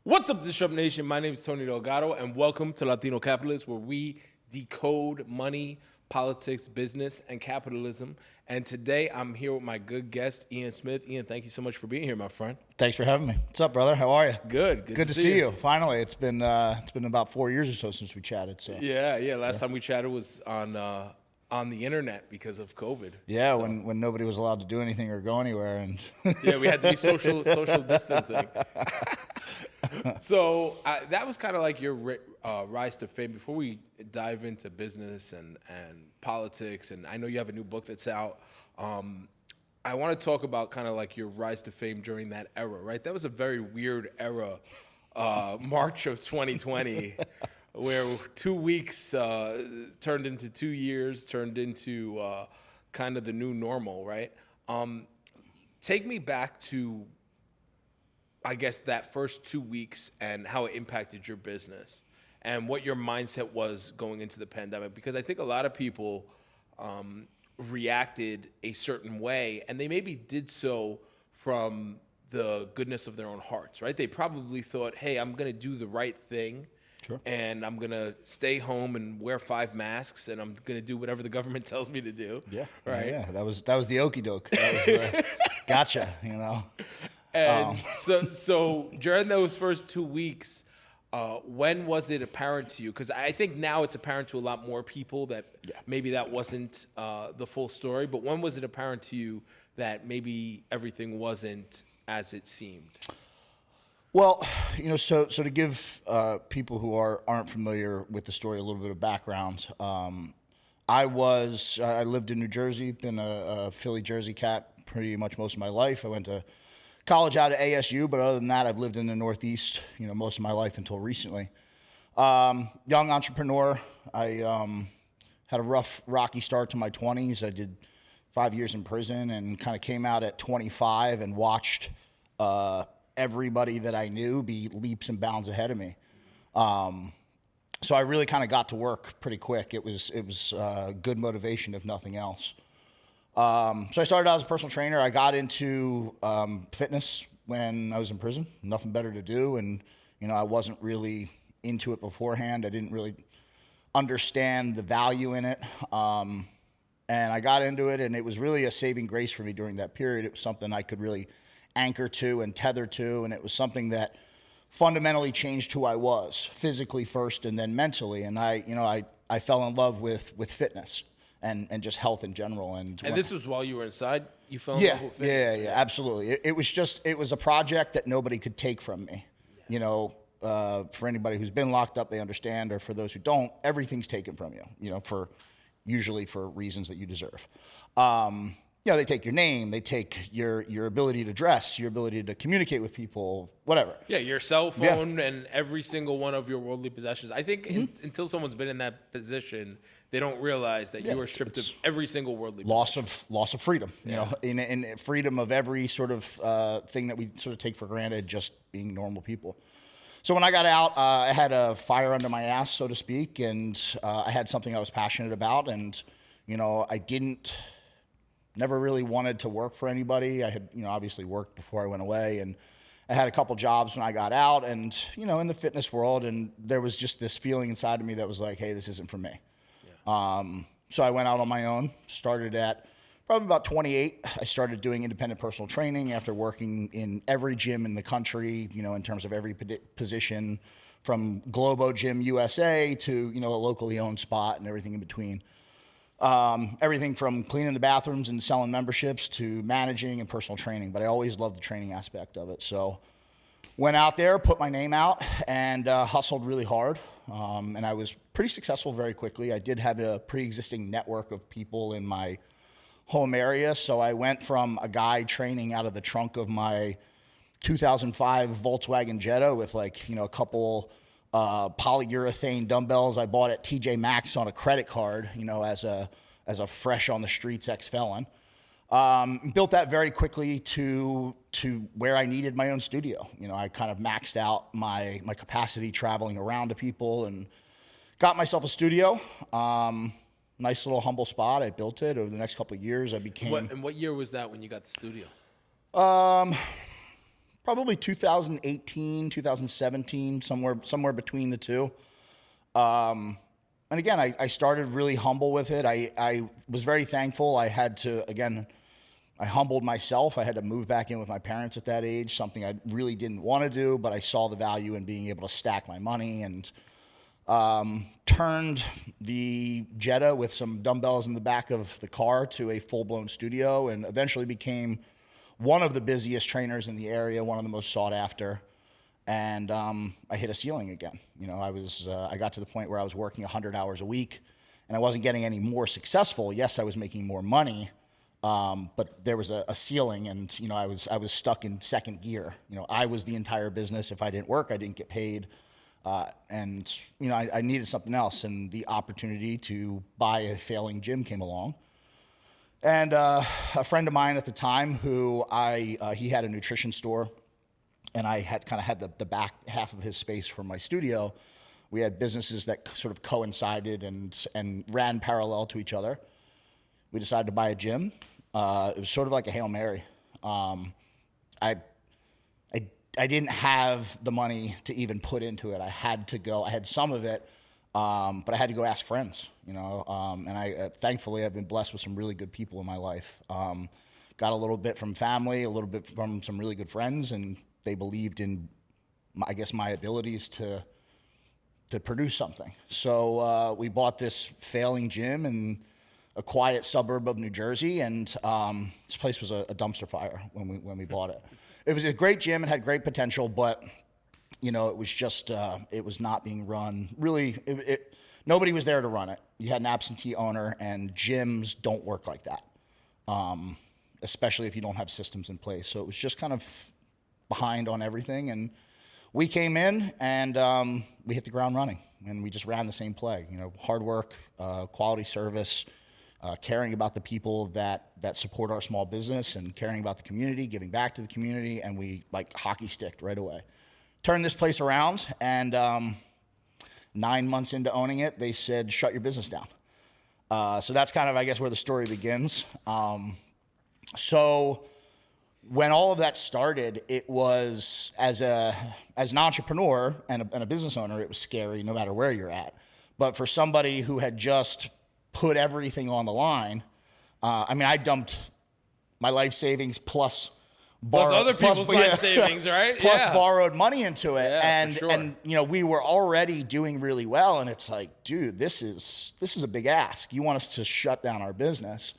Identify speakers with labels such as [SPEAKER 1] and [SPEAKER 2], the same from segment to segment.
[SPEAKER 1] What's up, Disrupt Nation? My name is Tony Delgado, and welcome to Latino Capitalist, where we decode money, politics, business, and capitalism. And today, I'm here with my good guest, Ian Smith. Ian, thank you so much for being here, my friend.
[SPEAKER 2] Thanks for having me. What's up, brother? How are you?
[SPEAKER 1] Good
[SPEAKER 2] to see you. Finally, it's been about 4 years or so since we chatted. So
[SPEAKER 1] yeah. Last time we chatted was on the internet because of COVID.
[SPEAKER 2] Yeah, so. when nobody was allowed to do anything or go anywhere, and
[SPEAKER 1] yeah, we had to be social distancing. So that was kind of like your rise to fame. Before we dive into business and politics, and I know you have a new book that's out, I want to talk about kind of like your rise to fame during that era, right? That was a very weird era, March of 2020, where 2 weeks turned into 2 years, turned into kind of the new normal, right? Take me back to, I guess, that first 2 weeks and how it impacted your business and what your mindset was going into the pandemic. Because I think a lot of people reacted a certain way, and they maybe did so from the goodness of their own hearts, right? They probably thought, hey, I'm going to do the right thing.
[SPEAKER 2] Sure.
[SPEAKER 1] And I'm going to stay home and wear 5 masks, and I'm going to do whatever the government tells me to do.
[SPEAKER 2] Yeah.
[SPEAKER 1] Right.
[SPEAKER 2] Yeah. That was the okie doke. That was the gotcha, you know.
[SPEAKER 1] And so during those first 2 weeks, when was it apparent to you? Because I think now it's apparent to a lot more people that maybe that wasn't the full story. But when was it apparent to you that maybe everything wasn't as it seemed?
[SPEAKER 2] Well, you know, so to give people who aren't familiar with the story a little bit of background, I lived in New Jersey, been a Philly Jersey cat pretty much most of my life. I went to college out at ASU, but other than that, I've lived in the Northeast, you know, most of my life until recently. Young entrepreneur. I had a rocky start to my 20s. I did 5 years in prison and kind of came out at 25 and watched everybody that I knew be leaps and bounds ahead of me. So I really kind of got to work pretty quick. It was good motivation, if nothing else. So I started out as a personal trainer. I got into fitness when I was in prison. Nothing better to do, and you know, I wasn't really into it beforehand. I didn't really understand the value in it, and I got into it, and it was really a saving grace for me during that period. It was something I could really anchor to and tether to, and it was something that fundamentally changed who I was, physically first and then mentally. And I fell in love with fitness. And just health in general. And
[SPEAKER 1] this was while you were inside? You fell in love with fitness?
[SPEAKER 2] Yeah, absolutely. It was a project that nobody could take from me. Yeah. You know, for anybody who's been locked up, they understand, or for those who don't, everything's taken from you, you know, usually for reasons that you deserve. You know, they take your name, they take your ability to dress, your ability to communicate with people, whatever.
[SPEAKER 1] Yeah, your cell phone and every single one of your worldly possessions. I think until someone's been in that position, they don't realize that you are stripped of every single worldly possession.
[SPEAKER 2] Loss of freedom, you know, in freedom of every sort of thing that we sort of take for granted, just being normal people. So when I got out, I had a fire under my ass, so to speak, and I had something I was passionate about, and you know, never really wanted to work for anybody. I had, you know, obviously worked before I went away, and I had a couple jobs when I got out, and you know, in the fitness world, and there was just this feeling inside of me that was like, hey, this isn't for me. Yeah. So I went out on my own, started at probably about 28. I started doing independent personal training after working in every gym in the country, you know, in terms of every position, from Globo Gym USA to, you know, a locally owned spot and everything in between. Everything from cleaning the bathrooms and selling memberships to managing and personal training, but I always loved the training aspect of it. So went out there, put my name out, and hustled really hard, and I was pretty successful very quickly. I did have a pre-existing network of people in my home area, so I went from a guy training out of the trunk of my 2005 Volkswagen Jetta with, like, you know, a couple polyurethane dumbbells I bought at TJ Maxx on a credit card, you know, as a fresh on the streets ex-felon. Built that very quickly to where I needed my own studio. You know, I kind of maxed out my capacity traveling around to people and got myself a studio. Nice little humble spot. I built it. Over the next couple of years, I became...
[SPEAKER 1] And what year was that when you got the studio?
[SPEAKER 2] probably 2018, 2017, somewhere between the two. And again, I started really humble with it. I was very thankful. I humbled myself. I had to move back in with my parents at that age, something I really didn't want to do, but I saw the value in being able to stack my money, and turned the Jetta with some dumbbells in the back of the car to a full-blown studio, and eventually became one of the busiest trainers in the area, one of the most sought after. And I hit a ceiling again. I got to the point where I was working 100 hours a week, and I wasn't getting any more successful. Yes, I was making more money, but there was a ceiling, and I was stuck in second gear. I was the entire business. If I didn't work, I didn't get paid, and I needed something else. And the opportunity to buy a failing gym came along. And a friend of mine at the time, who he had a nutrition store, and I had the back half of his space for my studio. We had businesses that sort of coincided and ran parallel to each other. We decided to buy a gym. It was sort of like a Hail Mary. I didn't have the money to even put into it. I had to go. I had some of it, but I had to go ask friends. And I thankfully I've been blessed with some really good people in my life. Got a little bit from family, a little bit from some really good friends, and they believed in, my abilities to produce something. So we bought this failing gym in a quiet suburb of New Jersey, and this place was a dumpster fire when we bought it. It was a great gym. It had great potential, but it was just it was not being run. Really, nobody was there to run it. You had an absentee owner, and gyms don't work like that, especially if you don't have systems in place. So it was just kind of behind on everything, and we came in and we hit the ground running, and we just ran the same play. Hard work, quality service, caring about the people that support our small business, and caring about the community, giving back to the community, and we hockey sticked right away. Turned this place around, and 9 months into owning it, they said, shut your business down. So that's kind of, where the story begins. So when all of that started, it was, as an entrepreneur and a business owner, it was scary no matter where you're at. But for somebody who had just put everything on the line, I dumped my life savings plus
[SPEAKER 1] other people's life savings, right?
[SPEAKER 2] Plus borrowed money into it.
[SPEAKER 1] Yeah, for sure.
[SPEAKER 2] And we were already doing really well, and it's like, dude, this is a big ask. You want us to shut down our business?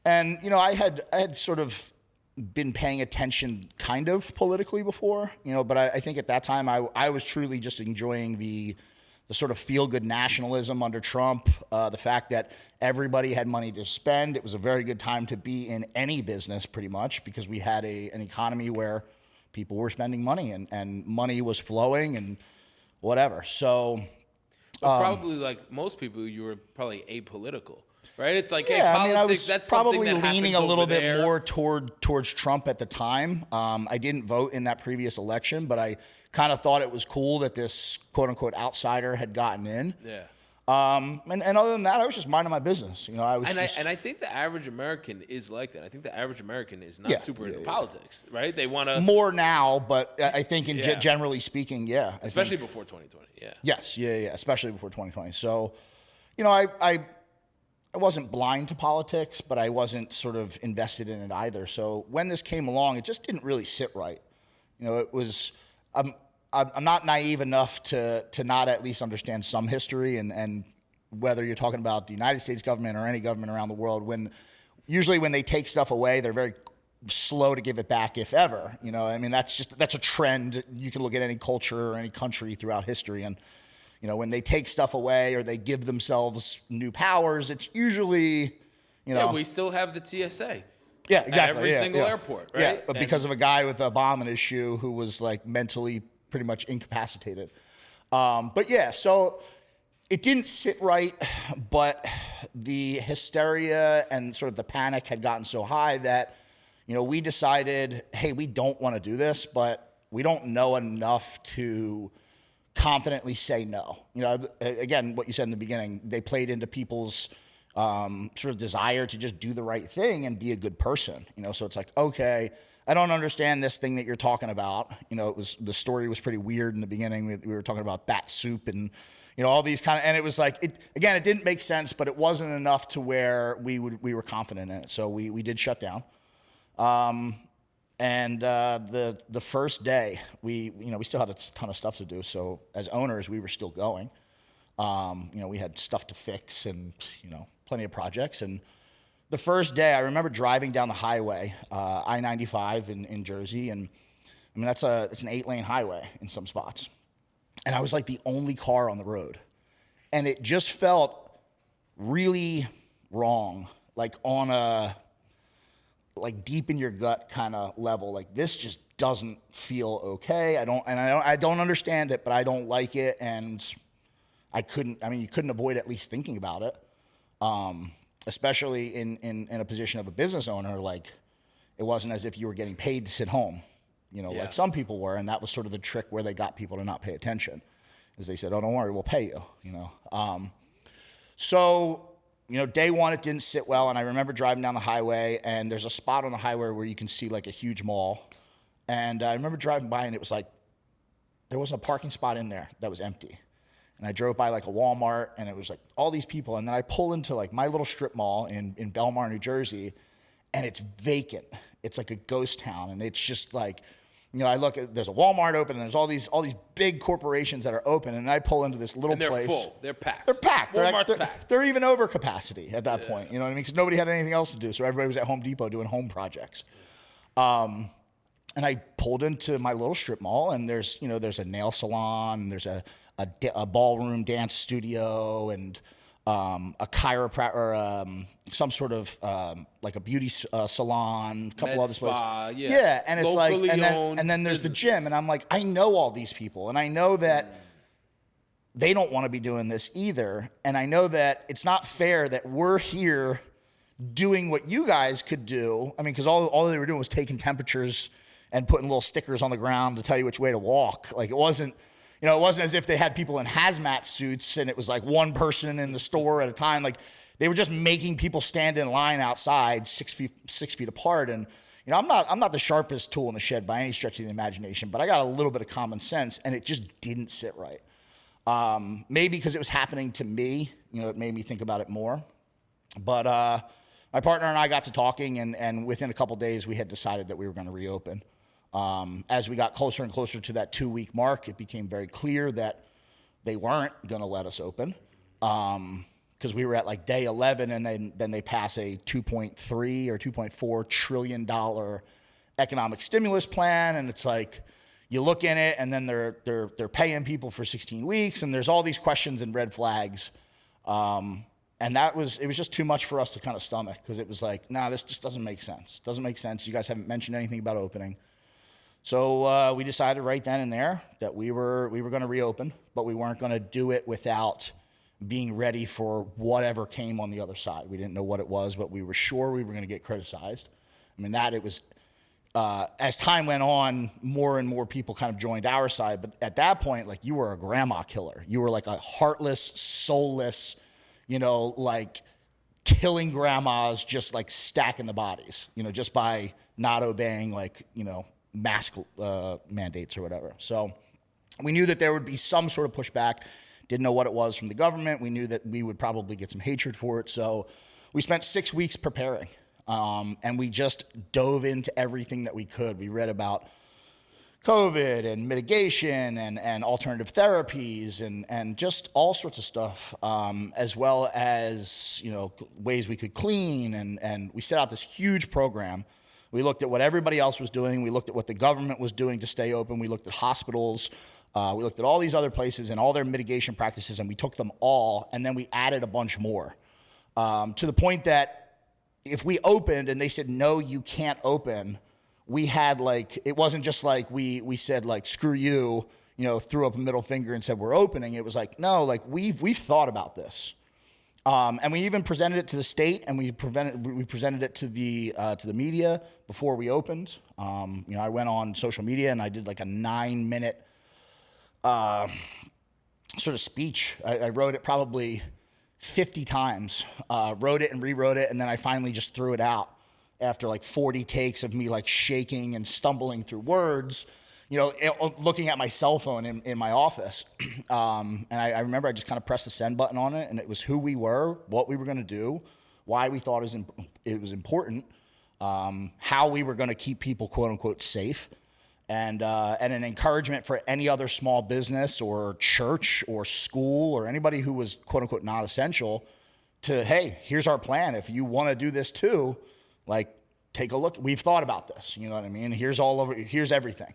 [SPEAKER 2] And I had sort of been paying attention kind of politically before, but I think at that time I was truly just enjoying the sort of feel-good nationalism under Trump, the fact that everybody had money to spend. It was a very good time to be in any business, pretty much, because we had an economy where people were spending money, and money was flowing and whatever. So,
[SPEAKER 1] but probably like most people, you were probably apolitical. Right? It's like,
[SPEAKER 2] yeah,
[SPEAKER 1] hey, politics,
[SPEAKER 2] I was
[SPEAKER 1] that's
[SPEAKER 2] probably
[SPEAKER 1] something that
[SPEAKER 2] leaning a little bit
[SPEAKER 1] there.
[SPEAKER 2] more towards Trump at the time. I didn't vote in that previous election, but I kind of thought it was cool that this quote-unquote outsider had gotten in.
[SPEAKER 1] Yeah.
[SPEAKER 2] And other than that, I was just minding my business.
[SPEAKER 1] I think the average American is like that. I think the average American is not super into politics, right? They want to
[SPEAKER 2] more now, but I think generally speaking,
[SPEAKER 1] especially before 2020. Yeah.
[SPEAKER 2] Yes, especially before 2020. So, I wasn't blind to politics, but I wasn't sort of invested in it either. So when this came along, it just didn't really sit right. It was, I'm not naive enough to not at least understand some history, and whether you're talking about the United States government or any government around the world, usually when they take stuff away, they're very slow to give it back, if ever. That's a trend. You can look at any culture or any country throughout history, and when they take stuff away or they give themselves new powers, it's usually,
[SPEAKER 1] Yeah, we still have the TSA.
[SPEAKER 2] Yeah, exactly.
[SPEAKER 1] At every single airport, right?
[SPEAKER 2] Yeah, but because of a guy with a bomb in his shoe who was mentally pretty much incapacitated. So it didn't sit right, but the hysteria and sort of the panic had gotten so high that, we decided, hey, we don't want to do this, but we don't know enough to confidently say no. Again, what you said in the beginning, they played into people's sort of desire to just do the right thing and be a good person. So it's like, okay, I don't understand this thing that you're talking about. You know, the story was pretty weird in the beginning. We were talking about bat soup and, you know, all these kind of, and it was like, it didn't make sense, but it wasn't enough to where we were confident in it. So we did shut down. And the first day we still had a ton of stuff to do. So as owners, we were still going. You know, we had stuff to fix and, you know, plenty of projects. And the first day I remember driving down the highway, I-95 in Jersey. And I mean, it's an 8-lane highway in some spots. And I was like the only car on the road. And it just felt really wrong, like on a, like deep in your gut kind of level. Like this just doesn't feel okay. I don't understand it, but I don't like it. And you couldn't avoid at least thinking about it. Especially in a position of a business owner, like it wasn't as if you were getting paid to sit home. You know, like some people were, and that was sort of the trick where they got people to not pay attention, is they said, "Oh, don't worry, we'll pay you." You know, so you know, day one it didn't sit well, and I remember driving down the highway, and there's a spot on the highway where you can see like a huge mall, and I remember driving by, and it was like there wasn't a parking spot in there that was empty, and I drove by like a Walmart, and it was like all these people, and then I pull into like my little strip mall in Belmar, New Jersey, and it's vacant. It's like a ghost town, and it's just like, you know, I look at, there's a Walmart open, and there's all these big corporations that are open, and I pull into this little place.
[SPEAKER 1] And they're full. They're packed.
[SPEAKER 2] They're packed.
[SPEAKER 1] Walmart's packed.
[SPEAKER 2] They're even over capacity at that point. You know what I mean? Because nobody had anything else to do, so everybody was at Home Depot doing home projects. And I pulled into my little strip mall, and there's a nail salon, and there's a ballroom dance studio, and a chiropractor, or some sort of like a beauty salon, a couple other places. Yeah, and it's locally like, and then there's the gym, and I'm like, I know all these people, and I know that they don't want to be doing this either, and I know that it's not fair that we're here doing what you guys could do. I mean, because all they were doing was taking temperatures and putting little stickers on the ground to tell you which way to walk. Like it wasn't as if they had people in hazmat suits and it was like one person in the store at a time. Like they were just making people stand in line outside 6 feet apart. And you know, I'm not the sharpest tool in the shed by any stretch of the imagination, but I got a little bit of common sense, and it just didn't sit right. Maybe because it was happening to me, you know, it made me think about it more. But my partner and I got to talking, and within a couple days, we had decided that we were going to reopen. As we got closer and closer to that 2-week mark, it became very clear that they weren't going to let us open, because we were at like day 11, and then they pass a $2.3 or $2.4 trillion economic stimulus plan, and it's like you look in it, and then they're paying people for 16 weeks, and there's all these questions and red flags, and it was just too much for us to kind of stomach, because it was like, nah, this just doesn't make sense. Doesn't make sense. You guys haven't mentioned anything about opening. So we decided right then and there that we were going to reopen, but we weren't going to do it without being ready for whatever came on the other side. We didn't know what it was, but we were sure we were going to get criticized. I mean, that it was, as time went on, more and more people kind of joined our side. But at that point, like, you were a grandma killer. You were like a heartless, soulless, you know, like killing grandmas, just like stacking the bodies, you know, just by not obeying, like, you know, mask mandates or whatever. So we knew that there would be some sort of pushback. Didn't know what it was from the government. We knew that we would probably get some hatred for it. So we spent 6 weeks preparing, and we just dove into everything that we could. We read about COVID and mitigation and alternative therapies and just all sorts of stuff, as well as, you know, ways we could clean. And we set out this huge program. We looked at what everybody else was doing. We looked at what the government was doing to stay open. We looked at hospitals. We looked at all these other places and all their mitigation practices, and we took them all, and then we added a bunch more, to the point that if we opened and they said, no, you can't open, we had, like, it wasn't just like we said, like, screw you, you know, threw up a middle finger and said we're opening. It was like, no, like, we've thought about this. And we even presented it to the state, and we presented it to the media before we opened. You know, I went on social media and I did like a 9-minute sort of speech. I wrote it probably 50 times, wrote it and rewrote it, and then I finally just threw it out. after like 40 takes of me like shaking and stumbling through words, looking at my cell phone in my office. And I remember I just kind of pressed the send button on it, and it was who we were, what we were going to do, why we thought it was important, how we were going to keep people, quote unquote, safe, and an encouragement for any other small business or church or school or anybody who was, quote unquote, not essential to, hey, here's our plan. If you want to do this too, like, take a look. We've thought about this. You know what I mean? Here's everything.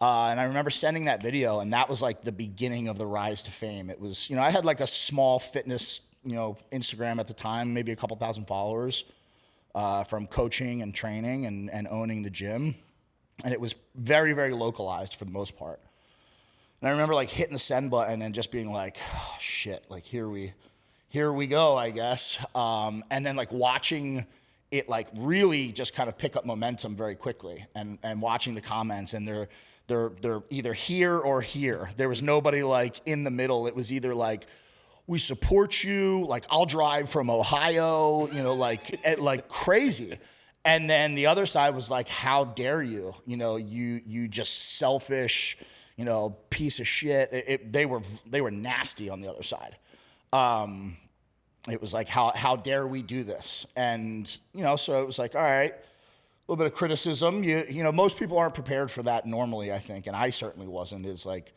[SPEAKER 2] And I remember sending that video, and that was like the beginning of the rise to fame. It was, I had like a small fitness, Instagram at the time, maybe a couple thousand followers, from coaching and training and owning the gym. And it was very, very localized for the most part. And I remember like hitting the send button and just being like, oh, shit, like here we go, I guess. And then like watching it like really just kind of pick up momentum very quickly, and watching the comments, and they're either here or here. There was nobody like in the middle. It was either like, we support you, like I'll drive from Ohio, like crazy. And then the other side was like, how dare you? You just selfish, piece of shit. They were nasty on the other side. It was like, how dare we do this? And, so it was like, all right, a little bit of criticism. Most people aren't prepared for that normally, I think, and I certainly wasn't. Is like,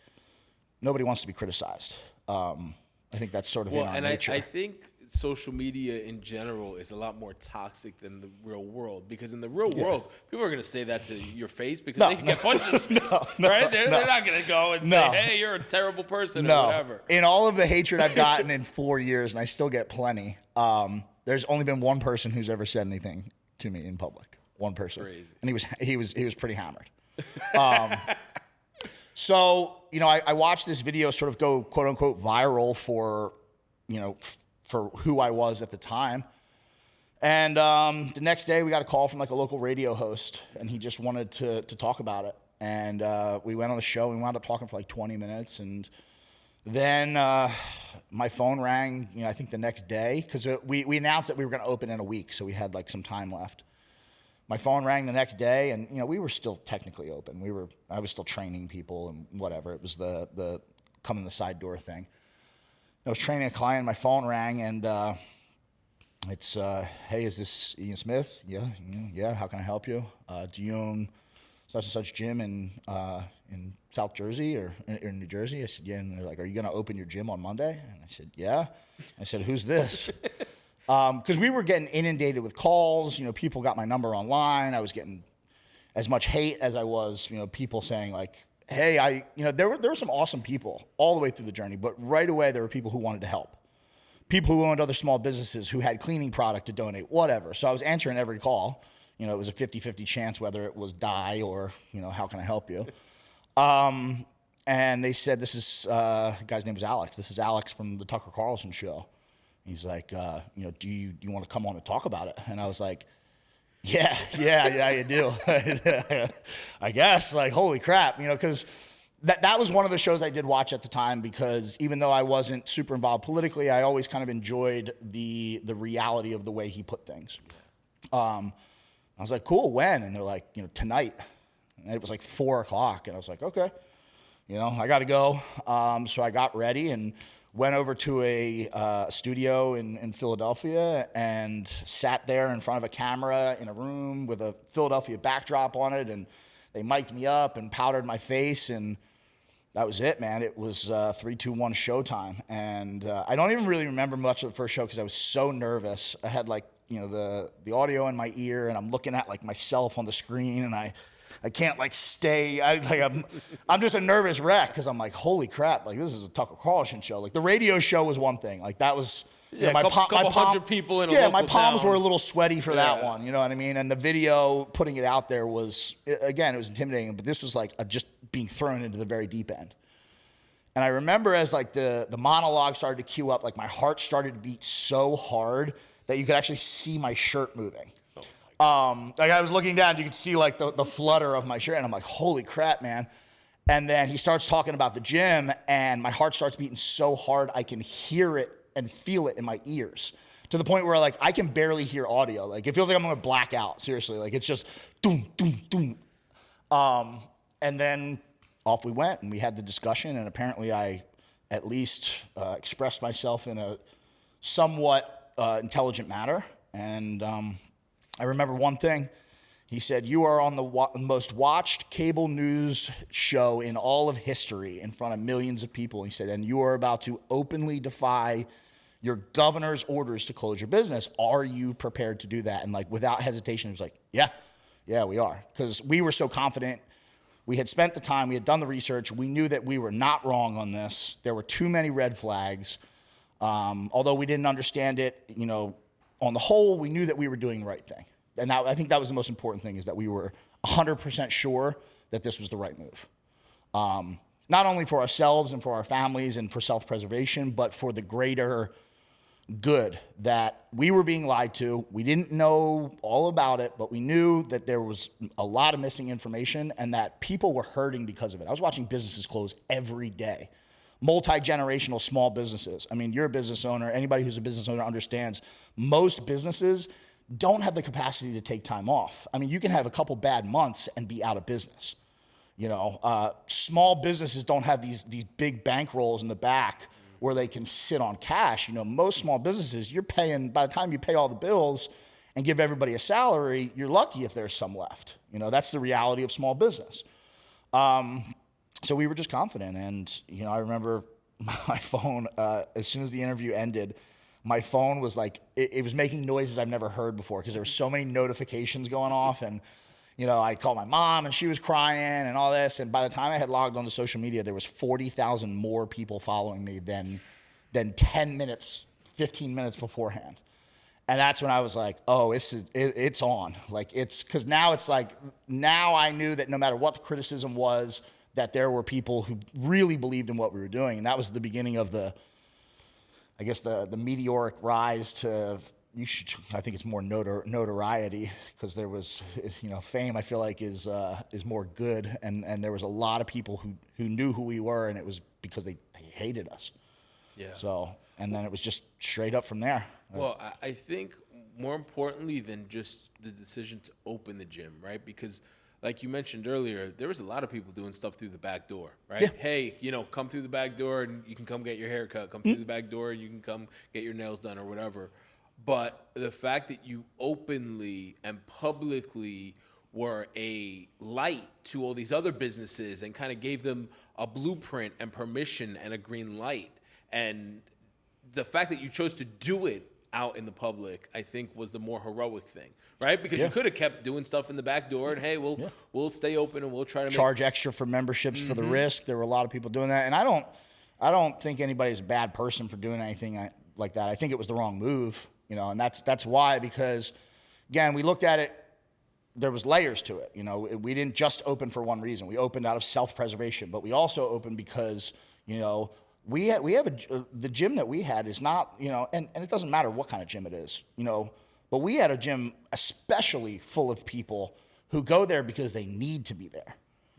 [SPEAKER 2] nobody wants to be criticized. I think that's sort of in our nature.
[SPEAKER 1] I think social media in general is a lot more toxic than the real world, because in the real world, people are going to say that to your face because they can get punched in the face, right? They're not going to go and say, hey, you're a terrible person or whatever.
[SPEAKER 2] In all of the hatred I've gotten in 4 years, and I still get plenty, there's only been one person who's ever said anything to me in public. One person. Crazy. And he was pretty hammered. So, I watched this video sort of go, quote unquote, viral for who I was at the time. And the next day we got a call from like a local radio host, and he just wanted to talk about it. And we went on the show, and we wound up talking for like 20 minutes. And then my phone rang, I think the next day, because we announced that we were going to open in a week, so we had like some time left. My phone rang the next day, and we were still technically open. I was still training people and whatever. It was the come in the side door thing. I was training a client, my phone rang, and it's, hey, is this Ian Smith? Yeah, how can I help you? Do you own such and such gym in South Jersey or in New Jersey? I said, yeah. And they're like, are you going to open your gym on Monday? And I said, yeah. I said, who's this? Because we were getting inundated with calls. People got my number online. I was getting as much hate as I was, people saying like, hey, there were some awesome people all the way through the journey, but right away there were people who wanted to help. People who owned other small businesses who had cleaning product to donate, whatever. So I was answering every call. It was a 50-50 chance whether it was die or, how can I help you? And they said, this is, the guy's name was Alex. This is Alex from the Tucker Carlson show. He's like, do you want to come on and talk about it? And I was like, yeah, you do. I guess, like, holy crap, because that was one of the shows I did watch at the time, because even though I wasn't super involved politically, I always kind of enjoyed the reality of the way he put things. I was like, cool, when? And they're like, tonight. And it was like 4:00, and I was like, okay, I got to go. So I got ready and went over to a studio in Philadelphia and sat there in front of a camera in a room with a Philadelphia backdrop on it, and they mic'd me up and powdered my face, and that was it, man. It was 3, 2, 1 showtime, and I don't even really remember much of the first show because I was so nervous. I had like the audio in my ear, and I'm looking at like myself on the screen, and I can't like stay. I'm just a nervous wreck because I'm like, holy crap! Like, this is a Tucker Carlson show. Like, the radio show was one thing. Like, that was
[SPEAKER 1] my couple hundred people in a local
[SPEAKER 2] my palms
[SPEAKER 1] town.
[SPEAKER 2] were a little sweaty for that one. You know what I mean? And the video, putting it out there was, again, it was intimidating. But this was like just being thrown into the very deep end. And I remember as like the monologue started to queue up, like my heart started to beat so hard that you could actually see my shirt moving. Like, I was looking down, you could see like the flutter of my shirt, and I'm like, holy crap, man. And then he starts talking about the gym, and my heart starts beating so hard I can hear it and feel it in my ears, to the point where like I can barely hear audio. Like it feels like I'm gonna black out. Seriously, like it's just doom, doom, doom. And then off we went, and we had the discussion, and apparently I at least expressed myself in a somewhat intelligent manner. And I remember one thing. He said, "You are on the most watched cable news show in all of history in front of millions of people." He said, "And you are about to openly defy your governor's orders to close your business. Are you prepared to do that?" And like without hesitation, he was like, yeah, we are. Because we were so confident. We had spent the time. We had done the research. We knew that we were not wrong on this. There were too many red flags. Although we didn't understand it, you know, on the whole, we knew that we were doing the right thing. And I think that was the most important thing, is that we were 100% sure that this was the right move. Not only for ourselves and for our families and for self-preservation, but for the greater good, that we were being lied to. We didn't know all about it, but we knew that there was a lot of missing information and that people were hurting because of it. I was watching businesses close every day. Multi-generational small businesses. I mean, you're a business owner. Anybody who's a business owner understands most businesses don't have the capacity to take time off. I mean, you can have a couple bad months and be out of business. You know, small businesses don't have these big bankrolls in the back where they can sit on cash. You know, most small businesses, you're paying, by the time you pay all the bills and give everybody a salary, you're lucky if there's some left. You know, that's the reality of small business. So we were just confident. And, you know, I remember my phone, as soon as the interview ended, my phone was like, it was making noises I've never heard before, because there were so many notifications going off. And, you know, I called my mom and she was crying and all this. And by the time I had logged onto social media, there was 40,000 more people following me than 10 minutes, 15 minutes beforehand. And that's when I was like, oh, it's on. Like, it's, because now it's like, now I knew that no matter what the criticism was, that there were people who really believed in what we were doing. And that was the beginning of the meteoric rise to, I think it's more notoriety, because there was, you know, fame, I feel like is more good. And there was a lot of people who knew who we were, and it was because they hated us. Yeah. So, and then it was just straight up from there.
[SPEAKER 1] Well, I think more importantly than just the decision to open the gym, right? Because like you mentioned earlier, there was a lot of people doing stuff through the back door, right? Yeah. Hey, you know, come through the back door and you can come get your hair cut. Come through the back door and you can come get your nails done or whatever. But the fact that you openly and publicly were a light to all these other businesses and kind of gave them a blueprint and permission and a green light, and the fact that you chose to do it out in the public, I think, was the more heroic thing, right? Because you could have kept doing stuff in the back door and, hey, we'll stay open and we'll try to
[SPEAKER 2] charge extra for memberships for the risk. There were a lot of people doing that, and I don't think anybody's a bad person for doing anything like that. I think it was the wrong move, you know, and that's why, because again, we looked at it. There was layers to it, you know. We didn't just open for one reason. We opened out of self-preservation, but we also opened because, you know, we have the gym that we had is not, you know, and it doesn't matter what kind of gym it is, you know, but we had a gym especially full of people who go there because they need to be there.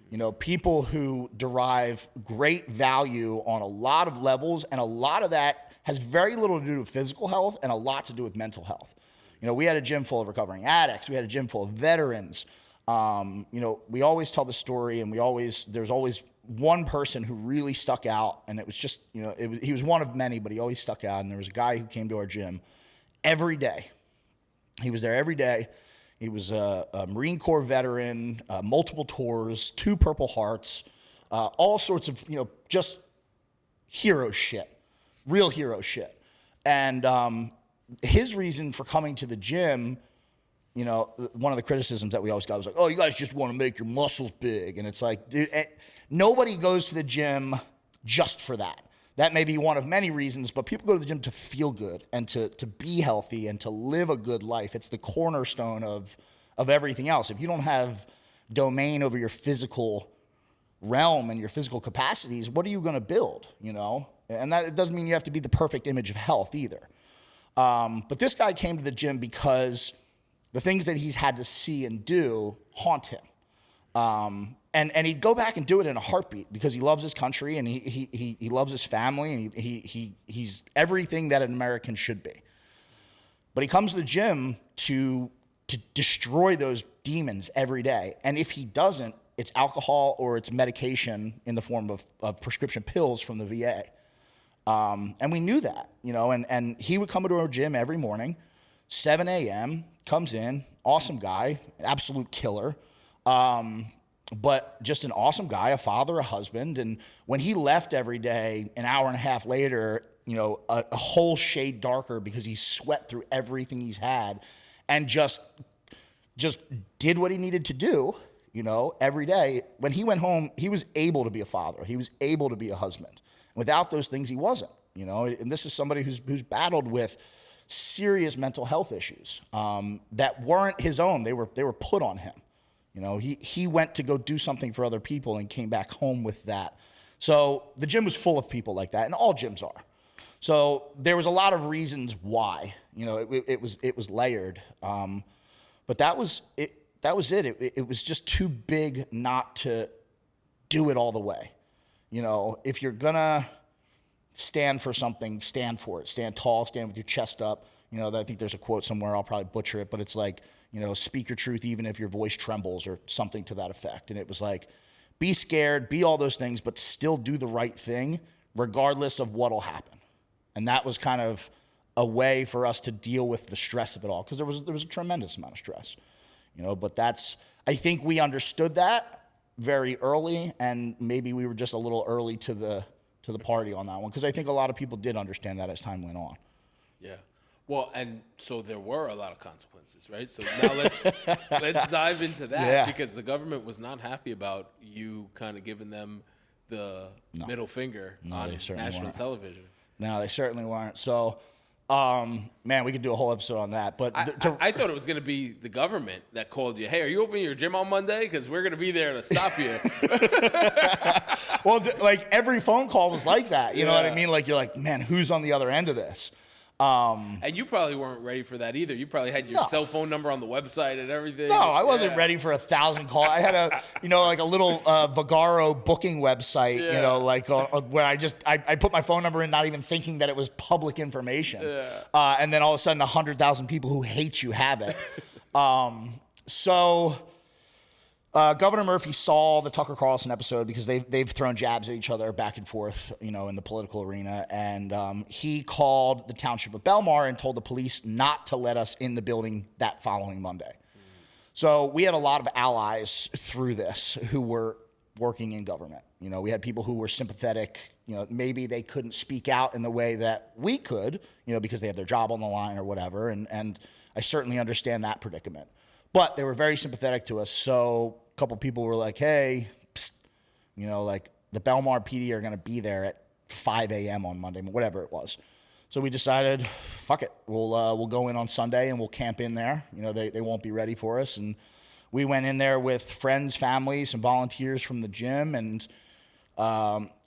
[SPEAKER 2] You know, people who derive great value on a lot of levels, and a lot of that has very little to do with physical health and a lot to do with mental health. You know, we had a gym full of recovering addicts. We had a gym full of veterans. You know, we always tell the story, and there's always one person who really stuck out, and it was just, you know, he was one of many, but he always stuck out. And there was a guy who came to our gym every day. He was there every day. He was a Marine Corps veteran, multiple tours, 2 Purple Hearts, all sorts of, you know, just hero shit, real hero shit. And his reason for coming to the gym, you know, one of the criticisms that we always got was like, oh, you guys just want to make your muscles big. And it's like, dude, nobody goes to the gym just for that. That may be one of many reasons, but people go to the gym to feel good and to be healthy and to live a good life. It's the cornerstone of everything else. If you don't have domain over your physical realm and your physical capacities, what are you going to build, you know? And that it doesn't mean you have to be the perfect image of health either. But this guy came to the gym because the things that he's had to see and do haunt him. And he'd go back and do it in a heartbeat because he loves his country and he loves his family, and he's everything that an American should be. But he comes to the gym to destroy those demons every day. And if he doesn't, it's alcohol or it's medication in the form of prescription pills from the VA. And we knew that, and he would come into our gym every morning, 7 a.m., comes in, awesome guy, absolute killer, but just an awesome guy, a father, a husband. And when he left every day, an hour and a half later, a whole shade darker because he sweat through everything he's had and just did what he needed to do, every day. When he went home, he was able to be a father. He was able to be a husband. Without those things, he wasn't, and this is somebody who's battled with serious mental health issues that weren't his own. They were put on him. He went to go do something for other people and came back home with that. So the gym was full of people like that, and all gyms are. So there was a lot of reasons why, it was layered. But that was it. It was just too big not to do it all the way. If you're gonna stand for something, stand for it. Stand tall, stand with your chest up. I think there's a quote somewhere, I'll probably butcher it, but it's like, speak your truth even if your voice trembles or something to that effect. And it was like, be scared, be all those things, but still do the right thing regardless of what'll happen. And that was kind of a way for us to deal with the stress of it all, because there was a tremendous amount of stress, but I think we understood that very early, and maybe we were just a little early to the party on that one, because I think a lot of people did understand that as time went on.
[SPEAKER 1] Yeah. Well, and so there were a lot of consequences, right? So now let's dive into that, because the government was not happy about you kind of giving them the middle finger on national television.
[SPEAKER 2] No, they certainly weren't. So, man, we could do a whole episode on that. But
[SPEAKER 1] I thought it was going to be the government that called you. Hey, are you opening your gym on Monday? Because we're going to be there to stop you.
[SPEAKER 2] Well, like every phone call was like that. You know what I mean? Like, you're like, man, who's on the other end of this?
[SPEAKER 1] And you probably weren't ready for that either. You probably had your cell phone number on the website and everything.
[SPEAKER 2] No, I wasn't ready for 1,000 calls. I had like a little Vagaro booking website, where I put my phone number in, not even thinking that it was public information. Yeah. And then all of a sudden, 100,000 people who hate you have it. Governor Murphy saw the Tucker Carlson episode, because they've thrown jabs at each other back and forth, in the political arena. And he called the township of Belmar and told the police not to let us in the building that following Monday. So we had a lot of allies through this who were working in government. We had people who were sympathetic. Maybe they couldn't speak out in the way that we could, because they have their job on the line or whatever. And I certainly understand that predicament. But they were very sympathetic to us. So a couple people were like, hey, psst, like the Belmar PD are going to be there at 5 a.m. on Monday, whatever it was. So we decided, fuck it. We'll go in on Sunday and we'll camp in there. They won't be ready for us. And we went in there with friends, family, some volunteers from the gym. And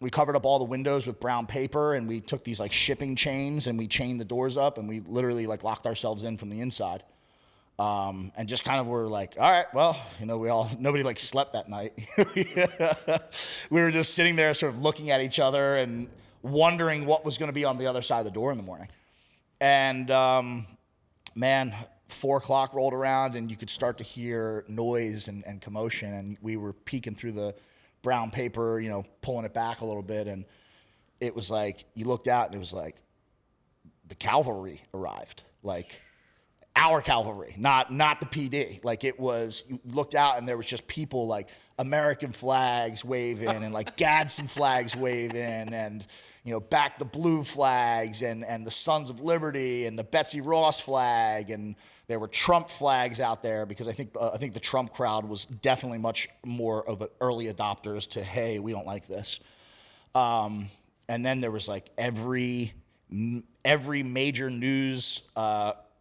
[SPEAKER 2] we covered up all the windows with brown paper. And we took these like shipping chains and we chained the doors up. And we literally like locked ourselves in from the inside. And just kind of were like, all right, well, nobody like slept that night. We were just sitting there sort of looking at each other and wondering what was going to be on the other side of the door in the morning. And, man, 4 o'clock rolled around and you could start to hear noise and commotion. And we were peeking through the brown paper, pulling it back a little bit. And it was like, you looked out and it was like the cavalry arrived, like our cavalry, not the PD. Like it was, you looked out and there was just people like American flags waving and like Gadsden flags waving and, back the blue flags and the Sons of Liberty and the Betsy Ross flag. And there were Trump flags out there, because I think the Trump crowd was definitely much more of an early adopters to, hey, we don't like this. And then there was like every major news,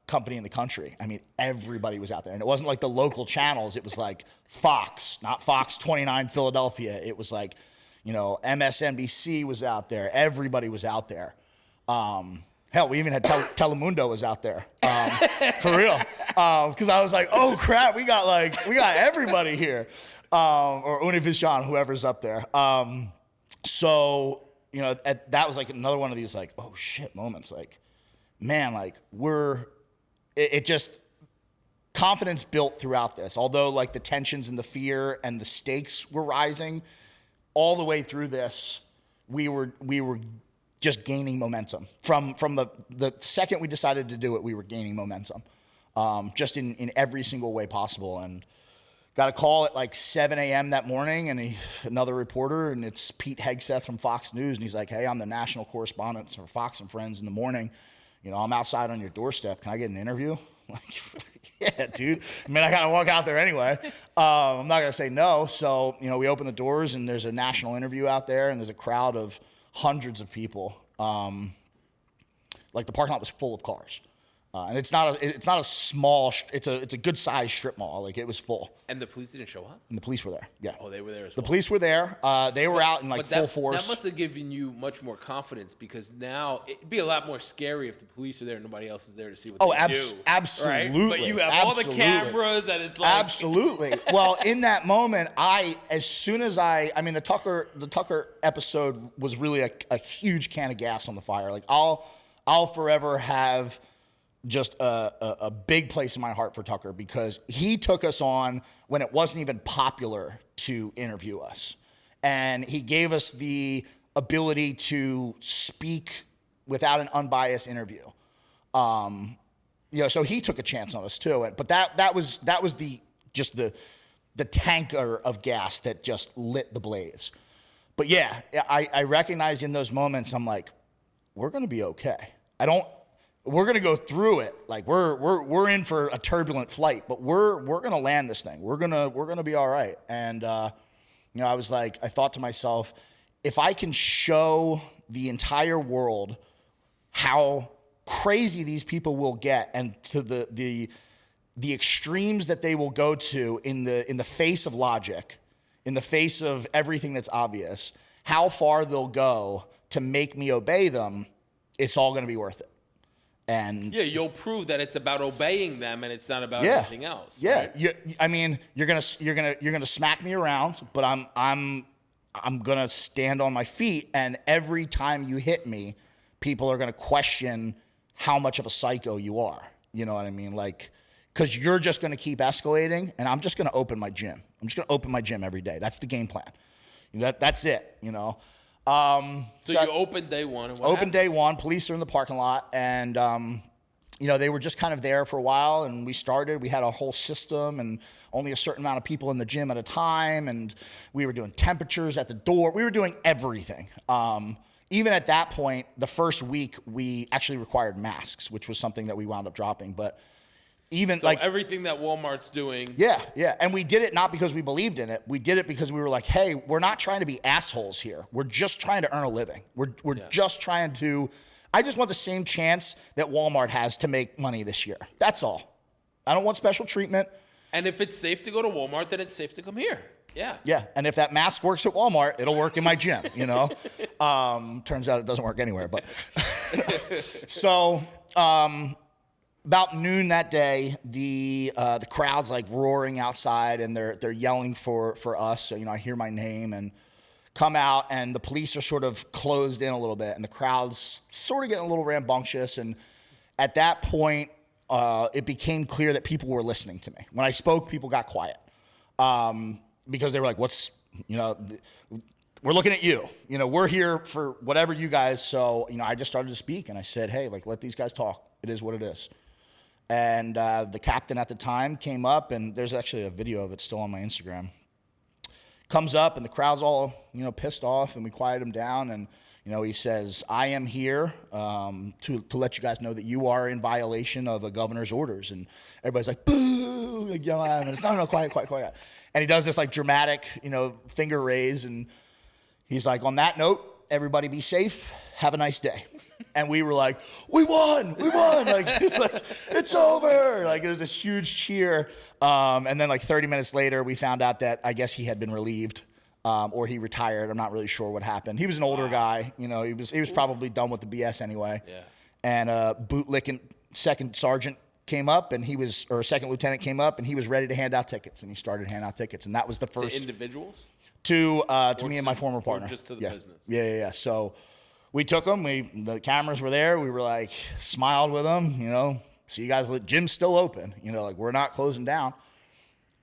[SPEAKER 2] company in the country. I mean, everybody was out there. And it wasn't like the local channels. It was like Fox, not Fox 29 Philadelphia. It was like, MSNBC was out there. Everybody was out there. Hell, we even had Telemundo was out there. For real. Because I was like, oh crap, we got everybody here. Or Univision, whoever's up there. That was like another one of these like, oh shit moments. Like, man, like we're it just confidence built throughout this. Although like the tensions and the fear and the stakes were rising, all the way through this, we were just gaining momentum. From the second we decided to do it, we were gaining momentum, just in every single way possible. And got a call at like 7 a.m. that morning, and another reporter, and it's Pete Hegseth from Fox News, and he's like, "Hey, I'm the national correspondent for Fox and Friends in the morning. You know, I'm outside on your doorstep. Can I get an interview?" I'm like, yeah, dude. I mean, I gotta walk out there anyway. I'm not gonna say no. So, you know, we open the doors, and there's a national interview out there, and there's a crowd of hundreds of people. Like the parking lot was full of cars. And it's not a small, it's a good sized strip mall. Like it was full.
[SPEAKER 1] And the police didn't show up?
[SPEAKER 2] And the police were there. Yeah.
[SPEAKER 1] Oh, they were there as well.
[SPEAKER 2] The police were there. They were out in like full force.
[SPEAKER 1] That must have given you much more confidence, because now it'd be a lot more scary if the police are there and nobody else is there to see what they do.
[SPEAKER 2] Absolutely.
[SPEAKER 1] Right? But you have all the cameras, and it's like
[SPEAKER 2] absolutely. Well, in that moment, as soon as the Tucker episode was really a huge can of gas on the fire. Like I'll forever have just a big place in my heart for Tucker, because he took us on when it wasn't even popular to interview us. And he gave us the ability to speak without an unbiased interview. You know, so he took a chance on us too. But that was the tanker of gas that just lit the blaze. But yeah, I recognize in those moments, I'm like, we're going to be okay. We're going to go through it. Like we're in for a turbulent flight, but we're going to land this thing. We're going to be all right. And, you know, I thought to myself, if I can show the entire world how crazy these people will get, and to the extremes that they will go to in the face of logic, in the face of everything that's obvious, how far they'll go to make me obey them, it's all going to be worth it. And
[SPEAKER 1] yeah, you'll prove that it's about obeying them and it's not about anything else.
[SPEAKER 2] Yeah,
[SPEAKER 1] right?
[SPEAKER 2] You're gonna smack me around, but I'm gonna stand on my feet. And every time you hit me, people are gonna question how much of a psycho you are. You know what I mean? Like, because you're just gonna keep escalating, and I'm just gonna open my gym. I'm just gonna open my gym every day. That's the game plan. That's it. You know.
[SPEAKER 1] So you opened day one. And what happens?
[SPEAKER 2] Day one. Police are in the parking lot, and you know, they were just kind of there for a while. And we had a whole system, and only a certain amount of people in the gym at a time. And we were doing temperatures at the door. We were doing everything. Even at that point, the first week, we actually required masks, which was something that we wound up dropping. But even
[SPEAKER 1] so, like everything that Walmart's doing.
[SPEAKER 2] Yeah. And we did it not because we believed in it. We did it because we were like, hey, we're not trying to be assholes here. We're just trying to earn a living. We're just trying to, I just want the same chance that Walmart has to make money this year. That's all. I don't want special treatment.
[SPEAKER 1] And if it's safe to go to Walmart, then it's safe to come here. Yeah.
[SPEAKER 2] Yeah. And if that mask works at Walmart, it'll work in my gym, you know? Turns out it doesn't work anywhere, but so, about noon that day, the crowd's like roaring outside, and they're yelling for us. So, you know, I hear my name and come out, and the police are sort of closed in a little bit, and the crowd's sort of getting a little rambunctious. And at that point, it became clear that people were listening to me. When I spoke, people got quiet, because they were like, we're looking at you. You know, we're here for whatever you guys. So, you know, I just started to speak, and I said, hey, like, let these guys talk. It is what it is. And the captain at the time came up, and there's actually a video of it still on my Instagram. Comes up, and the crowd's all, you know, pissed off, and we quiet him down. And, you know, he says, I am here to let you guys know that you are in violation of a governor's orders. And everybody's like, boo, like yelling at him. And it's, no, quiet. And he does this like dramatic, you know, finger raise. And he's like, on that note, everybody be safe. Have a nice day. And we were like, we won. Like, it's like, it's over. Like, it was this huge cheer. And then like 30 minutes later, we found out that I guess he had been relieved, or he retired. I'm not really sure what happened. He was an older guy. You know, he was probably done with the BS anyway. Yeah. And bootlicking second sergeant came up, and second lieutenant came up, and he was ready to hand out tickets. And he started handing out tickets. And that was the first.
[SPEAKER 1] To individuals?
[SPEAKER 2] To me and my former partner.
[SPEAKER 1] Or just to the business?
[SPEAKER 2] Yeah. So we took them. The cameras were there. We were like, smiled with them, you know, see you guys, gym's still open. You know, like we're not closing down.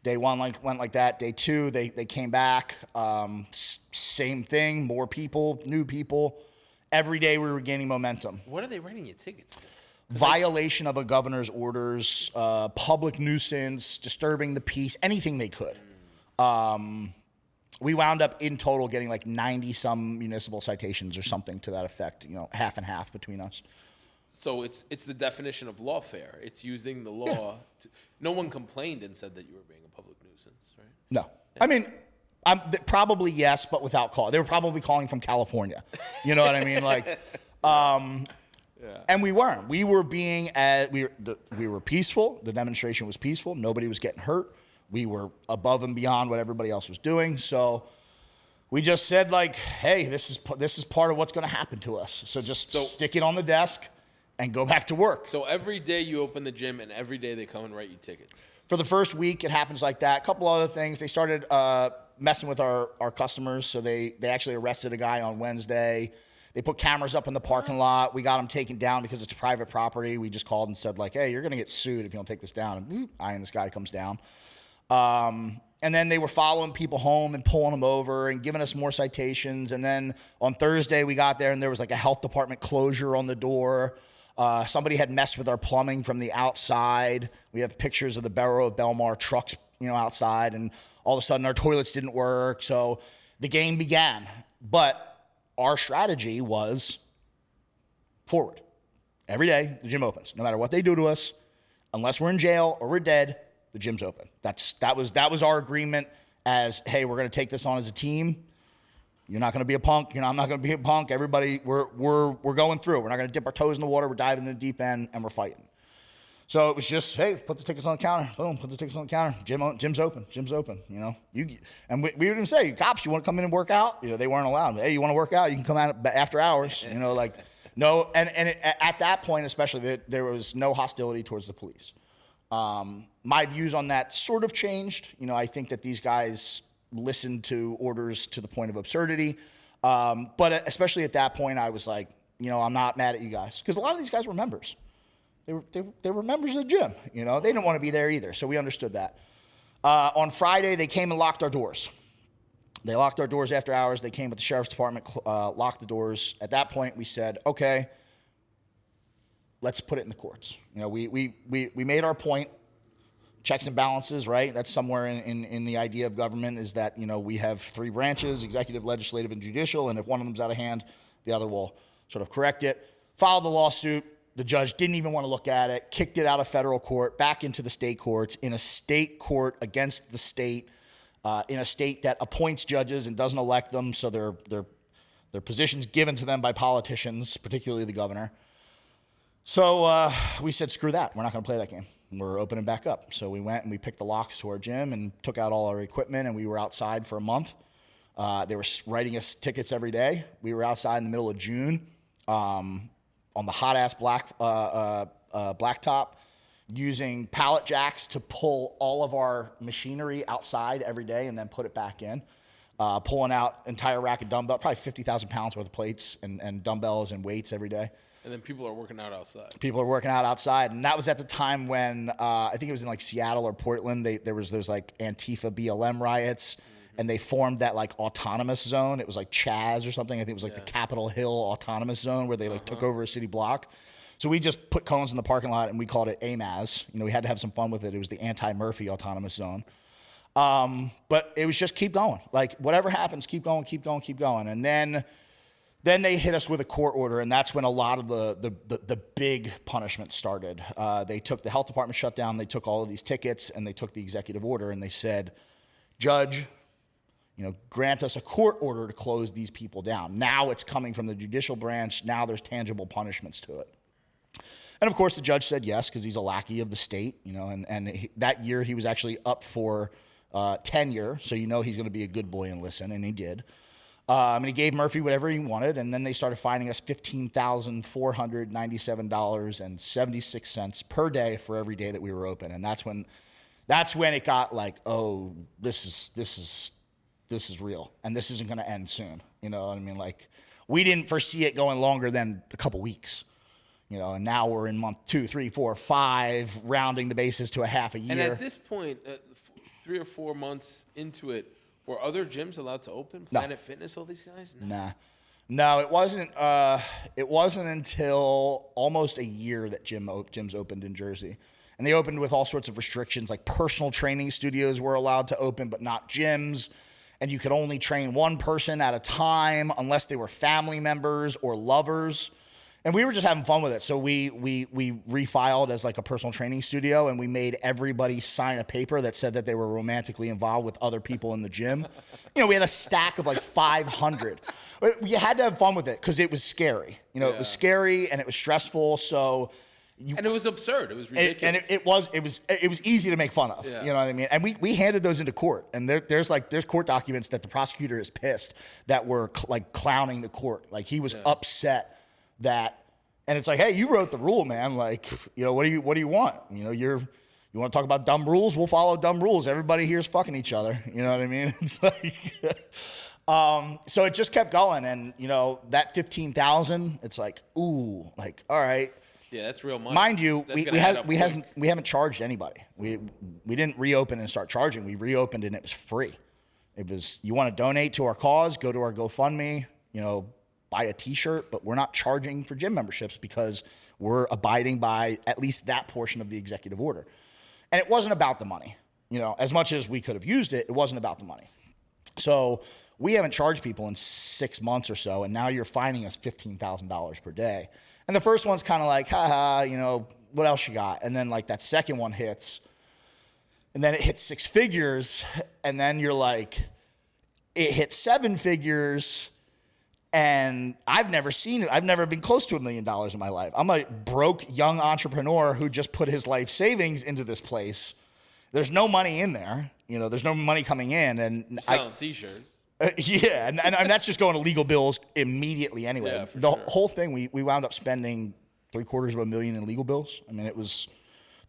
[SPEAKER 2] Day one went like that. Day two, they came back. Same thing, more people, new people. Every day we were gaining momentum.
[SPEAKER 1] What are they writing you tickets for?
[SPEAKER 2] Violation of a governor's orders, public nuisance, disturbing the peace, anything they could. We wound up in total getting like 90-some municipal citations or something to that effect, you know, half and half between us.
[SPEAKER 1] So it's the definition of lawfare. It's using the law. No one complained and said that you were being a public nuisance, right?
[SPEAKER 2] No. Yeah. I mean, probably yes, but without call. They were probably calling from California. You know what I mean? Like, and we weren't. We were being we were peaceful. The demonstration was peaceful. Nobody was getting hurt. We were above and beyond what everybody else was doing. So we just said, like, hey, this is part of what's going to happen to us. So just stick it on the desk and go back to work.
[SPEAKER 1] So every day you open the gym, and every day they come and write you tickets.
[SPEAKER 2] For the first week, it happens like that. A couple other things. They started messing with our customers. So they actually arrested a guy on Wednesday. They put cameras up in the parking lot. We got them taken down because it's private property. We just called and said, like, hey, you're going to get sued if you don't take this down. And this guy comes down. And then they were following people home and pulling them over and giving us more citations. And then on Thursday, we got there and there was like a health department closure on the door. Somebody had messed with our plumbing from the outside. We have pictures of the Borough of Belmar trucks, you know, outside. And all of a sudden our toilets didn't work. So the game began. But our strategy was forward. Every day, the gym opens. No matter what they do to us, unless we're in jail or we're dead, the gym's open. That was our agreement as, hey, we're going to take this on as a team. You're not going to be a punk. You know, I'm not going to be a punk. Everybody, we're going through. We're not going to dip our toes in the water. We're diving in the deep end, and we're fighting. So it was just, hey, put the tickets on the counter. Boom, put the tickets on the counter. Gym's open. Gym's open. You know, and we would even say, cops, you want to come in and work out? You know, they weren't allowed. Hey, you want to work out? You can come out after hours. You know, like no. And at that point, especially, there was no hostility towards the police. My views on that sort of changed. You know, I think that these guys listened to orders to the point of absurdity. But especially at that point, I was like, you know, I'm not mad at you guys because a lot of these guys were members. They were members of the gym. You know, they didn't want to be there either. So we understood that. On Friday, they came and locked our doors. They locked our doors after hours. They came with the sheriff's department, locked the doors. At that point, we said, okay, let's put it in the courts. You know, we made our point. Checks and balances, right? That's somewhere in the idea of government is that, you know, we have three branches, executive, legislative, and judicial, and if one of them's out of hand, the other will sort of correct it. Filed the lawsuit. The judge didn't even want to look at it, kicked it out of federal court, back into the state courts, in a state court against the state, in a state that appoints judges and doesn't elect them, so they're positions given to them by politicians, particularly the governor. So we said, screw that. We're not going to play that game. We're opening back up. So we went and we picked the locks to our gym and took out all our equipment, and we were outside for a month. They were writing us tickets every day. We were outside in the middle of June on the hot-ass blacktop using pallet jacks to pull all of our machinery outside every day and then put it back in. Pulling out entire rack of dumbbells, probably 50,000 pounds worth of plates and dumbbells and weights every day.
[SPEAKER 1] And then people are working out outside.
[SPEAKER 2] People are working out outside. And that was at the time when, I think it was in like Seattle or Portland, there was like Antifa BLM riots, and they formed that like autonomous zone. It was like Chaz or something. I think it was like the Capitol Hill autonomous zone where they like took over a city block. So we just put cones in the parking lot and we called it AMAZ. You know, we had to have some fun with it. It was the anti-Murphy autonomous zone. But it was just keep going. Like whatever happens, keep going, keep going, keep going. And then they hit us with a court order, and that's when a lot of the big punishment started. They took the health department shut down, they took all of these tickets, and they took the executive order, and they said, Judge, you know, grant us a court order to close these people down. Now it's coming from the judicial branch. Now there's tangible punishments to it. And of course, the judge said yes, because he's a lackey of the state, you know, and that year he was actually up for tenure, so you know he's going to be a good boy and listen, and he did. And he gave Murphy whatever he wanted, and then they started fining us $15,497.76 per day for every day that we were open. And that's when it got like, oh, this is real, and this isn't going to end soon. You know what I mean? Like, we didn't foresee it going longer than a couple weeks. And now we're in month 2, 3, 4, 5, rounding the bases to a half a year.
[SPEAKER 1] And at this point, 3 or 4 months into it, were other gyms allowed to open? Planet Fitness, all these guys?
[SPEAKER 2] No, it wasn't. It wasn't until almost a year that gyms opened in Jersey, and they opened with all sorts of restrictions, like personal training studios were allowed to open, but not gyms, and you could only train one person at a time unless they were family members or lovers. And we were just having fun with it. So we refiled as like a personal training studio, and we made everybody sign a paper that said that they were romantically involved with other people in the gym. We had a stack of like 500. We had to have fun with it because it was scary. It was scary and it was stressful. So
[SPEAKER 1] and it was absurd. It was ridiculous.
[SPEAKER 2] And it was easy to make fun of. Yeah. You know what I mean? And we handed those into court. And there's court documents that the prosecutor is pissed that were like clowning the court. Like he was upset that, and it's like, hey, you wrote the rule, man. Like, what do you want? You want to talk about dumb rules? We'll follow dumb rules. Everybody here's fucking each other. You know what I mean? It's like, so it just kept going, and that 15,000, it's like, ooh, like, all right.
[SPEAKER 1] Yeah, that's real money.
[SPEAKER 2] Mind you, we haven't charged anybody. We didn't reopen and start charging. We reopened and it was free. It was, you want to donate to our cause, go to our GoFundMe, buy a t-shirt, but we're not charging for gym memberships because we're abiding by at least that portion of the executive order. And it wasn't about the money. As much as we could have used it, it wasn't about the money. So we haven't charged people in 6 months or so, and now you're fining us $15,000 per day. And the first one's kind of like, what else you got? And then like that second one hits, and then it hits 6 figures, and then you're like, it hit 7 figures. And I've never been close to $1 million in my life. I'm a broke young entrepreneur who just put his life savings into this place. There's no money in there. There's no money coming in. And
[SPEAKER 1] selling t-shirts.
[SPEAKER 2] Yeah, and that's just going to legal bills immediately anyway.
[SPEAKER 1] Yeah,
[SPEAKER 2] whole thing, we wound up spending $750,000 in legal bills. I mean,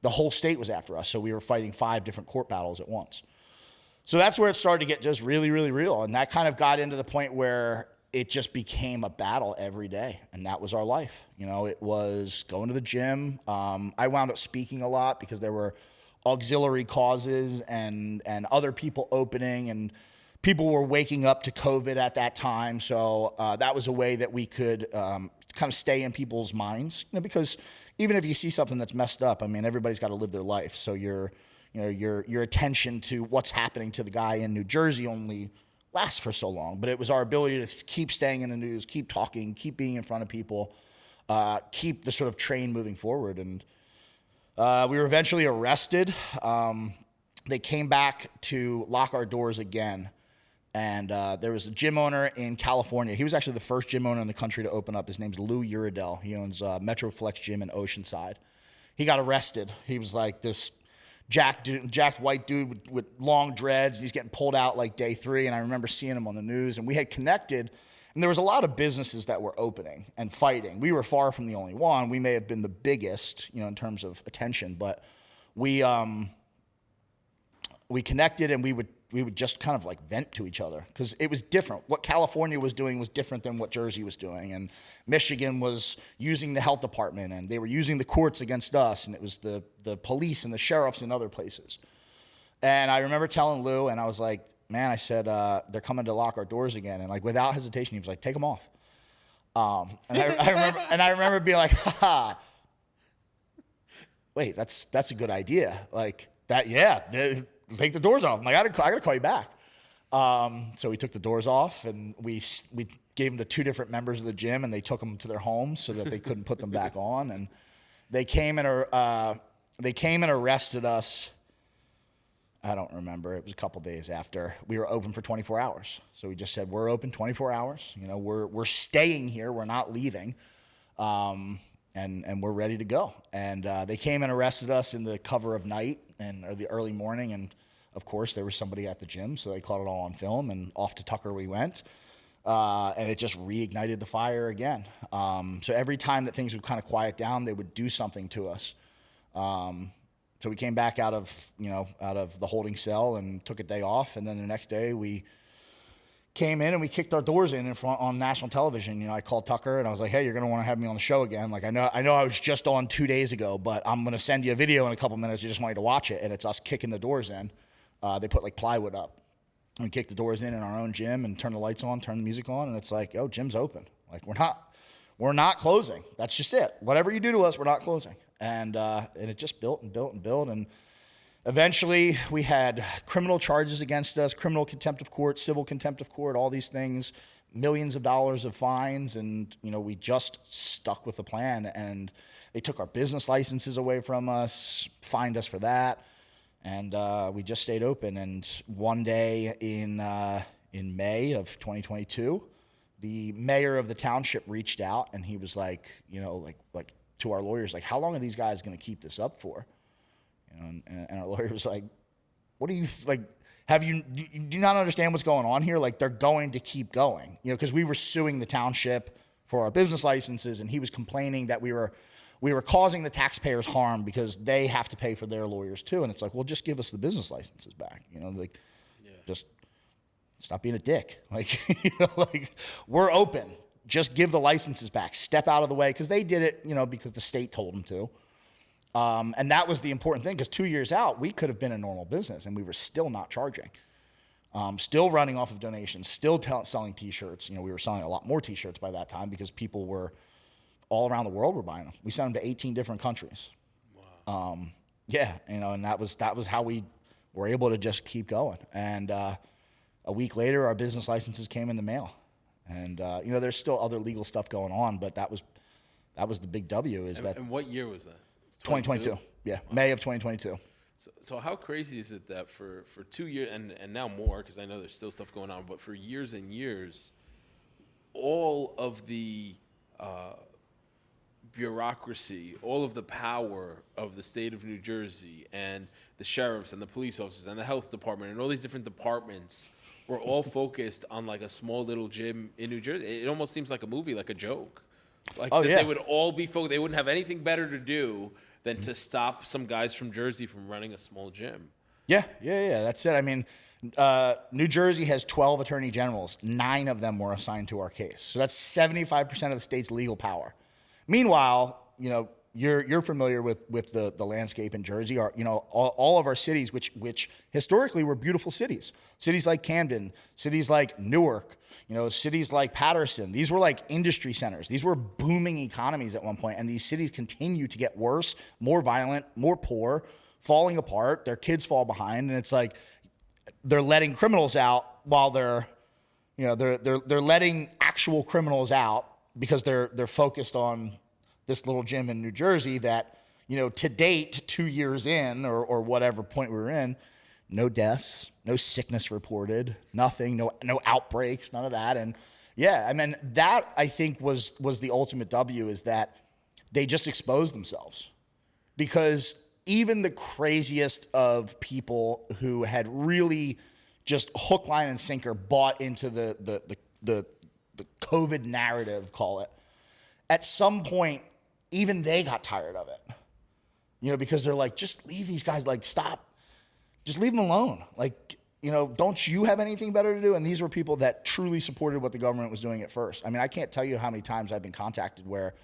[SPEAKER 2] the whole state was after us. So we were fighting 5 different court battles at once. So that's where it started to get just really, really real. And that kind of got into the point where it just became a battle every day, and that was our life. It was going to the gym. I wound up speaking a lot because there were auxiliary causes and other people opening, and people were waking up to COVID at that time. So that was a way that we could kind of stay in people's minds, because even if you see something that's messed up, I mean, everybody's got to live their life. So your attention to what's happening to the guy in New Jersey only lasts for so long. But it was our ability to keep staying in the news, keep talking, keep being in front of people, keep the sort of train moving forward. And we were eventually arrested. They came back to lock our doors again. And there was a gym owner in California. He was actually the first gym owner in the country to open up. His name's Lou Uridell. He owns Metroflex Gym in Oceanside. He got arrested. He was like this jacked white dude with long dreads. He's getting pulled out like day 3, and I remember seeing him on the news, and we had connected, and there was a lot of businesses that were opening and fighting. We were far from the only one. We may have been the biggest, in terms of attention, but we connected, and we would just kind of like vent to each other because it was different. What California was doing was different than what Jersey was doing. And Michigan was using the health department, and they were using the courts against us, and it was the police and the sheriffs in other places. And I remember telling Lou, and I was like, man, I said, they're coming to lock our doors again. And like without hesitation, he was like, take them off. I remember being like, haha, wait, that's a good idea. Like that, yeah. Take the doors off. I'm like, I gotta call you back. So we took the doors off, and we gave them to 2 different members of the gym, and they took them to their homes so that they couldn't put them back on. And they came and arrested us. I don't remember. It was a couple days after we were open for 24 hours. So we just said, we're open 24 hours. We're staying here. We're not leaving. And we're ready to go. And they came and arrested us in the cover of night or the early morning. And of course, there was somebody at the gym, so they caught it all on film, and off to Tucker we went. And it just reignited the fire again. So every time that things would kind of quiet down, they would do something to us. So we came back out of the holding cell and took a day off. And then the next day we came in and we kicked our doors in front on national television. You know, I called Tucker and I was like, hey, you're going to want to have me on the show again. Like, I know I was just on 2 days ago, but I'm going to send you a video in a couple minutes. You just want you to watch it. And it's us kicking the doors in. They put like plywood up. And we kicked the doors in our own gym and turned the lights on, turned the music on. And it's like, yo, gym's open. Like, we're not closing. That's just it. Whatever you do to us, we're not closing. And it just built and built and built. And eventually, we had criminal charges against us, criminal contempt of court, civil contempt of court, all these things, millions of dollars of fines, and we just stuck with the plan. And they took our business licenses away from us, fined us for that, and we just stayed open. And one day in May of 2022, the mayor of the township reached out, and he was like, like to our lawyers, like, how long are these guys going to keep this up for? And our lawyer was like, what do you, like, do you not understand what's going on here? Like, they're going to keep going, because we were suing the township for our business licenses, and he was complaining that we were causing the taxpayers harm because they have to pay for their lawyers too. And it's like, well, just give us the business licenses back, just stop being a dick. Like, like, we're open. Just give the licenses back. Step out of the way, because they did it, because the state told them to. And that was the important thing, because 2 years out, we could have been a normal business, and we were still not charging. Still running off of donations, still selling T-shirts. We were selling a lot more T-shirts by that time because people were all around the world were buying them. We sent them to 18 different countries. Wow. And that was how we were able to just keep going. And a week later, our business licenses came in the mail. And there's still other legal stuff going on, but that was the big W.
[SPEAKER 1] And what year was that?
[SPEAKER 2] 2022. Yeah, wow. May of 2022.
[SPEAKER 1] So how crazy is it that for 2 years, and now more, because I know there's still stuff going on, but for years and years, all of the bureaucracy, all of the power of the state of New Jersey and the sheriffs and the police officers and the health department and all these different departments were all focused on like a small little gym in New Jersey? It almost seems like a movie, like a joke. Like they would all be focused. They wouldn't have anything better to do than to stop some guys from Jersey from running a small gym. Yeah.
[SPEAKER 2] That's it. I mean, New Jersey has 12 attorney generals. 9 of them were assigned to our case. So that's 75% of the state's legal power. Meanwhile, you're familiar with the landscape in Jersey. All of our cities, which historically were beautiful cities. Cities like Camden, cities like Newark, cities like Patterson. These were like industry centers. These were booming economies at one point, and these cities continue to get worse, more violent, more poor, falling apart. Their kids fall behind, and it's like they're letting criminals out while they're letting actual criminals out because they're focused on this little gym in New Jersey that, to date, 2 years in or whatever point we were in, no deaths, no sickness reported, nothing, no outbreaks, none of that. And yeah, I mean, that I think was the ultimate W, is that they just exposed themselves, because even the craziest of people who had really just hook, line, and sinker bought into the COVID narrative, call it, at some point, even they got tired of it, because they're like, just leave these guys, like, stop, just leave them alone. Like, don't you have anything better to do? And these were people that truly supported what the government was doing at first. I mean, I can't tell you how many times I've been contacted where,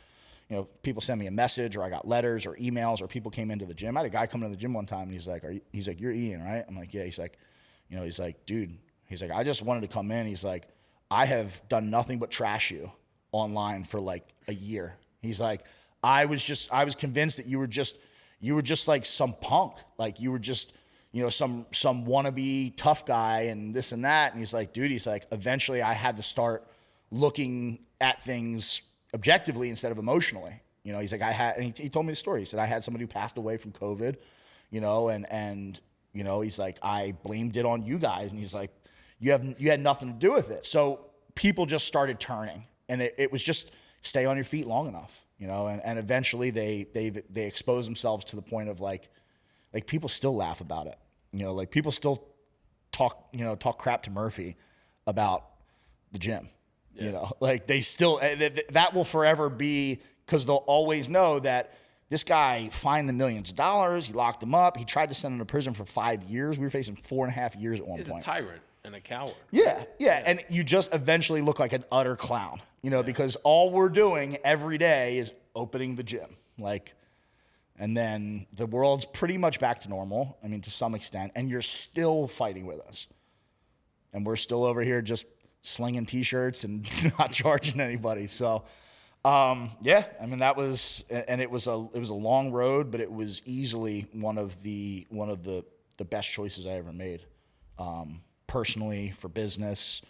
[SPEAKER 2] people send me a message, or I got letters or emails, or people came into the gym. I had a guy come into the gym one time, and he's like, you're Ian, right? I'm like, yeah. He's like, he's like, dude, he's like, I just wanted to come in. He's like, I have done nothing but trash you online for like a year. He's like, I was convinced that you were just like some punk, like you were just, some wannabe tough guy and this and that. And he's like, dude, he's like, eventually I had to start looking at things objectively instead of emotionally. He's like, and he told me the story. He said, I had somebody who passed away from COVID, and he's like, I blamed it on you guys. And he's like, you had nothing to do with it. So people just started turning, and it was just stay on your feet long enough, and eventually they expose themselves to the point of like people still laugh about it, like people still talk crap to Murphy about the gym, like they still, that will forever be, because they'll always know that this guy fined them millions of dollars. He locked him up. He tried to send him to prison for 5 years. We were facing 4.5 years at one point.
[SPEAKER 1] He's a tyrant. and a coward.
[SPEAKER 2] Yeah, yeah, and you just eventually look like an utter clown, because all we're doing every day is opening the gym, and then the world's pretty much back to normal, to some extent, and you're still fighting with us. And we're still over here just slinging T-shirts and not charging anybody. So, that was, and it was a long road, but it was easily one of the best choices I ever made, personally, for business,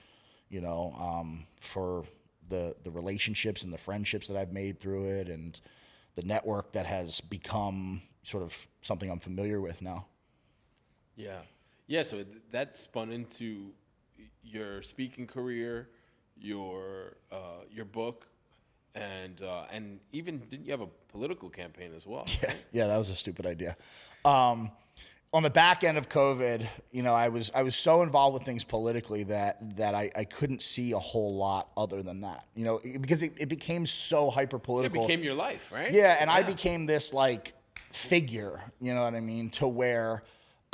[SPEAKER 2] for the relationships and the friendships that I've made through it, and the network that has become sort of something I'm familiar with now. Yeah.
[SPEAKER 1] So that spun into your speaking career, your book, and even didn't you have a political campaign as well?
[SPEAKER 2] Yeah,
[SPEAKER 1] right?
[SPEAKER 2] Yeah, that was a stupid idea. On the back end of COVID, I was so involved with things politically that I couldn't see a whole lot other than that. Because it became so hyper political.
[SPEAKER 1] It became your life, right?
[SPEAKER 2] Yeah, and I became this figure, you know what I mean, to where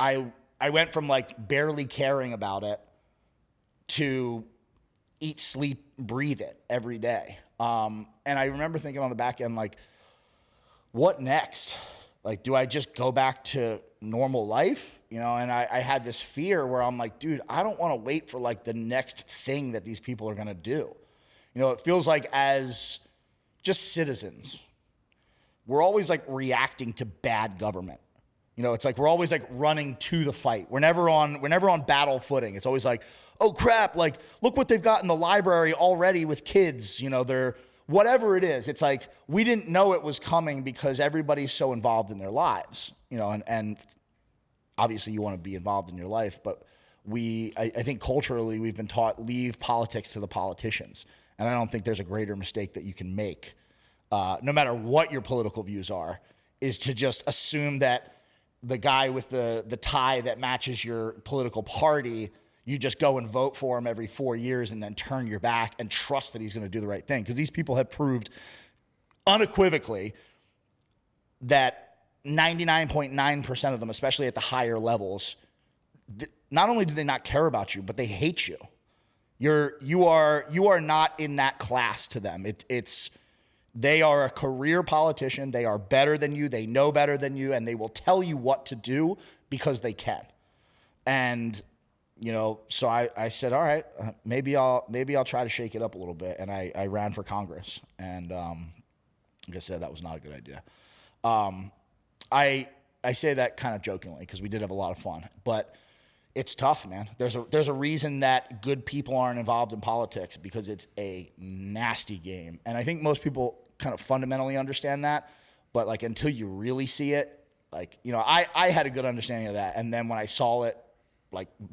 [SPEAKER 2] I went from barely caring about it to eat, sleep, breathe it every day. And I remember thinking on the back end, what next? Do I just go back to normal life? And I had this fear where I'm dude, I don't want to wait for the next thing that these people are going to do. It feels like as just citizens, we're always reacting to bad government. It's we're always running to the fight. We're never on battle footing. It's always oh crap, look what they've got in the library already with kids. They're whatever it is. It's we didn't know it was coming because everybody's so involved in their lives. And obviously you want to be involved in your life, but I think culturally we've been taught leave politics to the politicians. And I don't think there's a greater mistake that you can make, no matter what your political views are, is to just assume that the guy with the tie that matches your political party, you just go and vote for him every 4 years and then turn your back and trust that he's going to do the right thing. Because these people have proved unequivocally that 99.9% of them, especially at the higher levels, not only do they not care about you, but they hate you. You are not in that class to them. They are a career politician. They are better than you. They know better than you, and they will tell you what to do because they can. And so I said, all right, maybe I'll try to shake it up a little bit, and I ran for Congress. And like I said, that was not a good idea. I say that kind of jokingly because we did have a lot of fun, but it's tough, man. There's a reason that good people aren't involved in politics, because it's a nasty game. And I think most people kind of fundamentally understand that, but until you really see it, I had a good understanding of that. And then when I saw it,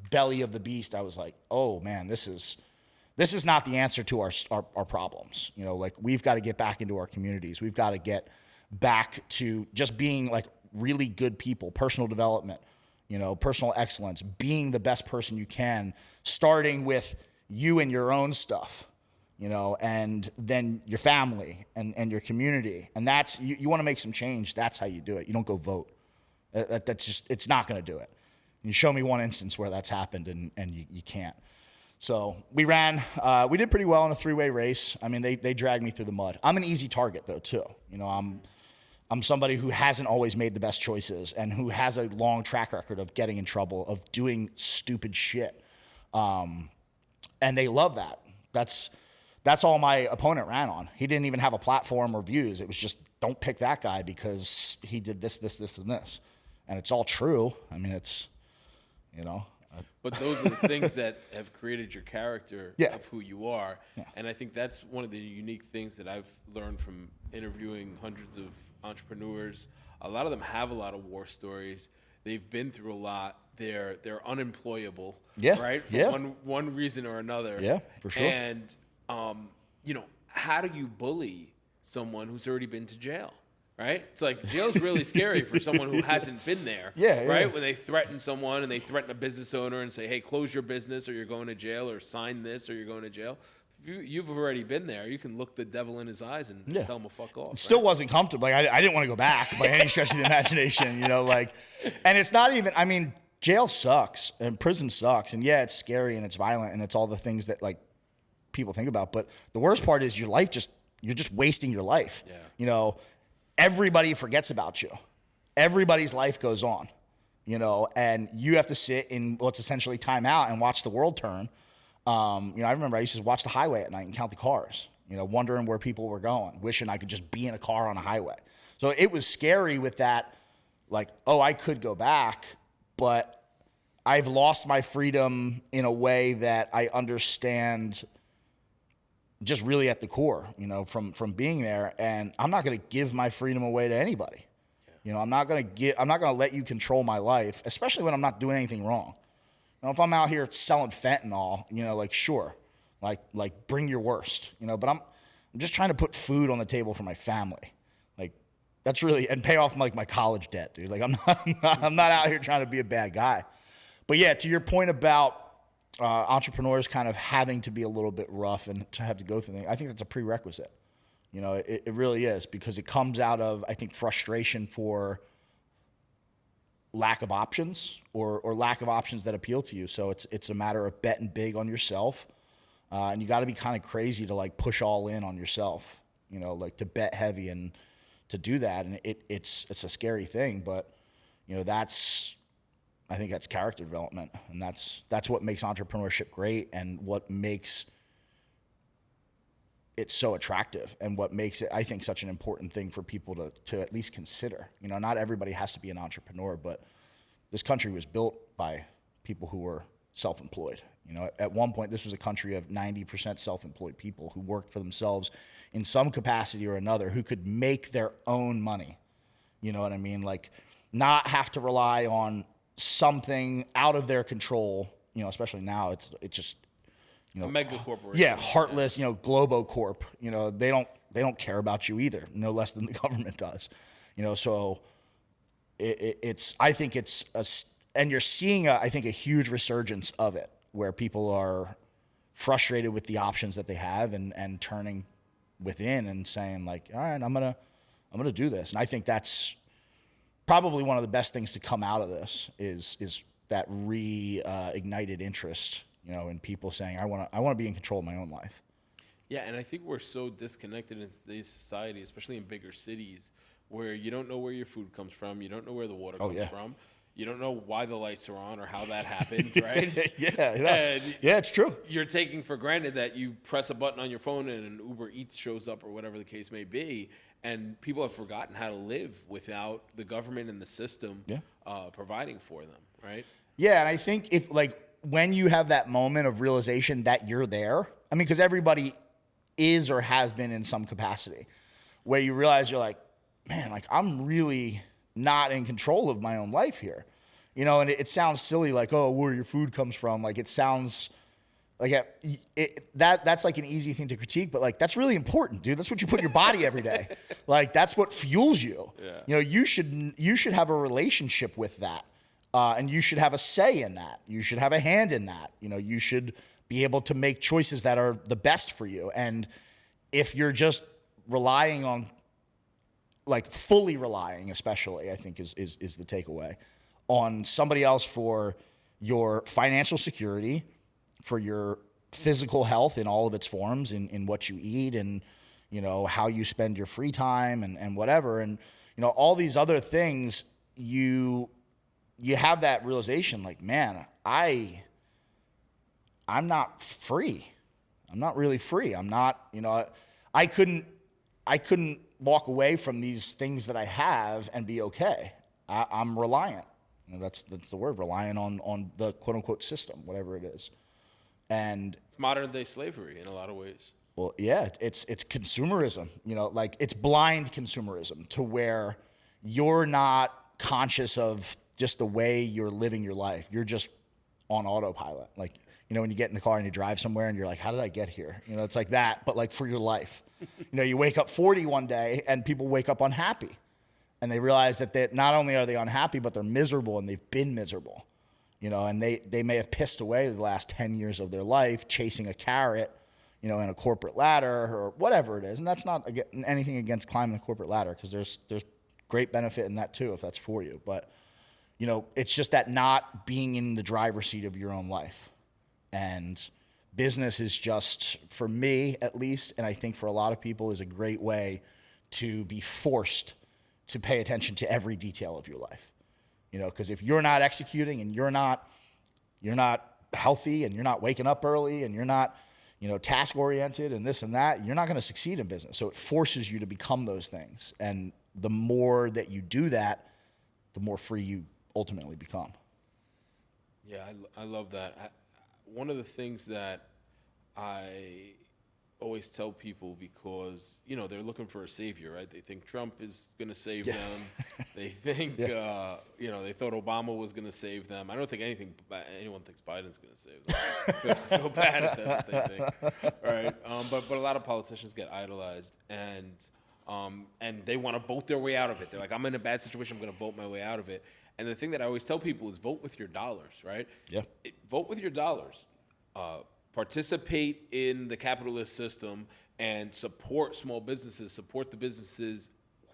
[SPEAKER 2] belly of the beast, I was oh man, this is not the answer to our problems. We've got to get back into our communities. We've got to get back to just being really good people, personal development, personal excellence, being the best person you can, starting with you and your own stuff, and then your family and your community. And that's, you want to make some change. That's how you do it. You don't go vote. That's just, it's not going to do it. You show me one instance where that's happened, and you can't. So we ran. We did pretty well in a three-way race. They dragged me through the mud. I'm an easy target, though, too. I'm somebody who hasn't always made the best choices and who has a long track record of getting in trouble, of doing stupid shit. And they love that. That's all my opponent ran on. He didn't even have a platform or views. It was just, don't pick that guy because he did this, this, this, and this. And it's all true. It's...
[SPEAKER 1] But those are the things that have created your character of who you are. Yeah. And I think that's one of the unique things that I've learned from interviewing hundreds of entrepreneurs. A lot of them have a lot of war stories. They've been through a lot. They're unemployable, right? For one reason or another.
[SPEAKER 2] Yeah, for sure.
[SPEAKER 1] And, how do you bully someone who's already been to jail? Right? It's jail's really scary for someone who hasn't been there.
[SPEAKER 2] Yeah.
[SPEAKER 1] Right? When they threaten someone and they threaten a business owner and say, hey, close your business or you're going to jail, or sign this or you're going to jail. If you've already been there, you can look the devil in his eyes and tell him to fuck off. It
[SPEAKER 2] still wasn't comfortable. I didn't want to go back by any stretch of the imagination, and it's not even, jail sucks and prison sucks. And yeah, it's scary and it's violent and it's all the things that like people think about. But the worst part is you're just wasting your life.
[SPEAKER 1] Yeah.
[SPEAKER 2] You know, everybody forgets about you. Everybody's life goes on, you know, and you have to sit in what's essentially time out and watch the world turn. You know, I remember I used to watch the highway at night and count the cars, you know, wondering where people were going, wishing I could just be in a car on a highway. So it was scary with that, like, oh, I could go back, but I've lost my freedom in a way that I understand just really at the core, you know, from being there. And I'm not going to give my freedom away to anybody. You know, I'm not going to let you control my life, especially when I'm not doing anything wrong. You know, if I'm out here selling fentanyl, you know, like, sure, like bring your worst, you know, but I'm just trying to put food on the table for my family. Like, that's really, and pay off like my college debt, dude. Like, I'm not out here trying to be a bad guy. But yeah, to your point about entrepreneurs kind of having to be a little bit rough and to have to go through things, I think that's a prerequisite. You know, it really is, because it comes out of, I think, frustration for lack of options or lack of options that appeal to you. So it's a matter of betting big on yourself. And you got to be kind of crazy to like push all in on yourself, you know, like to bet heavy and to do that. And it's a scary thing, but you know, I think that's character development, and that's what makes entrepreneurship great and what makes it's so attractive and what makes it, I think, such an important thing for people to at least consider. You know, not everybody has to be an entrepreneur, but this country was built by people who were self-employed. You know, at one point, this was a country of 90% self-employed people who worked for themselves in some capacity or another, who could make their own money. You know what I mean? Like, not have to rely on something out of their control. You know, especially now, it's just, you know,
[SPEAKER 1] a mega corporation.
[SPEAKER 2] Yeah, heartless, you know, Globo Corp. You know, they don't care about you either, no less than the government does. You know, so I think and you're seeing I think a huge resurgence of it, where people are frustrated with the options that they have and turning within and saying like, all right, I'm gonna do this. And I think that's probably one of the best things to come out of this is that reignited interest. You know, and people saying, I want to be in control of my own life.
[SPEAKER 1] Yeah, and I think we're so disconnected in today's society, especially in bigger cities, where you don't know where your food comes from, you don't know where the water comes from, you don't know why the lights are on or how that happened, right?
[SPEAKER 2] Yeah, it's true.
[SPEAKER 1] You're taking for granted that you press a button on your phone and an Uber Eats shows up or whatever the case may be, and people have forgotten how to live without the government and the system providing for them, right?
[SPEAKER 2] Yeah, and I think if like, when you have that moment of realization that you're there, I mean, because everybody is or has been in some capacity, where you realize you're like, man, like I'm really not in control of my own life here. You know, and it sounds silly, like, oh, where your food comes from. Like, it sounds like that's like an easy thing to critique, but like, that's really important, dude. That's what you put in your body every day. Like, that's what fuels you.
[SPEAKER 1] Yeah.
[SPEAKER 2] You know, you should have a relationship with that. And you should have a say in that. You should have a hand in that. You know, you should be able to make choices that are the best for you. And if you're just relying on, like fully relying, especially, I think is the takeaway, on somebody else for your financial security, for your physical health in all of its forms, in what you eat and, you know, how you spend your free time and whatever. And, you know, all these other things, you have that realization, like, man, I'm not free. I'm not really free. I'm not, you know, I couldn't walk away from these things that I have and be okay. I'm reliant. You know, that's the word, reliant on the quote unquote system, whatever it is. And
[SPEAKER 1] it's modern day slavery in a lot of ways.
[SPEAKER 2] Well, yeah, it's consumerism, you know, like it's blind consumerism to where you're not conscious of just the way you're living your life. You're just on autopilot. Like, you know, when you get in the car and you drive somewhere and you're like, how did I get here? You know, it's like that, but like for your life. You know, you wake up 40 one day and people wake up unhappy. And they realize that not only are they unhappy, but they're miserable and they've been miserable. You know, and they may have pissed away the last 10 years of their life chasing a carrot, you know, in a corporate ladder or whatever it is. And that's not anything against climbing the corporate ladder, because there's great benefit in that too, if that's for you. But, it's just that not being in the driver's seat of your own life. And business is just, for me at least, and I think for a lot of people, is a great way to be forced to pay attention to every detail of your life. Because if you're not executing and you're not healthy and you're not waking up early and you're not, task oriented and this and that, you're not going to succeed in business. So it forces you to become those things. And the more that you do that, the more free you ultimately become.
[SPEAKER 1] Yeah, I love that. One of the things that I always tell people, because they're looking for a savior, right? They think Trump is going to save them. They think they thought Obama was going to save them. I don't think anyone thinks Biden's going to save them. I feel bad if that's what they think, right? But a lot of politicians get idolized, and they want to vote their way out of it. They're like, I'm in a bad situation, I'm going to vote my way out of it. And the thing that I always tell people is vote with your dollars, right? Yeah. Vote with your dollars. Participate in the capitalist system and support small businesses, support the businesses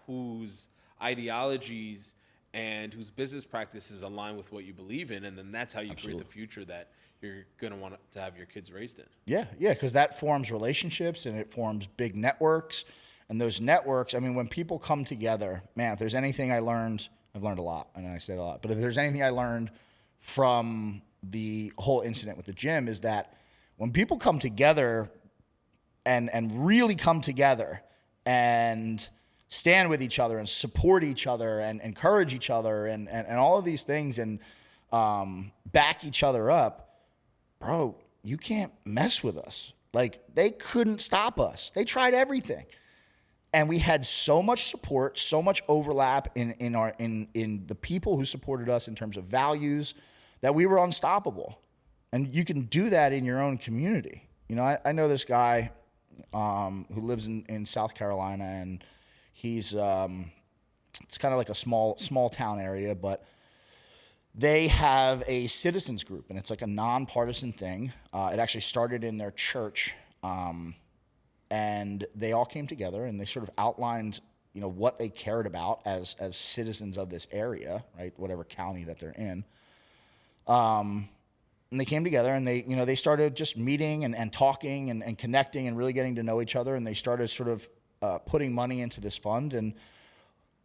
[SPEAKER 1] whose ideologies and whose business practices align with what you believe in, and then that's how you create the future that you're going to want to have your kids raised in. Yeah,
[SPEAKER 2] because that forms relationships and it forms big networks. And those networks, when people come together, man, if there's anything I learned, I've learned a lot, and I say that a lot, but if there's anything I learned from the whole incident with the gym, is that when people come together and really come together and stand with each other and support each other and encourage each other and all of these things and back each other up, bro, you can't mess with us. Like, they couldn't stop us. They tried everything. And we had so much support, so much overlap in the people who supported us in terms of values, that we were unstoppable. And you can do that in your own community. I know this guy who lives in South Carolina, and he's it's kind of like a small town area, but they have a citizens group, and it's like a nonpartisan thing. It actually started in their church, and they all came together and they sort of outlined, what they cared about as citizens of this area, right? Whatever county that they're in. And they came together and they started just meeting and talking and connecting and really getting to know each other. And they started sort of putting money into this fund. And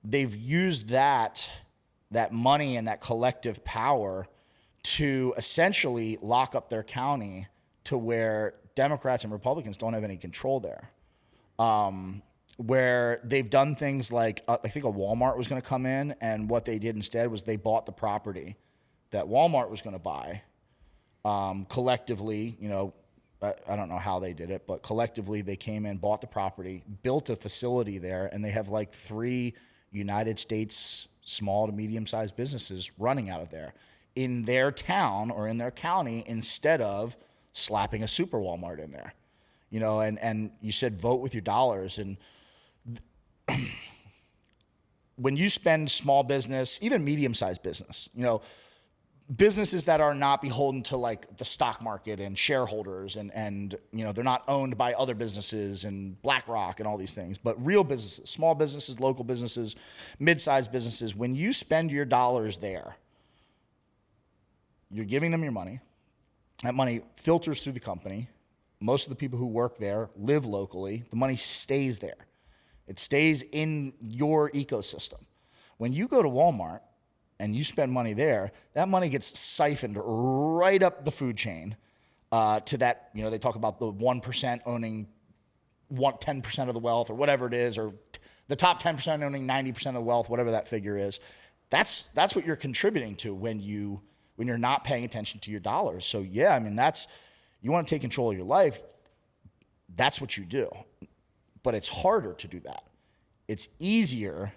[SPEAKER 2] they've used that money and that collective power to essentially lock up their county to where Democrats and Republicans don't have any control there. Where they've done things like, I think a Walmart was going to come in, and what they did instead was they bought the property that Walmart was going to buy. Collectively, I don't know how they did it, but collectively they came in, bought the property, built a facility there, and they have like 3 United States small to medium-sized businesses running out of there in their town or in their county, instead of slapping a super Walmart in there. And you said vote with your dollars. And when you spend small business, even medium-sized business, businesses that are not beholden to like the stock market and shareholders and they're not owned by other businesses and BlackRock and all these things, but real businesses, small businesses, local businesses, mid-sized businesses, when you spend your dollars there, you're giving them your money. That money filters through the company. Most of the people who work there live locally. The money stays there. It stays in your ecosystem. When you go to Walmart and you spend money there, that money gets siphoned right up the food chain to that, they talk about the 1% owning 10% of the wealth or whatever it is, or the top 10% owning 90% of the wealth, whatever that figure is. That's what you're contributing to when you're not paying attention to your dollars. So yeah, you want to take control of your life, that's what you do. But it's harder to do that. It's easier,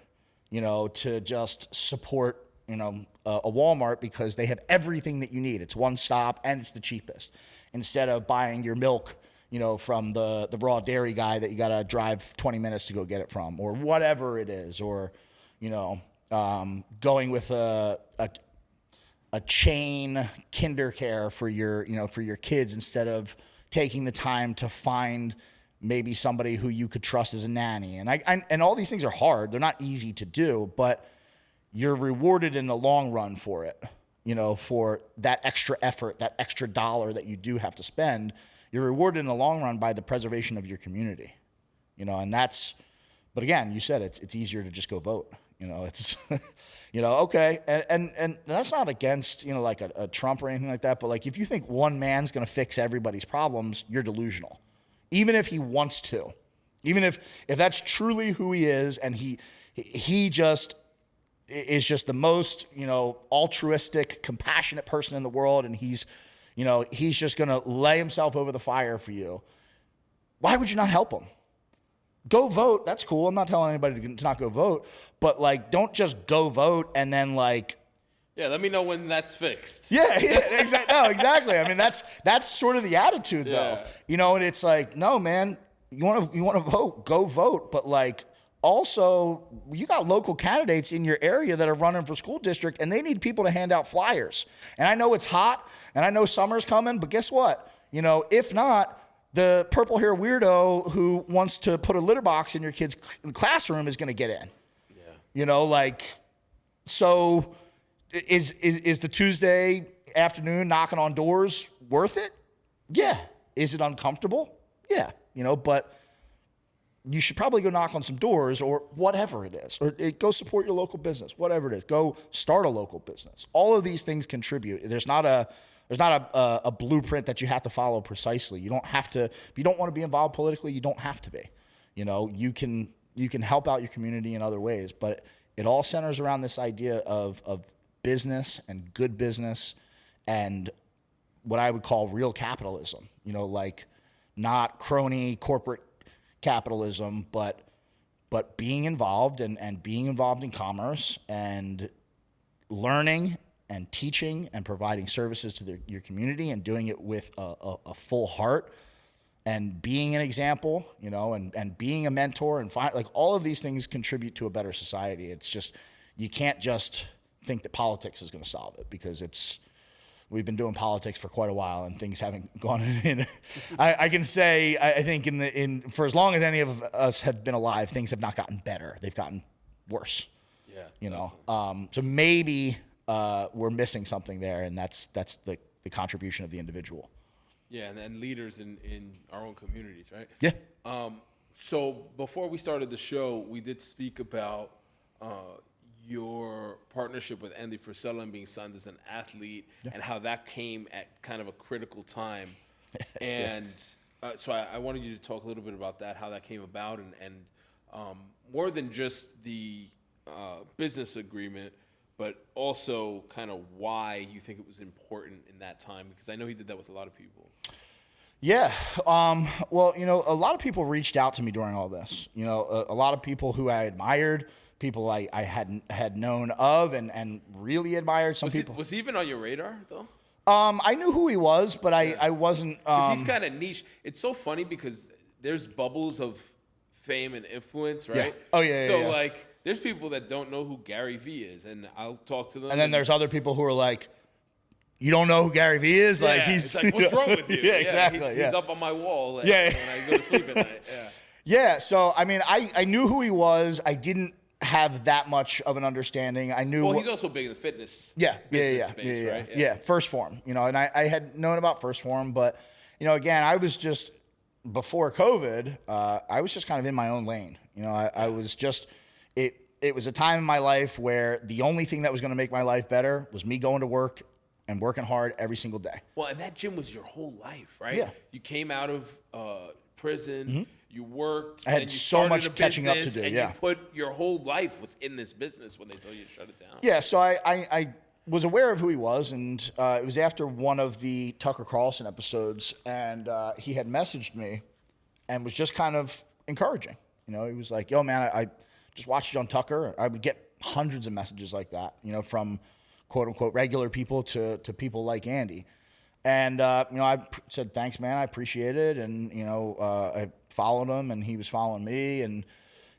[SPEAKER 2] to just support a Walmart because they have everything that you need. It's one stop and it's the cheapest. Instead of buying your milk, from the raw dairy guy that you got to drive 20 minutes to go get it from, or whatever it is, or, going with a chain kinder care for your kids instead of taking the time to find maybe somebody who you could trust as a nanny. And all these things are hard. They're not easy to do, but you're rewarded in the long run for it, for that extra effort, that extra dollar that you do have to spend. You're rewarded in the long run by the preservation of your community, and that's, but again, you said it's easier to just go vote. It's, okay. And that's not against, like a Trump or anything like that. But like, if you think one man's going to fix everybody's problems, you're delusional. Even if he wants to, even if that's truly who he is, and he just is just the most, altruistic, compassionate person in the world, and he's just going to lay himself over the fire for you. Why would you not help him? Go vote. That's cool. I'm not telling anybody to not go vote, but like, don't just go vote and then like,
[SPEAKER 1] yeah, let me know when that's fixed.
[SPEAKER 2] Yeah, exactly. No, exactly. I mean, that's sort of the attitude, though. And it's like, no, man, you want to vote, go vote, but like, also, you got local candidates in your area that are running for school district, and they need people to hand out flyers. And I know it's hot, and I know summer's coming, but guess what? If not, the purple hair weirdo who wants to put a litter box in your kid's classroom is going to get in. Yeah. So is the Tuesday afternoon knocking on doors worth it? Yeah. Is it uncomfortable? Yeah. But you should probably go knock on some doors or whatever it is, or go support your local business, whatever it is. Go start a local business. All of these things contribute. There's not a blueprint that you have to follow precisely. You don't have to. If you don't want to be involved politically, you don't have to be. You can help out your community in other ways, but it all centers around this idea of business and good business and what I would call real capitalism. Like not crony corporate capitalism, but being involved and being involved in commerce and learning and teaching and providing services to your community and doing it with a full heart and being an example, and being a mentor and like all of these things contribute to a better society. It's just, you can't just think that politics is going to solve it, because we've been doing politics for quite a while and things haven't gone in. I can say, I think for as long as any of us have been alive, things have not gotten better. They've gotten worse. Yeah. So maybe we're missing something there, and that's the contribution of the individual.
[SPEAKER 1] Yeah, and leaders in our own communities, right?
[SPEAKER 2] Yeah.
[SPEAKER 1] So before we started the show, we did speak about your partnership with Andy Frisella and being signed as an athlete, and how that came at kind of a critical time. And so I wanted you to talk a little bit about that, how that came about, and more than just the business agreement, but also kind of why you think it was important in that time, because I know he did that with a lot of people.
[SPEAKER 2] Yeah. Well, a lot of people reached out to me during all this. A lot of people who I admired, people I had known of and really admired. Some people.
[SPEAKER 1] Was he even on your radar, though?
[SPEAKER 2] I knew who he was, but I wasn't.
[SPEAKER 1] Because he's kind of niche. It's so funny because there's bubbles of fame and influence, right?
[SPEAKER 2] Yeah. Oh, yeah.
[SPEAKER 1] So,
[SPEAKER 2] yeah.
[SPEAKER 1] like, there's people that don't know who Gary Vee is, and I'll talk to them.
[SPEAKER 2] And then there's other people who are like, you don't know who Gary Vee is?
[SPEAKER 1] Like, it's like, what's wrong with you?
[SPEAKER 2] Yeah, exactly.
[SPEAKER 1] He's up on my wall when I go to sleep at night. Yeah.
[SPEAKER 2] Yeah, so, I mean, I knew who he was. I didn't have that much of an understanding. I knew.
[SPEAKER 1] Well, he's also big in the fitness. Space, right?
[SPEAKER 2] Yeah, First Form. And I had known about First Form, but again, I was just before COVID. I was just kind of in my own lane. I was just it was a time in my life where the only thing that was going to make my life better was me going to work and working hard every single day.
[SPEAKER 1] Well, and that gym was your whole life, right?
[SPEAKER 2] Yeah.
[SPEAKER 1] You came out of prison. Mm-hmm. You worked.
[SPEAKER 2] I had so much catching up to do.
[SPEAKER 1] And
[SPEAKER 2] you
[SPEAKER 1] put your whole life was in this business when they told you to shut it down.
[SPEAKER 2] Yeah. So I was aware of who he was, and it was after one of the Tucker Carlson episodes, and he had messaged me, and was just kind of encouraging. He was like, "Yo, man, I just watched you on Tucker." I would get hundreds of messages like that, from quote unquote regular people to people like Andy. And, I said, thanks, man. I appreciate it. And, I followed him and he was following me, and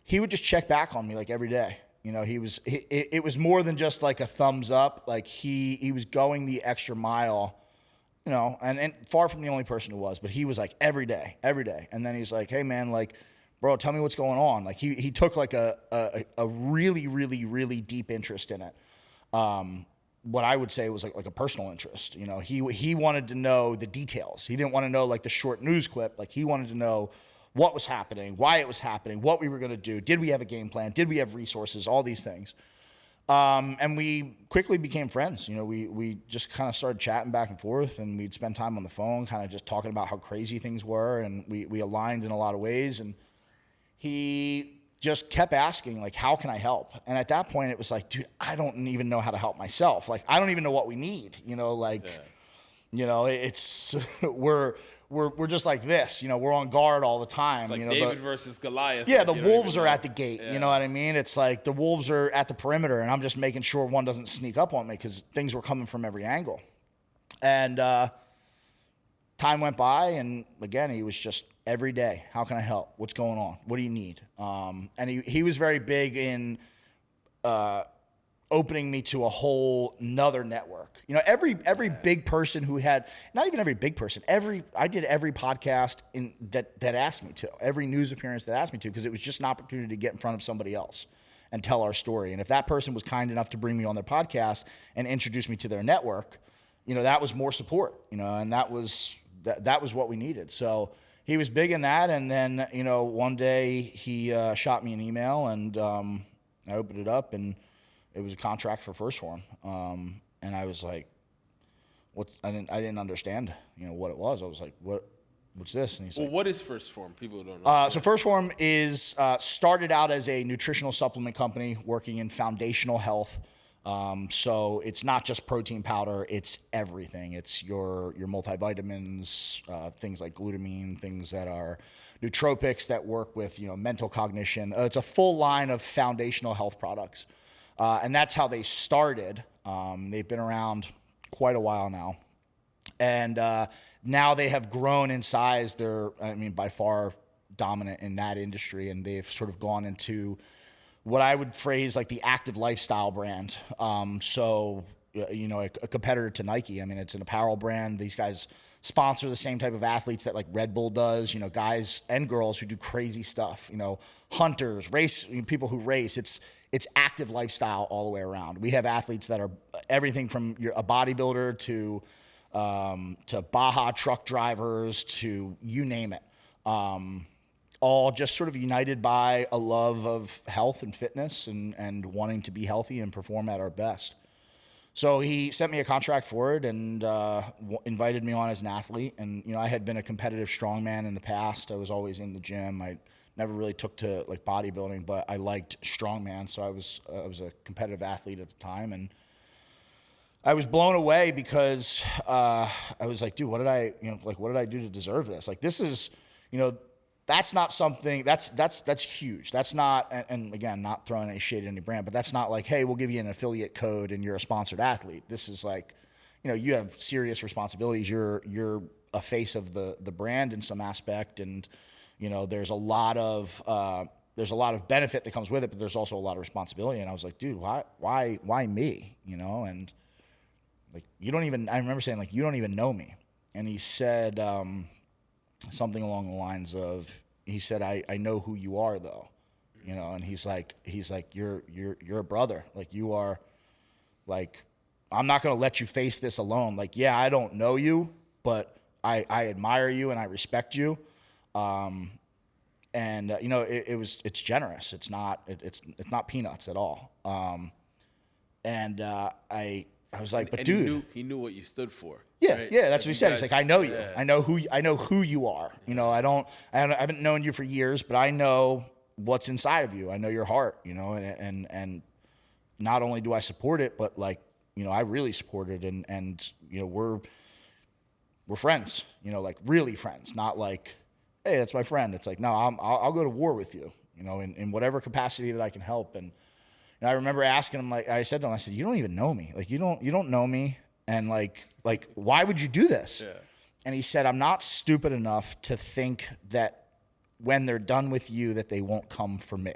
[SPEAKER 2] he would just check back on me like every day. It was more than just like a thumbs up. Like he was going the extra mile, and far from the only person who was, but he was like every day. And then he's like, hey man, like bro, tell me what's going on. Like he took like a really, really, really deep interest in it. What I would say was like a personal interest. You know, he wanted to know the details. He didn't want to know like the short news clip. Like he wanted to know what was happening, why it was happening, what we were going to do. Did we have a game plan? Did we have resources? All these things. And we quickly became friends. You know, we just kind of started chatting back and forth, and we'd spend time on the phone, kind of just talking about how crazy things were, and we aligned in a lot of ways. And he just kept asking, like, how can I help? And at that point, it was like, dude, I don't even know how to help myself. Like, I don't even know what we need. You know, like, you know, it's we're just like this. You know, we're on guard all the time.
[SPEAKER 1] It's like
[SPEAKER 2] you know,
[SPEAKER 1] David versus Goliath.
[SPEAKER 2] Yeah, the wolves are at the gate. Yeah. You know what I mean? It's like the wolves are at the perimeter, and I'm just making sure one doesn't sneak up on me because things were coming from every angle. And time went by, and again, he was just every day. How can I help? What's going on? What do you need? And he was very big in opening me to a whole nother network. You know, every big person who had, not even every big person, I did every podcast that asked me to, every news appearance that asked me to, because it was just an opportunity to get in front of somebody else and tell our story. And if that person was kind enough to bring me on their podcast and introduce me to their network, you know, that was more support, you know, and that was what we needed. So he was big in that. And then, you know, one day he shot me an email, and I opened it up, and it was a contract for First Form. And I was like, I didn't understand, you know, what it was. I was like, what's this? And he's like,
[SPEAKER 1] what is First Form? People don't know.
[SPEAKER 2] So First Form is started out as a nutritional supplement company working in foundational health. So it's not just protein powder, it's everything. It's your multivitamins, things like glutamine, things that are nootropics that work with, you know, mental cognition. It's a full line of foundational health products. And that's how they started. They've been around quite a while now. And now they have grown in size. They're, I mean, by far dominant in that industry. And they've sort of gone into what I would phrase like the active lifestyle brand. So, you know, a competitor to Nike. I mean, it's an apparel brand. These guys sponsor the same type of athletes that like Red Bull does, you know, guys and girls who do crazy stuff, you know, hunters, people who race. It's active lifestyle all the way around. We have athletes that are everything from a bodybuilder to Baja truck drivers to you name it. All just sort of united by a love of health and fitness and wanting to be healthy and perform at our best. So he sent me a contract for it and invited me on as an athlete. And, you know, I had been a competitive strongman in the past. I was always in the gym. I never really took to like bodybuilding, but I liked strongman. So I was a competitive athlete at the time. And I was blown away because I was like, dude, what did I do to deserve this? Like, this is, you know, that's not something that's huge. That's not, and again, not throwing any shade at any brand, but that's not like, hey, we'll give you an affiliate code and you're a sponsored athlete. This is like, you know, you have serious responsibilities. You're a face of the brand in some aspect, and you know, there's a lot of benefit that comes with it, but there's also a lot of responsibility. And I was like, dude, why me? You know, and like, I remember saying like, you don't even know me. And he said, something along the lines of, he said, I know who you are though, you know, and he's like, you're a brother. Like, you are, like, I'm not going to let you face this alone. Like, yeah, I don't know you, but I admire you and I respect you. And you know, it's generous. It's not peanuts at all. And I was like, but dude,
[SPEAKER 1] he knew what you stood for.
[SPEAKER 2] Yeah,
[SPEAKER 1] right?
[SPEAKER 2] yeah, that's what he said. He's like, I know you.
[SPEAKER 1] Yeah.
[SPEAKER 2] I know who you are. You know, I haven't known you for years, but I know what's inside of you. I know your heart. You know, and not only do I support it, but like, you know, I really support it, and you know, we're friends. You know, like really friends, not like, hey, that's my friend. It's like, no, I'll go to war with you. You know, in whatever capacity that I can help. And I remember asking him, like, I said to him, I said, you don't even know me. Like, you don't know me. And like, why would you do this? Yeah. And he said, I'm not stupid enough to think that when they're done with you, that they won't come for me.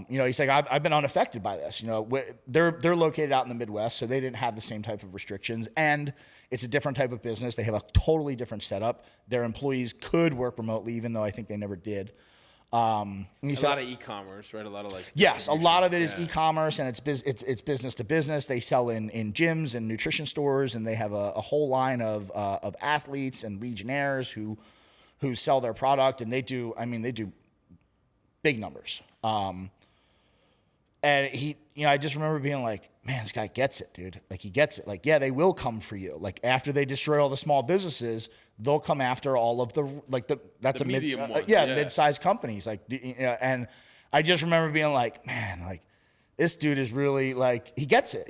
[SPEAKER 2] He's like, I've been unaffected by this. They're located out in the Midwest, so they didn't have the same type of restrictions, and it's a different type of business. They have a totally different setup. Their employees could work remotely, even though I think they never did.
[SPEAKER 1] And a lot of e-commerce, right? A lot of
[SPEAKER 2] yes, a lot of it is e-commerce, and it's business to business. They sell in gyms and nutrition stores, and they have a whole line of athletes and legionnaires who sell their product, and they do big numbers. And I just remember being like, man, this guy gets it, dude. Like, he gets it. Like, yeah, they will come for you. Like, after they destroy all the small businesses, they'll come after all of that's a medium ones, mid-sized companies. And I just remember being like, man, like, this dude is really, like, he gets it.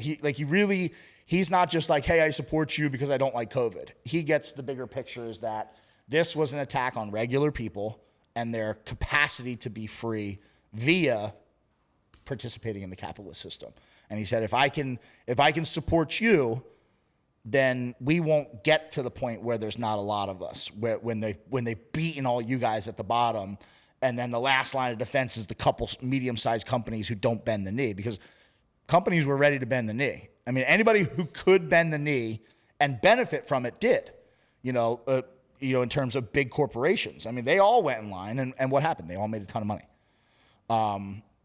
[SPEAKER 2] He's not just like, hey, I support you because I don't like COVID. He gets the bigger picture, is that this was an attack on regular people and their capacity to be free via participating in the capitalist system. And he said, if I can support you, then we won't get to the point where there's not a lot of us, when they've beaten all you guys at the bottom, and then the last line of defense is the couple medium-sized companies who don't bend the knee, because companies were ready to bend the knee. I mean, anybody who could bend the knee and benefit from it did, in terms of big corporations. I mean, they all went in line, and what happened? They all made a ton of money.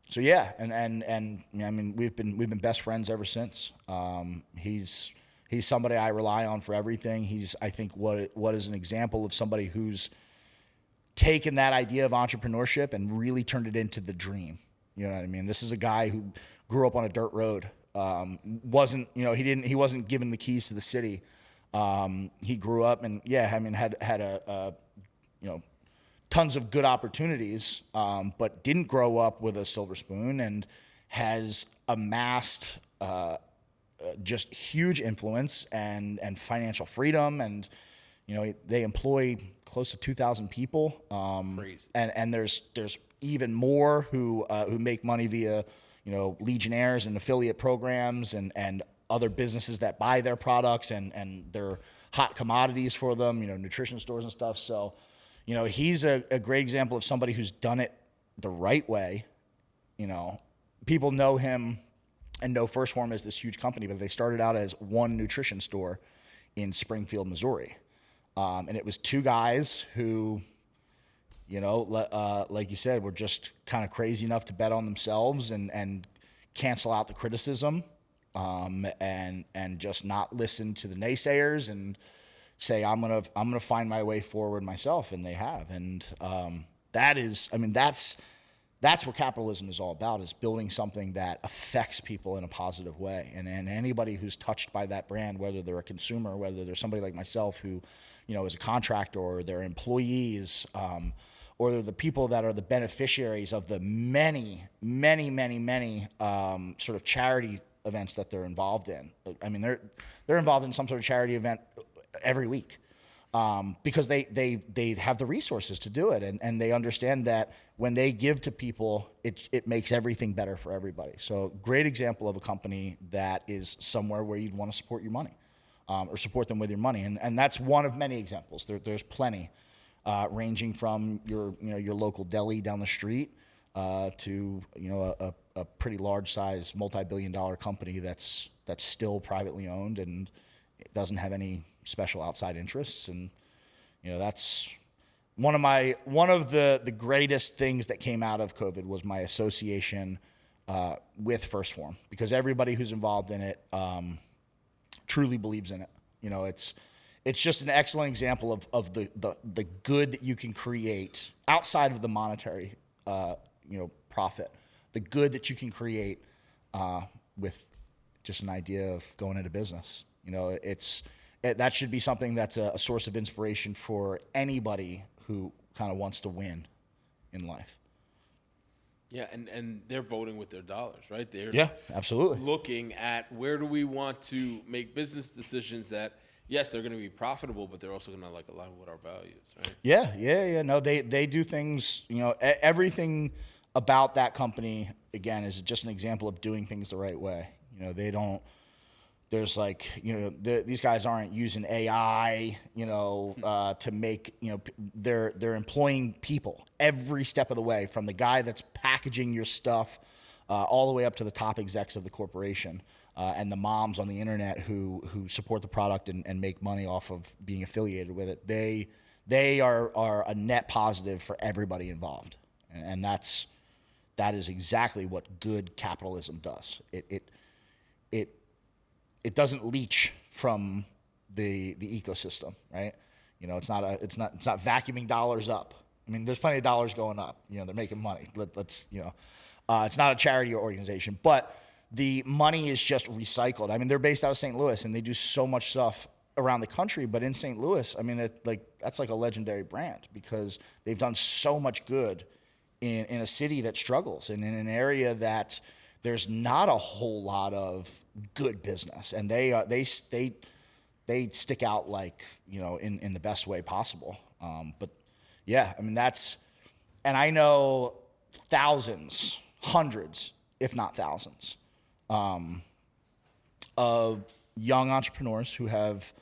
[SPEAKER 2] So yeah, and I mean, we've been best friends ever since. He's somebody I rely on for everything. He's, I think, what is an example of somebody who's taken that idea of entrepreneurship and really turned it into the dream. You know what I mean? This is a guy who grew up on a dirt road. He wasn't given the keys to the city. He grew up and had tons of good opportunities, but didn't grow up with a silver spoon, and has amassed just huge influence and financial freedom. And they employ close to 2,000 people, and there's even more who make money via legionnaires and affiliate programs and other businesses that buy their products and they're hot commodities for them, nutrition stores and stuff. So he's a great example of somebody who's done it the right way. People know him and know First Form as this huge company, but they started out as one nutrition store in Springfield, Missouri. And it was two guys who, like you said, were just kind of crazy enough to bet on themselves and cancel out the criticism, and just not listen to the naysayers and say, I'm gonna find my way forward myself, and they have. And that's what capitalism is all about, is building something that affects people in a positive way. And anybody who's touched by that brand, whether they're a consumer, whether they're somebody like myself who, is a contractor, or their employees, or they're the people that are the beneficiaries of the many sort of charity events that they're involved in. I mean, they're involved in some sort of charity event every week, because they have the resources to do it, and they understand that when they give to people, it makes everything better for everybody. So great example of a company that is somewhere where you'd want to support your money, or support them with your money, and that's one of many examples. There's plenty, ranging from your local deli down the street to a pretty large size multi-billion-dollar company that's still privately owned and it doesn't have any special outside interests. And that's one of the greatest things that came out of COVID was my association with First Form, because everybody who's involved in it truly believes in it. It's just an excellent example of the good that you can create outside of the monetary profit, the good that you can create with just an idea of going into business. That should be something that's a source of inspiration for anybody who kind of wants to win in life.
[SPEAKER 1] Yeah, and they're voting with their dollars, right?
[SPEAKER 2] Yeah, absolutely.
[SPEAKER 1] Looking at where do we want to make business decisions that, yes, they're going to be profitable, but they're also going to align with our values, right?
[SPEAKER 2] Yeah. No, they do things. Everything about that company, again, is just an example of doing things the right way. They there's like, these guys aren't using AI, to make, they're employing people every step of the way, from the guy that's packaging your stuff all the way up to the top execs of the corporation, and the moms on the internet who support the product and make money off of being affiliated with it. They are a net positive for everybody involved, and that is exactly what good capitalism does. It doesn't leach from the ecosystem, right? It's not vacuuming dollars up. I mean, there's plenty of dollars going up. They're making money. It's not a charity organization, but the money is just recycled. I mean, they're based out of St. Louis, and they do so much stuff around the country. But in St. Louis, I mean, that's like a legendary brand, because they've done so much good in a city that struggles, and in an area that there's not a whole lot of good business, and they stick out like, in the best way possible. But yeah, I mean, and I know thousands, hundreds, if not thousands, of young entrepreneurs who have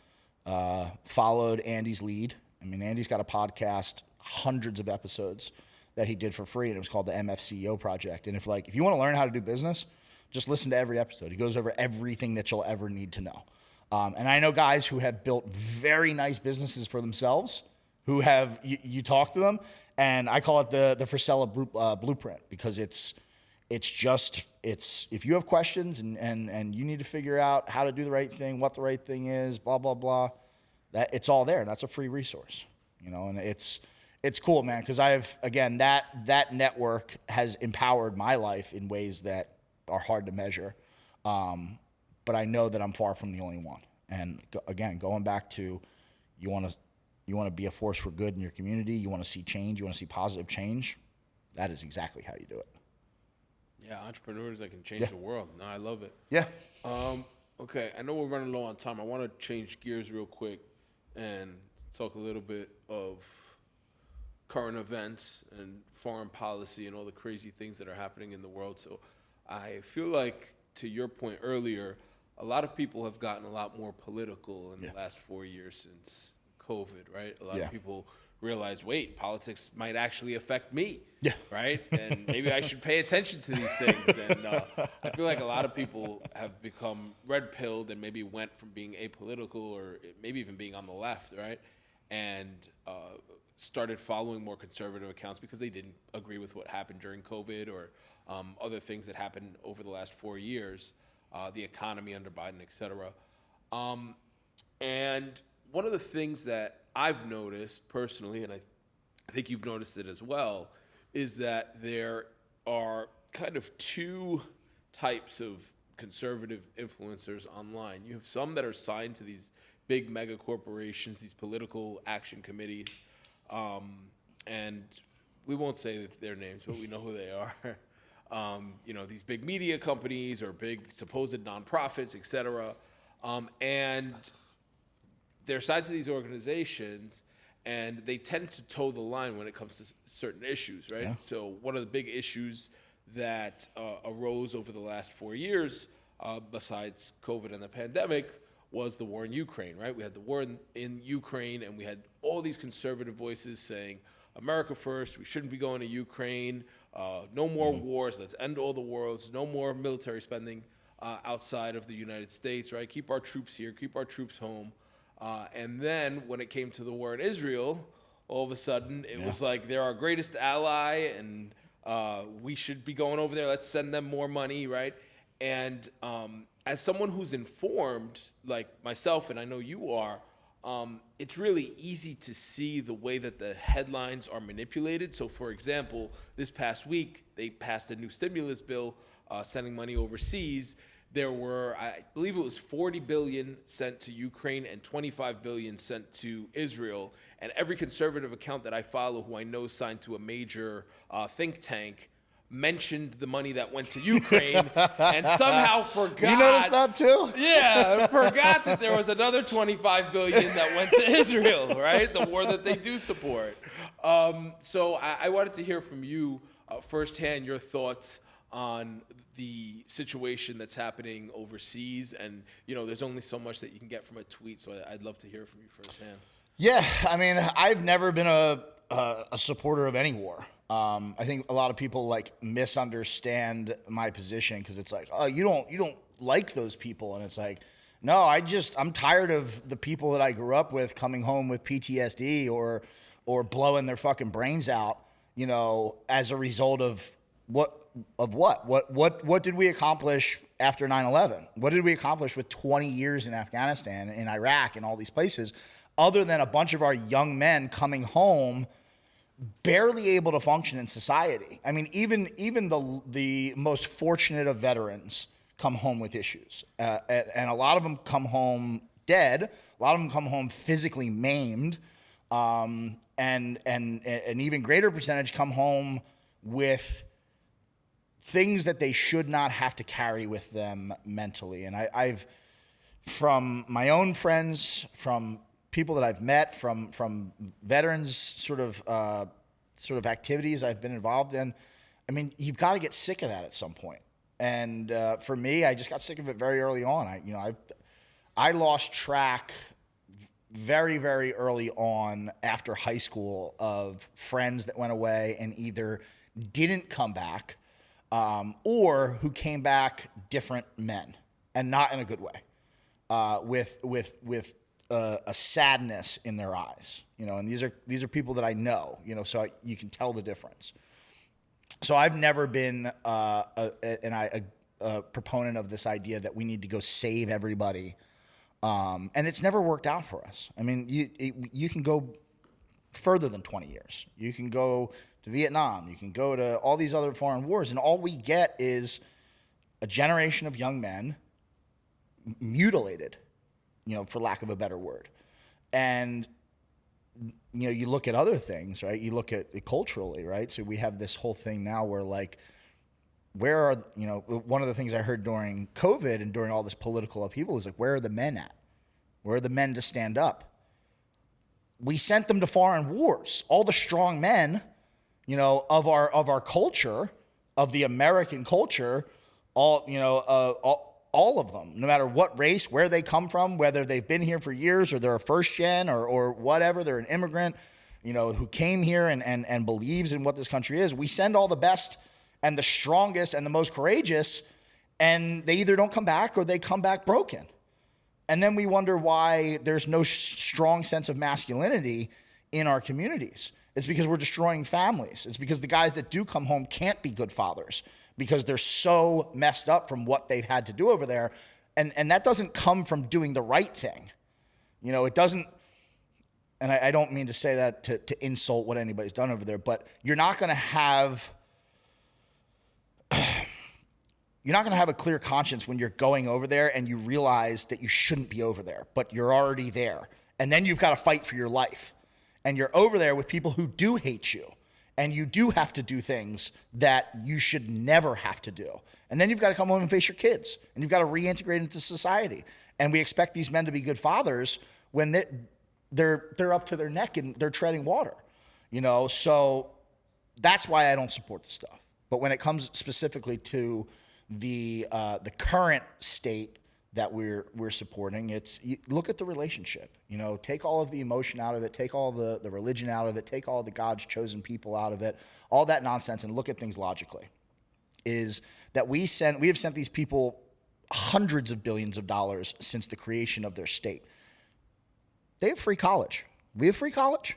[SPEAKER 2] followed Andy's lead. I mean, Andy's got a podcast, hundreds of episodes that he did for free, and it was called the MFCEO Project. And if you want to learn how to do business, just listen to every episode. He goes over everything that you'll ever need to know. And I know guys who have built very nice businesses for themselves, who have, you talk to them, and I call it the Frisella blueprint, because it's if you have questions and you need to figure out how to do the right thing, what the right thing is, blah, blah, blah, that it's all there, and that's a free resource, and it's cool, man, because that network has empowered my life in ways that are hard to measure. But I know that I'm far from the only one. And again, going back to, you want to be a force for good in your community, you want to see change, you want to see positive change, that is exactly how you do it.
[SPEAKER 1] Yeah, entrepreneurs that can change the world. No, I love it.
[SPEAKER 2] Yeah.
[SPEAKER 1] Okay, I know we're running low on time. I want to change gears real quick and talk a little bit of current events and foreign policy and all the crazy things that are happening in the world. So I feel like, to your point earlier, a lot of people have gotten a lot more political in the last 4 years since COVID, right? A lot of people realize, wait, politics might actually affect me, right? And maybe I should pay attention to these things. And I feel like a lot of people have become red-pilled and maybe went from being apolitical, or maybe even being on the left, right? And started following more conservative accounts because they didn't agree with what happened during COVID, or other things that happened over the last 4 years, the economy under Biden, et cetera. And one of the things that I've noticed personally, and I think you've noticed it as well, is that there are kind of two types of conservative influencers online. You have some that are signed to these big mega corporations, these political action committees, and we won't say their names, but we know who they are. These big media companies or big supposed nonprofits, et cetera. And they're sides of these organizations, and they tend to toe the line when it comes to certain issues, right? Yeah. So one of the big issues that arose over the last 4 years, besides COVID and the pandemic, was the war in Ukraine, right? We had the war in Ukraine, and we had all these conservative voices saying, America first, we shouldn't be going to Ukraine, no more wars, let's end all the wars, no more military spending outside of the United States, right? Keep our troops here, keep our troops home. And then when it came to the war in Israel, all of a sudden it was like, they're our greatest ally, and we should be going over there, let's send them more money, right? And as someone who's informed, like myself, and I know you are, it's really easy to see the way that the headlines are manipulated. So, for example, this past week, they passed a new stimulus bill, sending money overseas. There were, I believe it was $40 billion sent to Ukraine and $25 billion sent to Israel. And every conservative account that I follow, who I know signed to a major think tank, mentioned the money that went to Ukraine and somehow forgot.
[SPEAKER 2] You noticed that too?
[SPEAKER 1] Yeah, forgot that there was another $25 billion that went to Israel, right? The war that they do support. So I wanted to hear from you firsthand your thoughts on the situation that's happening overseas, and there's only so much that you can get from a tweet. So I'd love to hear from you firsthand.
[SPEAKER 2] Yeah, I mean, I've never been a supporter of any war. I think a lot of people like misunderstand my position because it's like, oh, you don't like those people, and it's like, no, I'm tired of the people that I grew up with coming home with PTSD or blowing their fucking brains out, as a result of what did we accomplish after 9/11? What did we accomplish with 20 years in Afghanistan, in Iraq, and all these places, other than a bunch of our young men coming home barely able to function in society? I mean, even the most fortunate of veterans come home with issues, and a lot of them come home dead. A lot of them come home physically maimed, and an even greater percentage come home with things that they should not have to carry with them mentally. And I've, from my own friends, from people that I've met, from veterans sort of activities I've been involved in, I mean, you've got to get sick of that at some point. And for me, I just got sick of it very early on. I lost track very, very early on after high school of friends that went away and either didn't come back, or who came back different men, and not in a good way, with a sadness in their eyes, and these are people that I know, so you can tell the difference. So I've never been a proponent of this idea that we need to go save everybody, and it's never worked out for us. I mean, you can go further than 20 years. You can go to Vietnam. You can go to all these other foreign wars, and all we get is a generation of young men mutilated, for lack of a better word. And you look at other things, right? You look at it culturally, right? So we have this whole thing now where, like, where are, one of the things I heard during COVID and during all this political upheaval is like, where are the men at? Where are the men to stand up? We sent them to foreign wars. All the strong men, of our culture, of the American culture, all of them, no matter what race, where they come from, whether they've been here for years or they're a first gen or whatever, they're an immigrant, who came here and believes in what this country is. We send all the best and the strongest and the most courageous, and they either don't come back or they come back broken. And then we wonder why there's no strong sense of masculinity in our communities. It's because we're destroying families. It's because the guys that do come home can't be good fathers because they're so messed up from what they've had to do over there. And that doesn't come from doing the right thing. It doesn't, and I don't mean to say that to insult what anybody's done over there, but you're not going to have a clear conscience when you're going over there and you realize that you shouldn't be over there, but you're already there. And then you've got to fight for your life. And you're over there with people who do hate you. And you do have to do things that you should never have to do. And then you've got to come home and face your kids. And you've got to reintegrate into society. And we expect these men to be good fathers when they're up to their neck and they're treading water. So that's why I don't support the stuff. But when it comes specifically to the current state that we're supporting, look at the relationship. Take all of the emotion out of it, take all the religion out of it, take all the God's chosen people out of it, all that nonsense, and look at things logically. Is that we have sent these people hundreds of billions of dollars since the creation of their state. They have free college. We have free college.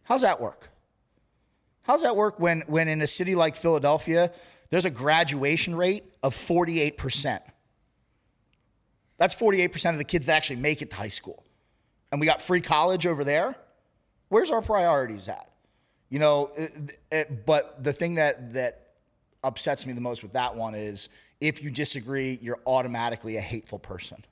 [SPEAKER 2] How's that work? How's that work when in a city like Philadelphia, there's a graduation rate of 48%? That's 48% of the kids that actually make it to high school. And we got free college over there? Where's our priorities at? But the thing that upsets me the most with that one is if you disagree, you're automatically a hateful person.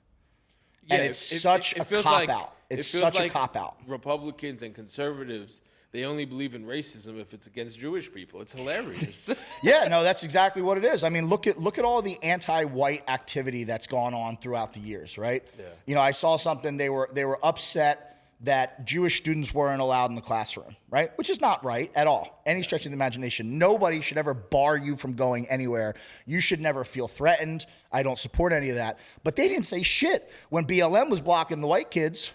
[SPEAKER 2] Yeah, and it's such a cop-out. It's such a cop-out.
[SPEAKER 1] Republicans and conservatives, they only believe in racism if it's against Jewish people. It's hilarious.
[SPEAKER 2] Yeah, no, that's exactly what it is. I mean, look at all the anti-white activity that's gone on throughout the years, right? Yeah. I saw something, they were upset that Jewish students weren't allowed in the classroom, right? Which is not right at all. Any stretch of the imagination. Nobody should ever bar you from going anywhere. You should never feel threatened. I don't support any of that. But they didn't say shit when BLM was blocking the white kids.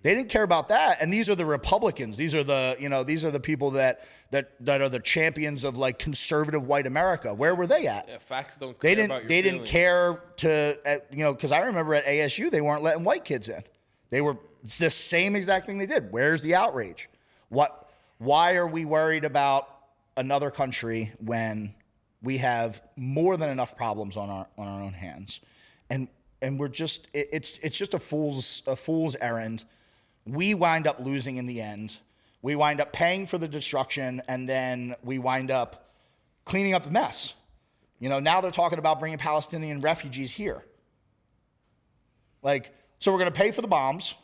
[SPEAKER 2] They didn't care about that. And these are the Republicans. These are the people that are the champions of like conservative white America. Where were they at?
[SPEAKER 1] Yeah, facts don't care about your
[SPEAKER 2] They
[SPEAKER 1] feelings.
[SPEAKER 2] didn't care because I remember at ASU, they weren't letting white kids in. It's the same exact thing they did. Where's the outrage? Why are we worried about another country when we have more than enough problems on our own hands? And we're just, it's just a fool's errand. We wind up losing in the end. We wind up paying for the destruction, and then we wind up cleaning up the mess. Now they're talking about bringing Palestinian refugees here. So we're going to pay for the bombs,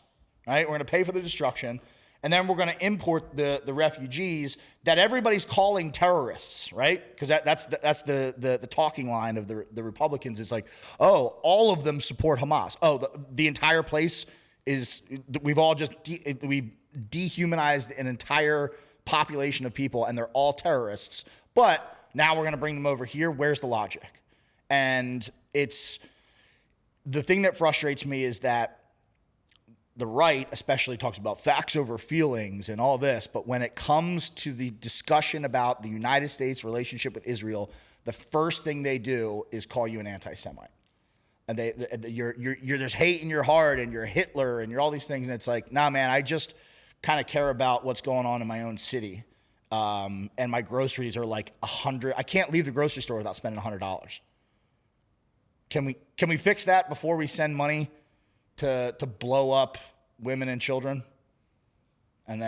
[SPEAKER 2] right? We're going to pay for the destruction, and then we're going to import the refugees that everybody's calling terrorists, right? Because that's the talking line of the Republicans. It's like, oh, all of them support Hamas. Oh, the entire place is, we've all just we've dehumanized an entire population of people, and they're all terrorists. But now we're going to bring them over here. Where's the logic? And it's the thing that frustrates me is that the right especially talks about facts over feelings and all this, but when it comes to the discussion about the United States' relationship with Israel, the first thing they do is call you an anti-Semite. And you're there's hate in your heart, and you're Hitler, and you're all these things, and it's like, nah, man, I just kind of care about what's going on in my own city, and my groceries are like $100. I can't leave the grocery store without spending $100. Can we fix that before we send money to blow up women and children? And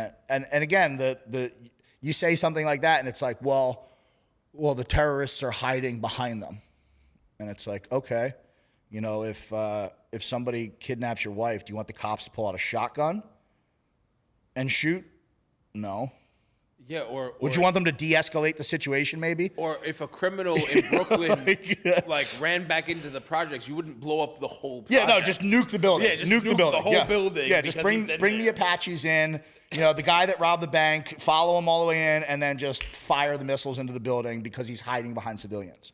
[SPEAKER 2] again, you say something like that, and it's like, well, the terrorists are hiding behind them, and it's like, okay. If somebody kidnaps your wife, do you want the cops to pull out a shotgun and shoot? No.
[SPEAKER 1] Yeah, or
[SPEAKER 2] would you want them to de-escalate the situation, maybe?
[SPEAKER 1] Or if a criminal in Brooklyn ran back into the projects, you wouldn't blow up the whole project.
[SPEAKER 2] Yeah, no, just nuke the building.
[SPEAKER 1] Yeah, just nuke the whole building.
[SPEAKER 2] Yeah, just bring the Apaches in. The guy that robbed the bank, follow him all the way in, and then just fire the missiles into the building because he's hiding behind civilians.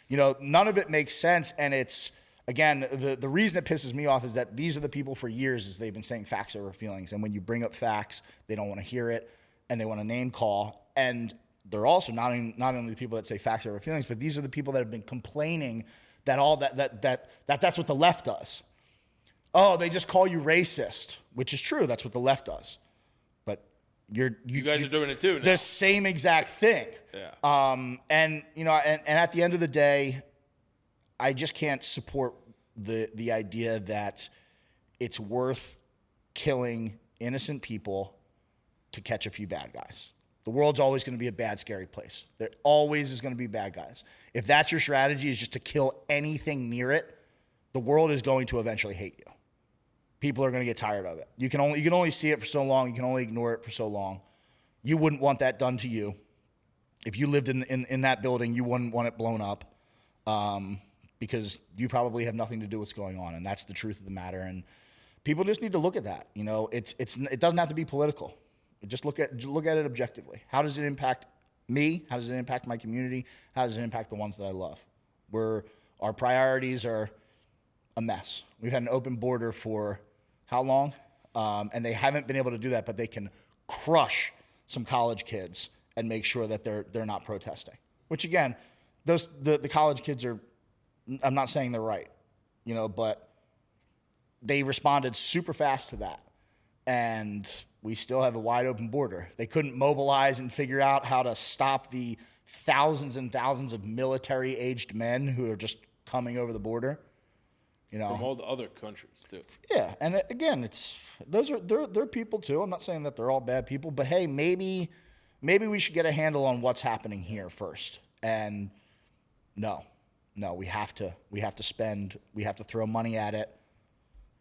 [SPEAKER 2] None of it makes sense, and it's, again, the reason it pisses me off is that these are the people for years is they've been saying facts over feelings. And when you bring up facts, they don't want to hear it, and they want to name call. And they're also not only the people that say facts over feelings, but these are the people that have been complaining that that's what the left does. Oh, they just call you racist, which is true. That's what the left does. But you
[SPEAKER 1] guys are doing it too now.
[SPEAKER 2] The same exact thing.
[SPEAKER 1] Yeah.
[SPEAKER 2] And at the end of the day, I just can't support the idea that it's worth killing innocent people to catch a few bad guys. The world's always going to be a bad, scary place. There always is going to be bad guys. If that's your strategy, is just to kill anything near it, the world is going to eventually hate you. People are going to get tired of it. You can only see it for so long. You can only ignore it for so long. You wouldn't want that done to you. If you lived in that building, you wouldn't want it blown up. Because you probably have nothing to do with what's going on, and that's the truth of the matter. And people just need to look at that. It doesn't have to be political. Just look at it objectively. How does it impact me? How does it impact my community? How does it impact the ones that I love? Our priorities are a mess. We've had an open border for how long? And they haven't been able to do that, but they can crush some college kids and make sure that they're not protesting. Which again, the college kids are. I'm not saying they're right, but they responded super fast to that. And we still have a wide open border. They couldn't mobilize and figure out how to stop the thousands and thousands of military-aged men who are just coming over the border.
[SPEAKER 1] From all the other countries too.
[SPEAKER 2] Yeah, and again, they're people too. I'm not saying that they're all bad people, but hey, maybe we should get a handle on what's happening here first. And no, we have to throw money at it,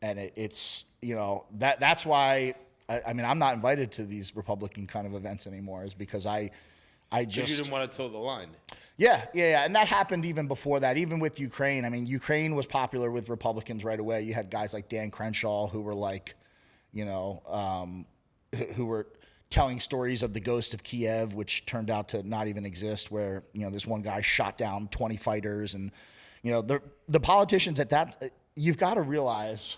[SPEAKER 2] and it's that's why I mean I'm not invited to these Republican kind of events anymore, is because I just
[SPEAKER 1] you didn't want to toe the line.
[SPEAKER 2] Yeah, and that happened even before that, even with Ukraine. I mean, Ukraine was popular with Republicans right away. You had guys like Dan Crenshaw who were like, who were telling stories of the ghost of Kiev, which turned out to not even exist, where, this one guy shot down 20 fighters. And, the politicians at that, you've got to realize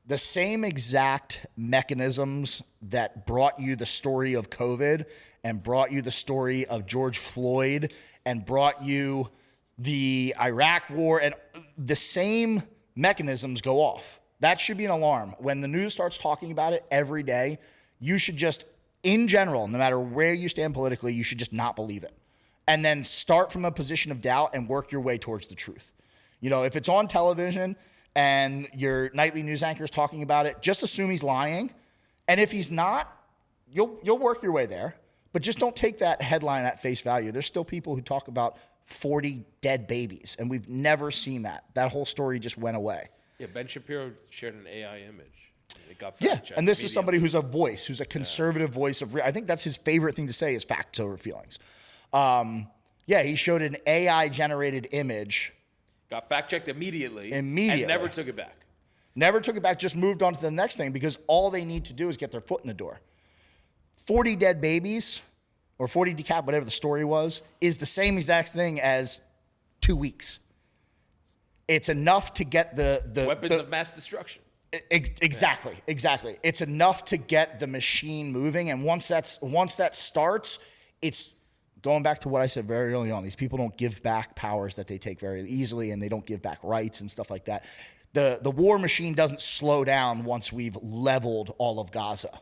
[SPEAKER 2] the same exact mechanisms that brought you the story of COVID and brought you the story of George Floyd and brought you the Iraq war, and the same mechanisms go off. That should be an alarm. When the news starts talking about it every day, you should just, in general, no matter where you stand politically, you should just not believe it. And then start from a position of doubt and work your way towards the truth. If it's on television and your nightly news anchor is talking about it, just assume he's lying. And if he's not, you'll work your way there. But just don't take that headline at face value. There's still people who talk about 40 dead babies, and we've never seen that. That whole story just went away.
[SPEAKER 1] Yeah, Ben Shapiro shared an AI image. It got
[SPEAKER 2] and this is somebody who's a voice, who's a conservative voice of. I think that's his favorite thing to say is facts over feelings. He showed an AI-generated image.
[SPEAKER 1] Got fact-checked immediately. And never took it back.
[SPEAKER 2] Never took it back, just moved on to the next thing, because all they need to do is get their foot in the door. 40 dead babies, or 40 decap, whatever the story was, is the same exact thing as 2 weeks. It's enough to get the
[SPEAKER 1] weapons of mass destruction.
[SPEAKER 2] Exactly. It's enough to get the machine moving, and once that starts, it's going back to what I said very early on. These people don't give back powers that they take very easily, and they don't give back rights and stuff like that. The war machine doesn't slow down once we've leveled all of Gaza.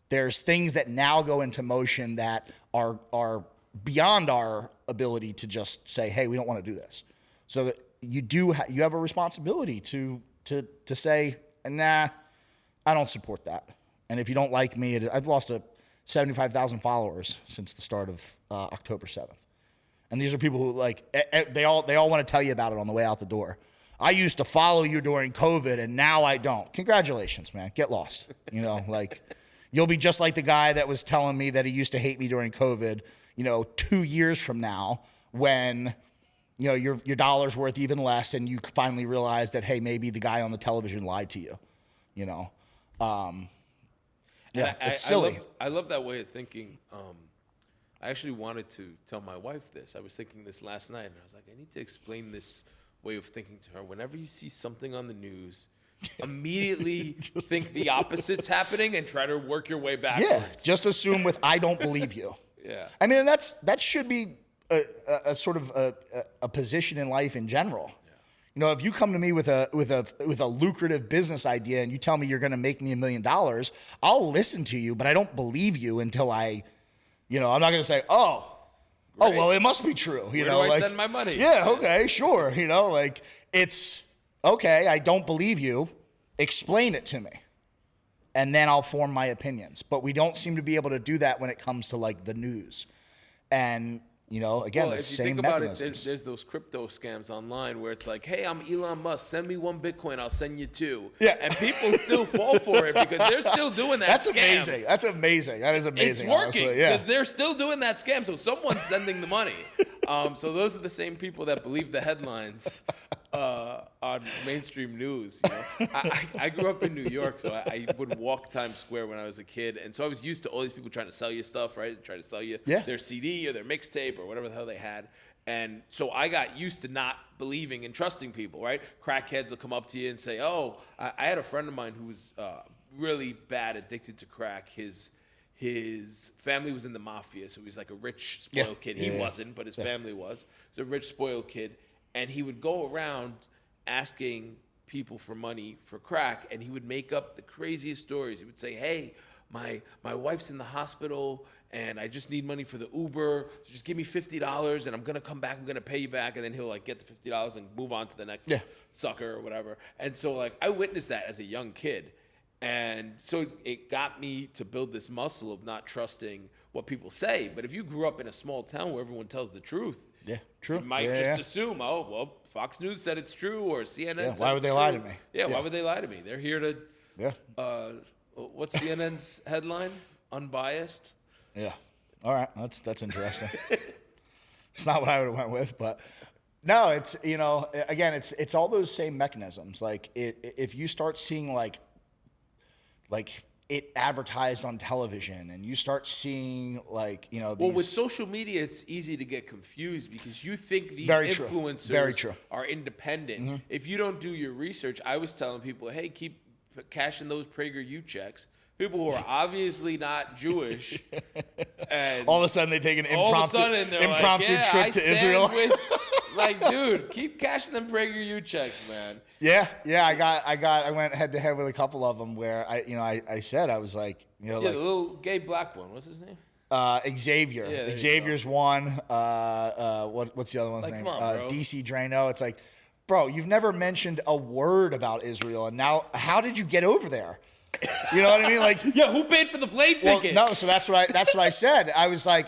[SPEAKER 2] There's things that now go into motion that are beyond our ability to just say, hey, we don't want to do this. So that you have a responsibility to say, nah, I don't support that. And if you don't like me, I've lost 75,000 followers since the start of October 7th. And these are people who they all want to tell you about it on the way out the door. I used to follow you during COVID, and now I don't. Congratulations, man. Get lost. You'll be just like the guy that was telling me that he used to hate me during COVID, 2 years from now, when, your dollar's worth even less, and you finally realize that, hey, maybe the guy on the television lied to you, it's silly.
[SPEAKER 1] I love that way of thinking. I actually wanted to tell my wife this. I was thinking this last night, and I was like, I need to explain this way of thinking to her. Whenever you see something on the news, immediately think the opposite's happening and try to work your way backwards.
[SPEAKER 2] Yeah, just assume with I don't believe you.
[SPEAKER 1] Yeah.
[SPEAKER 2] I mean, that should be a sort of a position in life in general. Yeah. If you come to me with a lucrative business idea and you tell me you're going to make me $1 million, I'll listen to you, but I don't believe you until I'm not going to say, oh, well, it must be true.
[SPEAKER 1] Where do I send my money?
[SPEAKER 2] Yeah, okay, sure. It's okay, I don't believe you. Explain it to me. And then I'll form my opinions. But we don't seem to be able to do that when it comes to the news. And, again, the same mechanisms. If you think about it,
[SPEAKER 1] there's those crypto scams online where it's like, hey, I'm Elon Musk. Send me 1 Bitcoin. I'll send you 2. Yeah. And people still fall for it because they're still doing that
[SPEAKER 2] That's
[SPEAKER 1] scam.
[SPEAKER 2] Amazing. That's amazing. That is amazing.
[SPEAKER 1] It's working because they're still doing that scam. So someone's sending the money. So those are the same people that believe the headlines on mainstream news. I grew up in New York, so I would walk Times Square when I was a kid, and so I was used to all these people trying to sell you stuff, right? Try to sell you their CD or their mixtape or whatever the hell they had. And so I got used to not believing and trusting people, right? Crackheads will come up to you and say, "Oh, I had a friend of mine who was really bad, addicted to crack. His family was in the mafia, so he was like a rich, spoiled kid. He wasn't, but his family was. He's a rich, spoiled kid. And he would go around asking people for money for crack, and he would make up the craziest stories. He would say, hey, my wife's in the hospital, and I just need money for the Uber. So just give me $50, and I'm going to come back. I'm going to pay you back. And then he'll get the $50 and move on to the next sucker or whatever. And so I witnessed that as a young kid. And so it got me to build this muscle of not trusting what people say. But if you grew up in a small town where everyone tells the truth, you might just assume, oh, well, Fox News said it's true, or CNN said it's true.
[SPEAKER 2] Why would they lie to me?
[SPEAKER 1] Yeah, why would they lie to me? They're here to, what's CNN's headline? Unbiased?
[SPEAKER 2] Yeah. All right. That's interesting. It's not what I would have went with, but no, it's, again, it's all those same mechanisms. If you start seeing like it advertised on television, and you start seeing like, you know,
[SPEAKER 1] Well, with social media, it's easy to get confused because you think these influencers are independent. If you don't do your research, I was telling people, hey, keep cashing those PragerU checks. People who are obviously not Jewish, and
[SPEAKER 2] all of a sudden they take an impromptu trip to Israel.
[SPEAKER 1] Like, dude, keep cashing them PragerU checks, man.
[SPEAKER 2] Yeah. I went head to head with a couple of them where I said, I was like, you know,
[SPEAKER 1] yeah,
[SPEAKER 2] like
[SPEAKER 1] the little gay black one. What's his name?
[SPEAKER 2] Xavier.
[SPEAKER 1] Yeah,
[SPEAKER 2] Xavier's one. What's the other one's name?
[SPEAKER 1] Come on, bro.
[SPEAKER 2] DC Drano. It's like, bro, you've never mentioned a word about Israel, and now how did you get over there? You know what I mean? Like,
[SPEAKER 1] yeah, who paid for the plane ticket?
[SPEAKER 2] No, so that's what I said. I was like,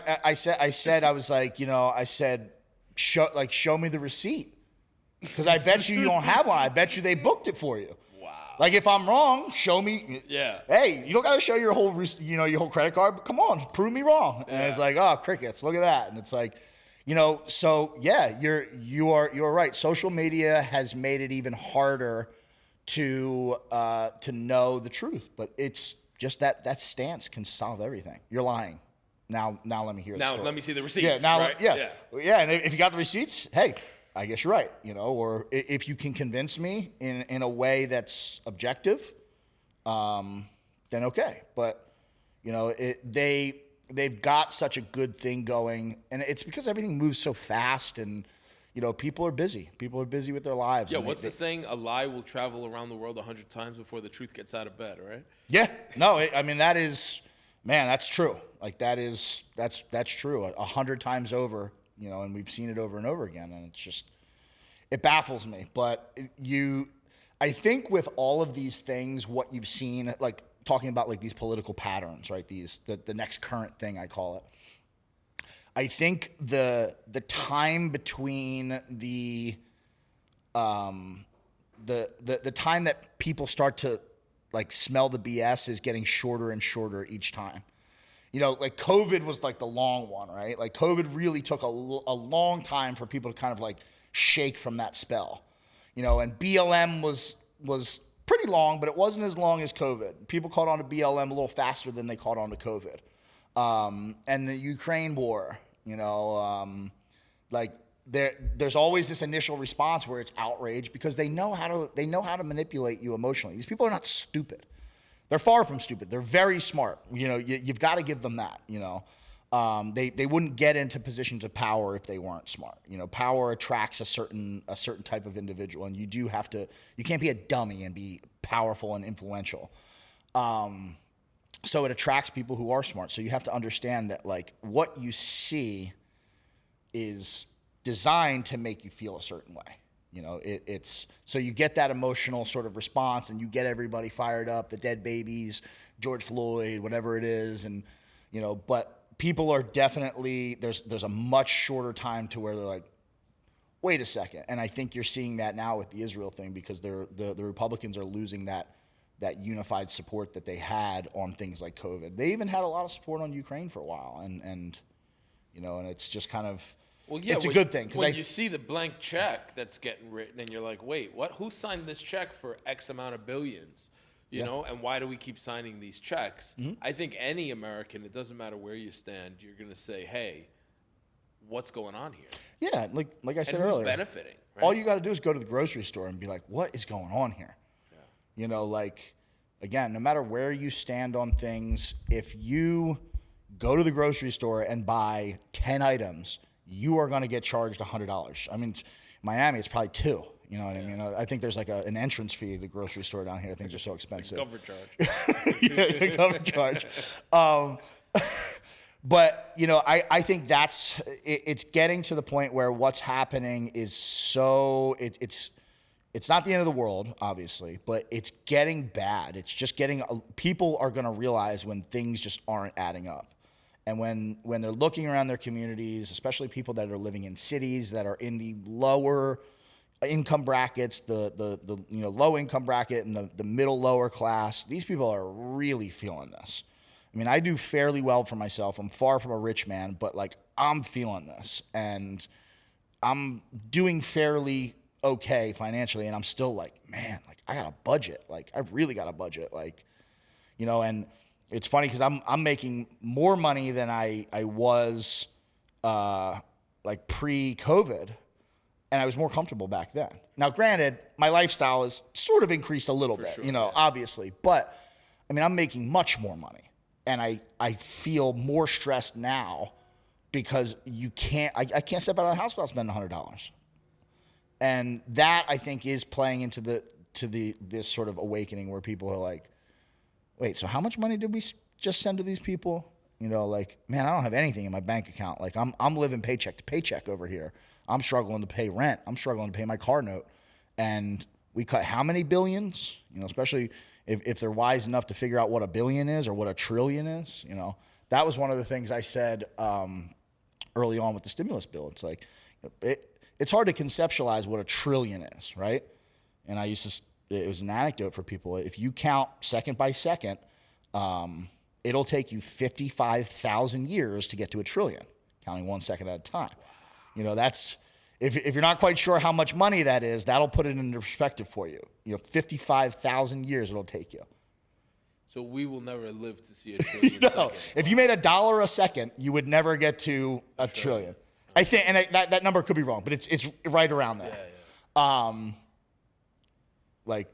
[SPEAKER 2] show me the receipt, because I bet you don't have one. I bet you they booked it for you.
[SPEAKER 1] Wow.
[SPEAKER 2] Like, if I'm wrong, show me.
[SPEAKER 1] Yeah.
[SPEAKER 2] Hey, you don't got to show your whole credit card, but come on, prove me wrong. And it's like, oh, crickets, look at that. And it's like, you know, so yeah, you're right. Social media has made it even harder to know the truth, but it's just that stance can solve everything. You're lying. Now let me hear.
[SPEAKER 1] Now
[SPEAKER 2] the story.
[SPEAKER 1] let me see the receipts.
[SPEAKER 2] Yeah.
[SPEAKER 1] Right?
[SPEAKER 2] Yeah. And if you got the receipts, hey, I guess you're right. You know, or if you can convince me in a way that's objective, then okay. But you know, they've got such a good thing going, and it's because everything moves so fast, and you know, people are busy. People are busy with their lives.
[SPEAKER 1] Yeah, what's the saying? A lie will travel around the world 100 times before the truth gets out of bed, right?
[SPEAKER 2] Yeah. No, I mean, that is, man, that's true. Like, that's true 100 times over, you know, and we've seen it over and over again, and it's just, it baffles me. But I think with all of these things, what you've seen, like talking about like these political patterns, right? The next current thing, I call it. I think the time between the time that people start to like smell the BS is getting shorter and shorter each time. You know, like COVID was like the long one, right? Like COVID really took a long time for people to kind of like shake from that spell. You know, and BLM was pretty long, but it wasn't as long as COVID. People caught on to BLM a little faster than they caught on to COVID. And the Ukraine war, you know, like there's always this initial response where it's outrage because they know how to manipulate you emotionally. These people are not stupid. They're far from stupid. They're very smart. You know, you've got to give them that. You know, they wouldn't get into positions of power if they weren't smart. You know, power attracts a certain type of individual, and you can't be a dummy and be powerful and influential. So it attracts people who are smart. So you have to understand that, like, what you see is designed to make you feel a certain way. You know, it's so you get that emotional sort of response, and you get everybody fired up, the dead babies, George Floyd, whatever it is, and you know. But people are definitely there's a much shorter time to where they're like, wait a second. And I think you're seeing that now with the Israel thing because the Republicans are losing that unified support that they had on things like COVID. They even had a lot of support on Ukraine for a while, and you know, and it's just kind of, well, yeah, it's a good thing.
[SPEAKER 1] When you see the blank check that's getting written and you're like, wait, what? Who signed this check for X amount of billions? You know, and why do we keep signing these checks? Mm-hmm. I think any American, it doesn't matter where you stand, you're going to say, hey, what's going on here?
[SPEAKER 2] Yeah, like I said
[SPEAKER 1] and who's
[SPEAKER 2] earlier,
[SPEAKER 1] benefiting? Right?
[SPEAKER 2] All you got to do is go to the grocery store and be like, what is going on here? You know, like, again, no matter where you stand on things, if you go to the grocery store and buy 10 items, you are going to get charged $100. I mean, Miami, it's probably $2. You know what I mean? I think there's like an entrance fee at the grocery store down here. Things are so expensive.
[SPEAKER 1] Cover charge.
[SPEAKER 2] Yeah, cover charge. But, you know, I think it's getting to the point where what's happening is so, it's not the end of the world, obviously, but it's getting bad. It's just people are going to realize when things just aren't adding up. And when they're looking around their communities, especially people that are living in cities that are in the lower income brackets, the you know, low income bracket and the middle lower class, these people are really feeling this. I mean, I do fairly well for myself. I'm far from a rich man, but like I'm feeling this, and I'm doing fairly okay financially, and I'm still like, man, like I got a budget. Like I've really got a budget. Like, you know, and it's funny because I'm making more money than I was like pre-COVID, and I was more comfortable back then. Now, granted, my lifestyle has sort of increased a little bit,
[SPEAKER 1] sure,
[SPEAKER 2] you know, obviously, but I mean, I'm making much more money, and I feel more stressed now because I can't step out of the house without spending $100. And that, I think, is playing into this sort of awakening where people are like, wait, so how much money did we just send to these people? You know, like, man, I don't have anything in my bank account. Like, I'm living paycheck to paycheck over here. I'm struggling to pay rent. I'm struggling to pay my car note. And we cut how many billions? You know, especially if they're wise enough to figure out what a billion is or what a trillion is. You know, that was one of the things I said early on with the stimulus bill. It's like, it's hard to conceptualize what a trillion is, right? And I used to, it was an anecdote for people. If you count second by second, it'll take you 55,000 years to get to a trillion, counting 1 second at a time. You know, that's, if you're not quite sure how much money that is, that'll put it into perspective for you. You know, 55,000 years it'll take you.
[SPEAKER 1] So we will never live to see a trillion
[SPEAKER 2] No,
[SPEAKER 1] seconds.
[SPEAKER 2] if you made $1 a second, you would never get to a trillion. I think, and that number could be wrong, but it's right around there.
[SPEAKER 1] Yeah.
[SPEAKER 2] Like,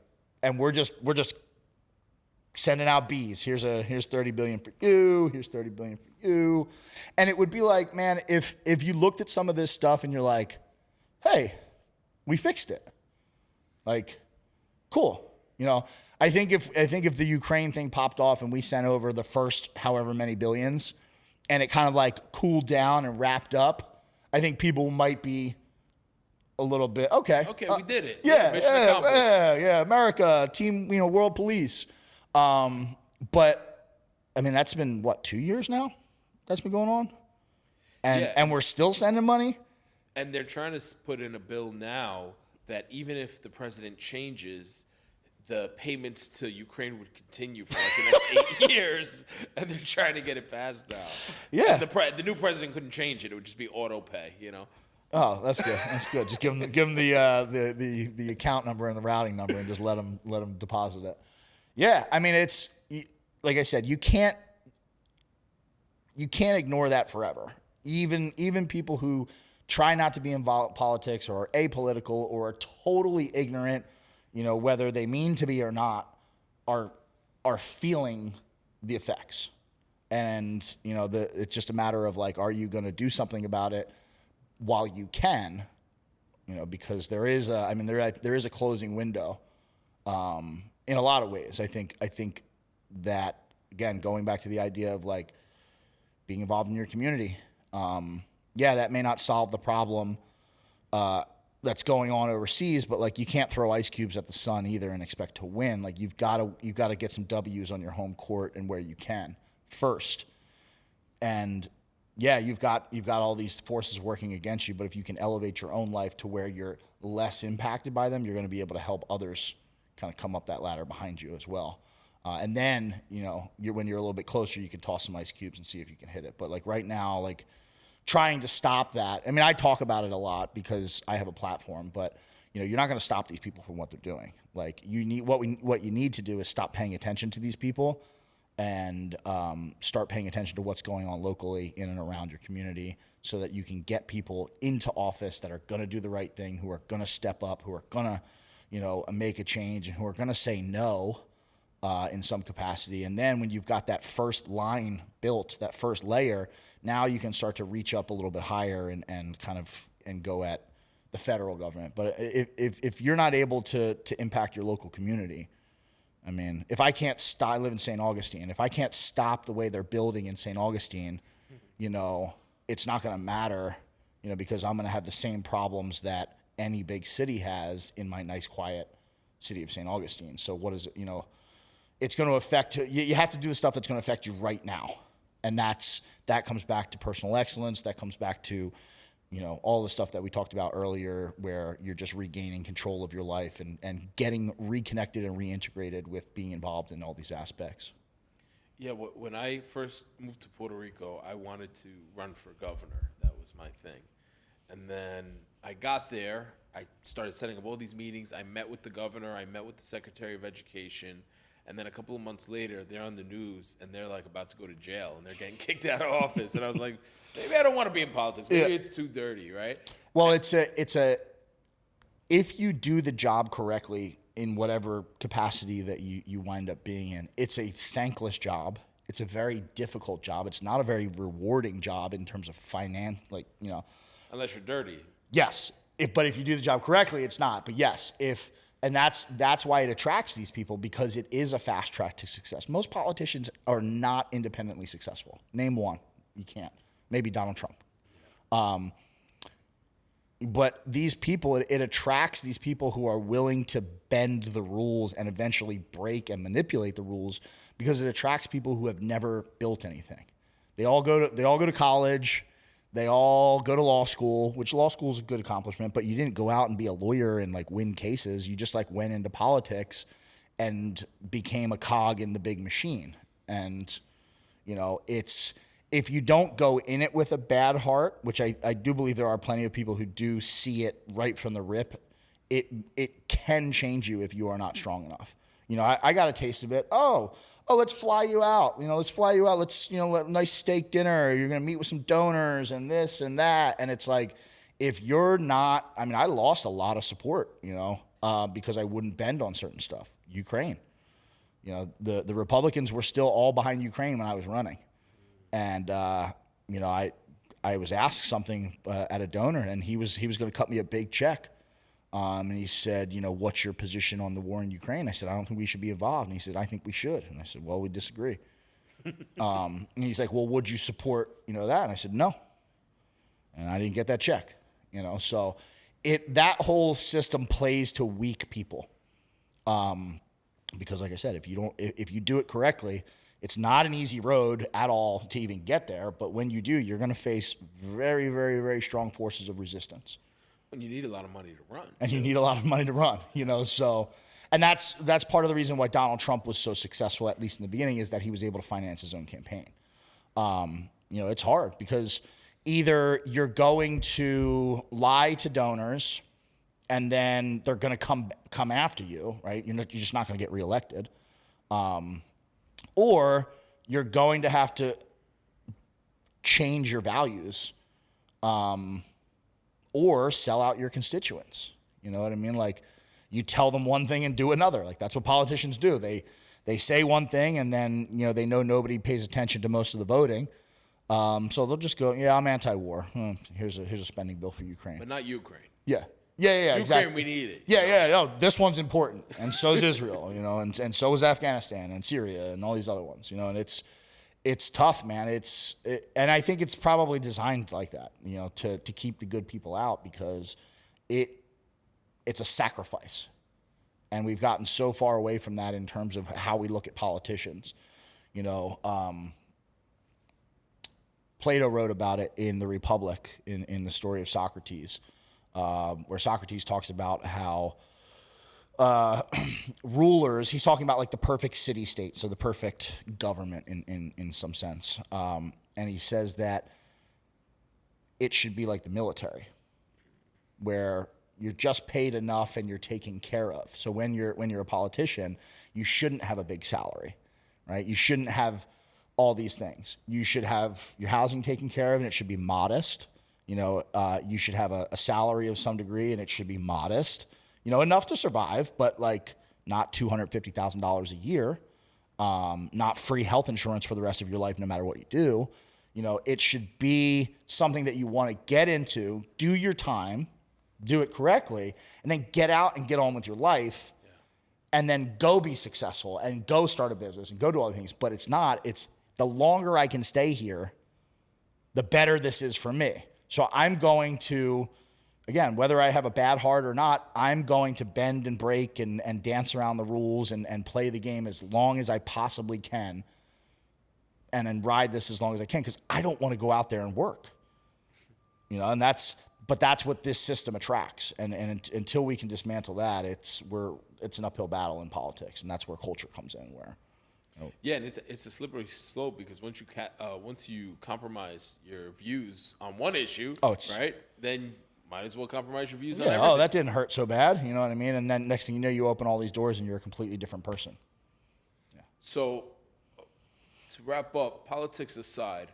[SPEAKER 2] and we're just sending out bees. Here's 30 billion for you. Here's 30 billion for you. And it would be like, man, if you looked at some of this stuff and you're like, hey, we fixed it. Like, cool. You know, I think if the Ukraine thing popped off and we sent over the first however many billions and it kind of like cooled down and wrapped up, I think people might be a little bit, okay,
[SPEAKER 1] we did it.
[SPEAKER 2] Yeah, America, team, you know, world police. But I mean, that's been what, 2 years now? That's been going on, and we're still sending money.
[SPEAKER 1] And they're trying to put in a bill now that even if the president changes, the payments to Ukraine would continue for like the next 8 years, and they're trying to get it passed now.
[SPEAKER 2] Yeah,
[SPEAKER 1] the new president couldn't change it; it would just be auto pay. You know.
[SPEAKER 2] Oh, that's good. That's good. Just give them the account number and the routing number, and just let them deposit it. Yeah, I mean, it's like I said, you can't ignore that forever. Even people who try not to be in politics or are apolitical or are totally ignorant, you know, whether they mean to be or not, are feeling the effects. And you know, it's just a matter of like, are you going to do something about it while you can? You know, because there is a closing window. In a lot of ways, I think that, again, going back to the idea of like being involved in your community, that may not solve the problem that's going on overseas, but like you can't throw ice cubes at the sun either and expect to win. Like you've got to get some W's on your home court and where you can first. And yeah, you've got all these forces working against you, but if you can elevate your own life to where you're less impacted by them, you're going to be able to help others kind of come up that ladder behind you as well. And then, you know, when you're a little bit closer, you can toss some ice cubes and see if you can hit it. But like right now, like trying to stop that. I mean, I talk about it a lot because I have a platform, but you know, you're not going to stop these people from what they're doing. Like you need what you need to do is stop paying attention to these people and start paying attention to what's going on locally in and around your community, so that you can get people into office that are going to do the right thing, who are going to step up, who are going to, you know, make a change, and who are going to say no in some capacity. And then when you've got that first line built, that first layer, now you can start to reach up a little bit higher and go at the federal government. But if you're not able to impact your local community, I mean, if I can't stop, I live in St. Augustine, if I can't stop the way they're building in St. Augustine, you know, it's not going to matter, you know, because I'm going to have the same problems that any big city has in my nice, quiet city of St. Augustine. So what is it, you know, it's going to affect, you have to do the stuff that's going to affect you right now. And that comes back to personal excellence. That comes back to, you know, all the stuff that we talked about earlier, where you're just regaining control of your life and getting reconnected and reintegrated with being involved in all these aspects.
[SPEAKER 1] Yeah, when I first moved to Puerto Rico, I wanted to run for governor. That was my thing. And then I got there. I started setting up all these meetings. I met with the governor. I met with the Secretary of Education. and then a couple of months later, they're on the news, and they're like about to go to jail, and they're getting kicked out of office. And I was like, maybe I don't want to be in politics. Maybe it's too dirty, right?
[SPEAKER 2] Well, if you do the job correctly in whatever capacity that you wind up being in, it's a thankless job. It's a very difficult job. It's not a very rewarding job in terms of finance,
[SPEAKER 1] Unless you're dirty.
[SPEAKER 2] Yes, but if you do the job correctly, it's not. But yes, and that's why it attracts these people, because it is a fast track to success. Most politicians are not independently successful. Name one. You can't. Maybe Donald Trump. But these people, it attracts these people who are willing to bend the rules and eventually break and manipulate the rules, because it attracts people who have never built anything. They all go to college. They all go to law school, which law school is a good accomplishment, but you didn't go out and be a lawyer and like win cases. You just like went into politics and became a cog in the big machine. And, if you don't go in it with a bad heart, which I do believe there are plenty of people who do see it right from the rip, it can change you if you are not strong enough. I got a taste of it. Oh, let's fly you out. Let's fly you out. Let's, nice steak dinner. You're going to meet with some donors and this and that. And it's like, if you're not, I lost a lot of support, because I wouldn't bend on certain stuff. Ukraine, the Republicans were still all behind Ukraine when I was running. And, I was asked something at a donor, and he was going to cut me a big check. And he said, what's your position on the war in Ukraine? I said, I don't think we should be involved. And he said, I think we should. And I said, well, we disagree. And he's like, well, would you support, that? And I said, no. And I didn't get that check, So that whole system plays to weak people. Because like I said, if you do it correctly, it's not an easy road at all to even get there. But when you do, you're going to face very, very, very strong forces of resistance.
[SPEAKER 1] And you need a lot of money to run.
[SPEAKER 2] And you need a lot of money to run, so, and that's part of the reason why Donald Trump was so successful, at least in the beginning, is that he was able to finance his own campaign. It's hard because either you're going to lie to donors and then they're going to come after you, right? You're just not going to get reelected. Or you're going to have to change your values, or sell out your constituents. You know what I mean? Like, you tell them one thing and do another. Like, that's what politicians do. They say one thing, and then, they know nobody pays attention to most of the voting. So they'll just go, yeah, I'm anti-war. Here's a spending bill for Ukraine.
[SPEAKER 1] But not Ukraine.
[SPEAKER 2] Yeah,
[SPEAKER 1] Ukraine,
[SPEAKER 2] exactly.
[SPEAKER 1] we need it.
[SPEAKER 2] Yeah, no, this one's important. And so is Israel, and so is Afghanistan and Syria and all these other ones, and it's tough, man. And I think it's probably designed like that, to keep the good people out, because it's a sacrifice. And we've gotten so far away from that in terms of how we look at politicians. Plato wrote about it in The Republic, in the story of Socrates, where Socrates talks about how rulers, he's talking about like the perfect city-state, so the perfect government in some sense. And he says that it should be like the military, where you're just paid enough and you're taken care of. So when you're a politician, you shouldn't have a big salary, right? You shouldn't have all these things. You should have your housing taken care of, and it should be modest. You should have a salary of some degree, and it should be modest. Enough to survive, but like not $250,000 a year, not free health insurance for the rest of your life, no matter what you do. It should be something that you want to get into, do your time, do it correctly, and then get out and get on with your life, and then go be successful and go start a business and go do all the things. But it's not. It's the longer I can stay here, the better this is for me. So I'm going to, again, whether I have a bad heart or not, I'm going to bend and break and dance around the rules and play the game as long as I possibly can, and then ride this as long as I can, because I don't want to go out there and work. And that's what this system attracts. And until we can dismantle that, it's an uphill battle in politics, and that's where culture comes in.
[SPEAKER 1] Yeah, and it's a slippery slope, because once you compromise your views on one issue, right, then might as well compromise your views on everything.
[SPEAKER 2] Oh, that didn't hurt so bad, you know what I mean? And then next thing you know, you open all these doors and you're a completely different person.
[SPEAKER 1] So, to wrap up, politics aside,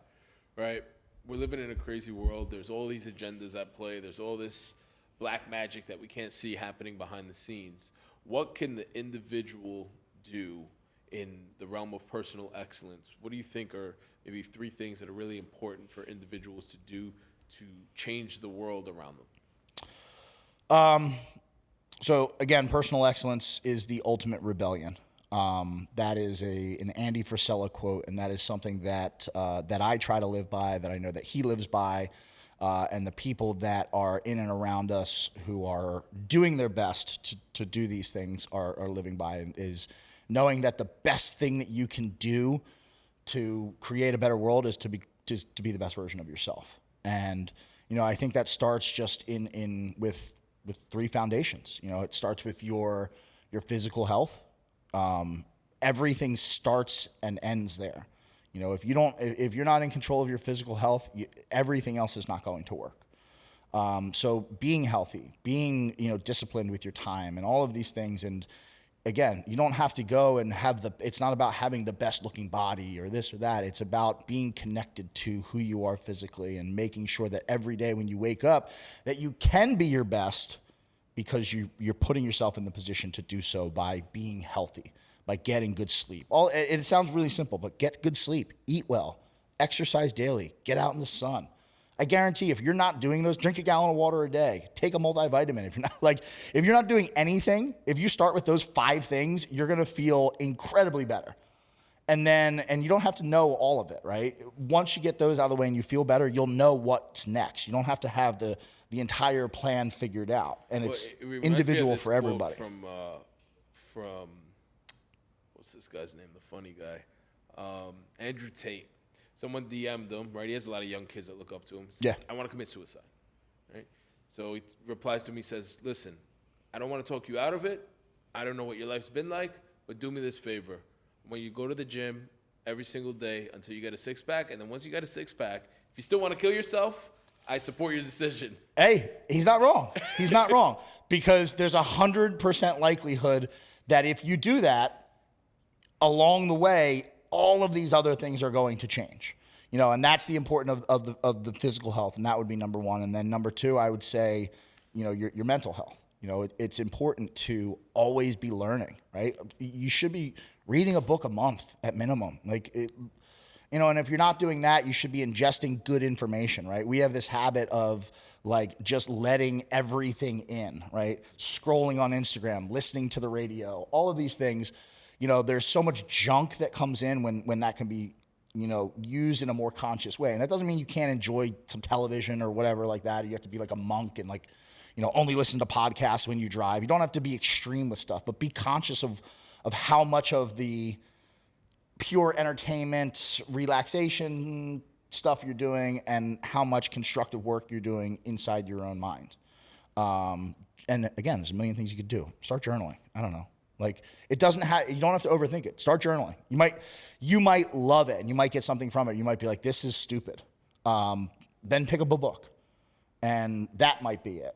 [SPEAKER 1] right? We're living in a crazy world. There's all these agendas at play. There's all this black magic that we can't see happening behind the scenes. What can the individual do in the realm of personal excellence? What do you think are maybe 3 things that are really important for individuals to do to change the world around them?
[SPEAKER 2] So again, personal excellence is the ultimate rebellion. That is an Andy Frisella quote, and that is something that I try to live by, that I know that he lives by, and the people that are in and around us who are doing their best to do these things are living by, is knowing that the best thing that you can do to create a better world is to be the best version of yourself. And I think that starts just with 3 foundations. It starts with your physical health. Everything starts and ends there. If you're not in control of your physical health, everything else is not going to work. So being healthy, being disciplined with your time, and all of these things. And again, you don't have to go and it's not about having the best looking body or this or that. It's about being connected to who you are physically and making sure that every day when you wake up that you can be your best, because you're putting yourself in the position to do so by being healthy, by getting good sleep. It sounds really simple, but get good sleep, eat well, exercise daily, get out in the sun. I guarantee if you're not doing those, drink a gallon of water a day, take a multivitamin. If you're not doing anything, if you start with those 5 things, you're going to feel incredibly better. And you don't have to know all of it, right? Once you get those out of the way and you feel better, you'll know what's next. You don't have to have the entire plan figured out, and it's individual for everybody.
[SPEAKER 1] From what's this guy's name? The funny guy, Andrew Tate. Someone DM'd him, right? He has a lot of young kids that look up to him. Says,
[SPEAKER 2] yeah.
[SPEAKER 1] I want to commit suicide, right? So he replies to me, says, listen, I don't want to talk you out of it. I don't know what your life's been like, but do me this favor. When you go to the gym every single day until you get a 6-pack, and then once you get a 6-pack, if you still want to kill yourself, I support your decision.
[SPEAKER 2] Hey, he's not wrong. He's not wrong, because there's 100% likelihood that if you do that, along the way, all of these other things are going to change. And that's the importance of the physical health, and that would be number 1. And then number 2, I would say, your mental health. It's important to always be learning, right? You should be reading a book a month at minimum. And if you're not doing that, you should be ingesting good information, right? We have this habit of just letting everything in, right? Scrolling on Instagram, listening to the radio, all of these things. There's so much junk that comes in when that can be, used in a more conscious way. And that doesn't mean you can't enjoy some television or whatever like that. You have to be like a monk and only listen to podcasts when you drive. You don't have to be extreme with stuff, but be conscious of how much of the pure entertainment, relaxation stuff you're doing and how much constructive work you're doing inside your own mind. And again, there's a million things you could do. Start journaling. I don't know. You don't have to overthink it. Start journaling. You might love it and you might get something from it. You might be like, this is stupid. Then pick up a book and that might be it.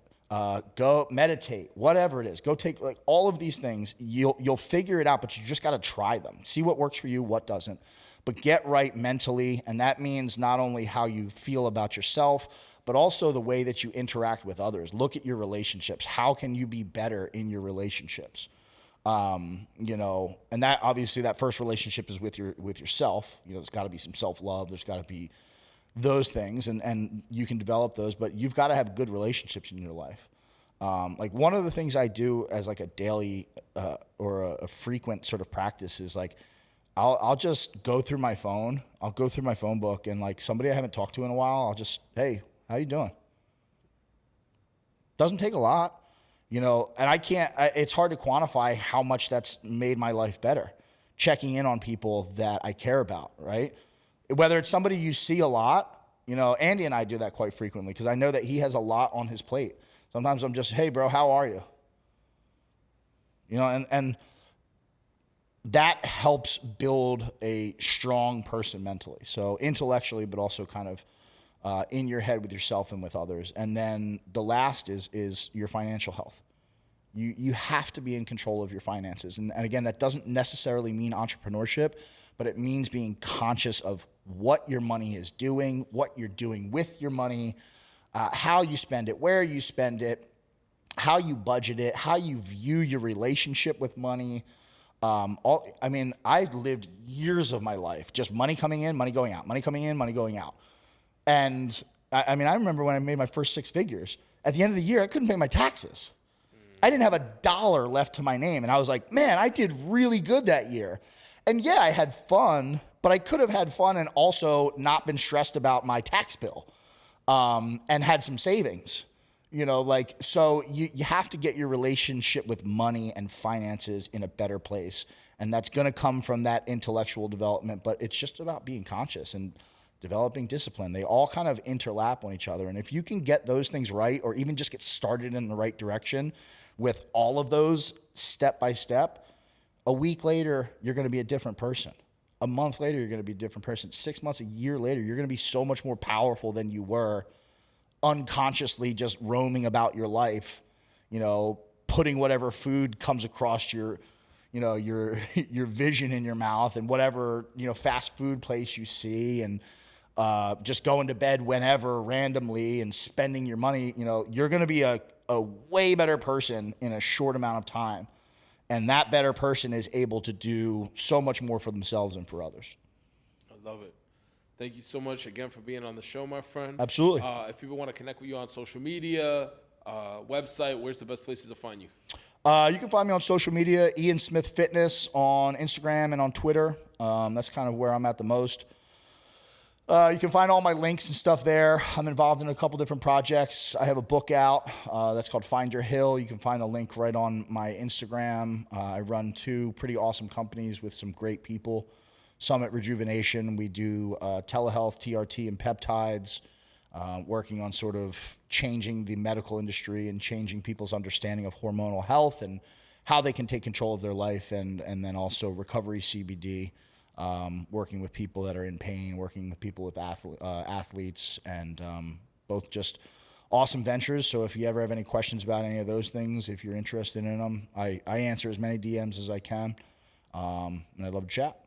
[SPEAKER 2] Go meditate, whatever it is. Go take all of these things. You'll figure it out, but you just got to try them. See what works for you, what doesn't. But get right mentally, and that means not only how you feel about yourself, but also the way that you interact with others. Look at your relationships. How can you be better in your relationships? And that obviously that first relationship is with yourself. There's got to be some self-love. There's got to be those things, and you can develop those, but you've got to have good relationships in your life. One of the things I do as a daily or a frequent sort of practice is I'll just go through my phone. I'll go through my phone book and somebody I haven't talked to in a while, I'll just, hey, how you doing? Doesn't take a lot, and it's hard to quantify how much that's made my life better. Checking in on people that I care about, right? Whether it's somebody you see a lot, Andy and I do that quite frequently because I know that he has a lot on his plate. Sometimes I'm just, hey, bro, how are you? And that helps build a strong person mentally. So intellectually, but also kind of in your head with yourself and with others. And then the last is your financial health. You have to be in control of your finances. And again, that doesn't necessarily mean entrepreneurship, but it means being conscious of what your money is doing, what you're doing with your money, how you spend it, where you spend it, how you budget it, how you view your relationship with money. I've lived years of my life, just money coming in, money going out, money coming in, money going out. And I remember when I made my first 6 figures, at the end of the year, I couldn't pay my taxes. I didn't have $1 left to my name. And I was like, man, I did really good that year. And yeah, I had fun, but I could have had fun and also not been stressed about my tax bill, and had some savings, so you have to get your relationship with money and finances in a better place. And that's going to come from that intellectual development, but it's just about being conscious and developing discipline. They all kind of interlap on each other. And if you can get those things right, or even just get started in the right direction with all of those step by step, a week later, you're going to be a different person. A month later, you're going to be a different person. 6 months, a year later, you're going to be so much more powerful than you were unconsciously just roaming about your life, putting whatever food comes across your vision in your mouth, and whatever, fast food place you see, and just going to bed whenever randomly and spending your money. You're going to be a way better person in a short amount of time. And that better person is able to do so much more for themselves and for others.
[SPEAKER 1] I love it. Thank you so much again for being on the show, my friend.
[SPEAKER 2] Absolutely.
[SPEAKER 1] If people want to connect with you on social media, website, where's the best places to find you?
[SPEAKER 2] You can find me on social media, Ian Smith Fitness on Instagram and on Twitter. That's kind of where I'm at the most. You can find all my links and stuff there. I'm involved in a couple different projects. I have a book out that's called Find Your Hill. You can find the link right on my Instagram. I run 2 pretty awesome companies with some great people. Summit Rejuvenation. We do telehealth, TRT, and peptides, working on sort of changing the medical industry and changing people's understanding of hormonal health and how they can take control of their life, and then also recovery CBD. Working with people that are in pain, working with people with athletes, and both just awesome ventures. So if you ever have any questions about any of those things, if you're interested in them, I answer as many DMs as I can, and I'd love to chat.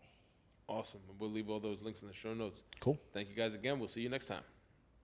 [SPEAKER 1] Awesome. We'll leave all those links in the show notes.
[SPEAKER 2] Cool.
[SPEAKER 1] Thank you guys again. We'll see you next time.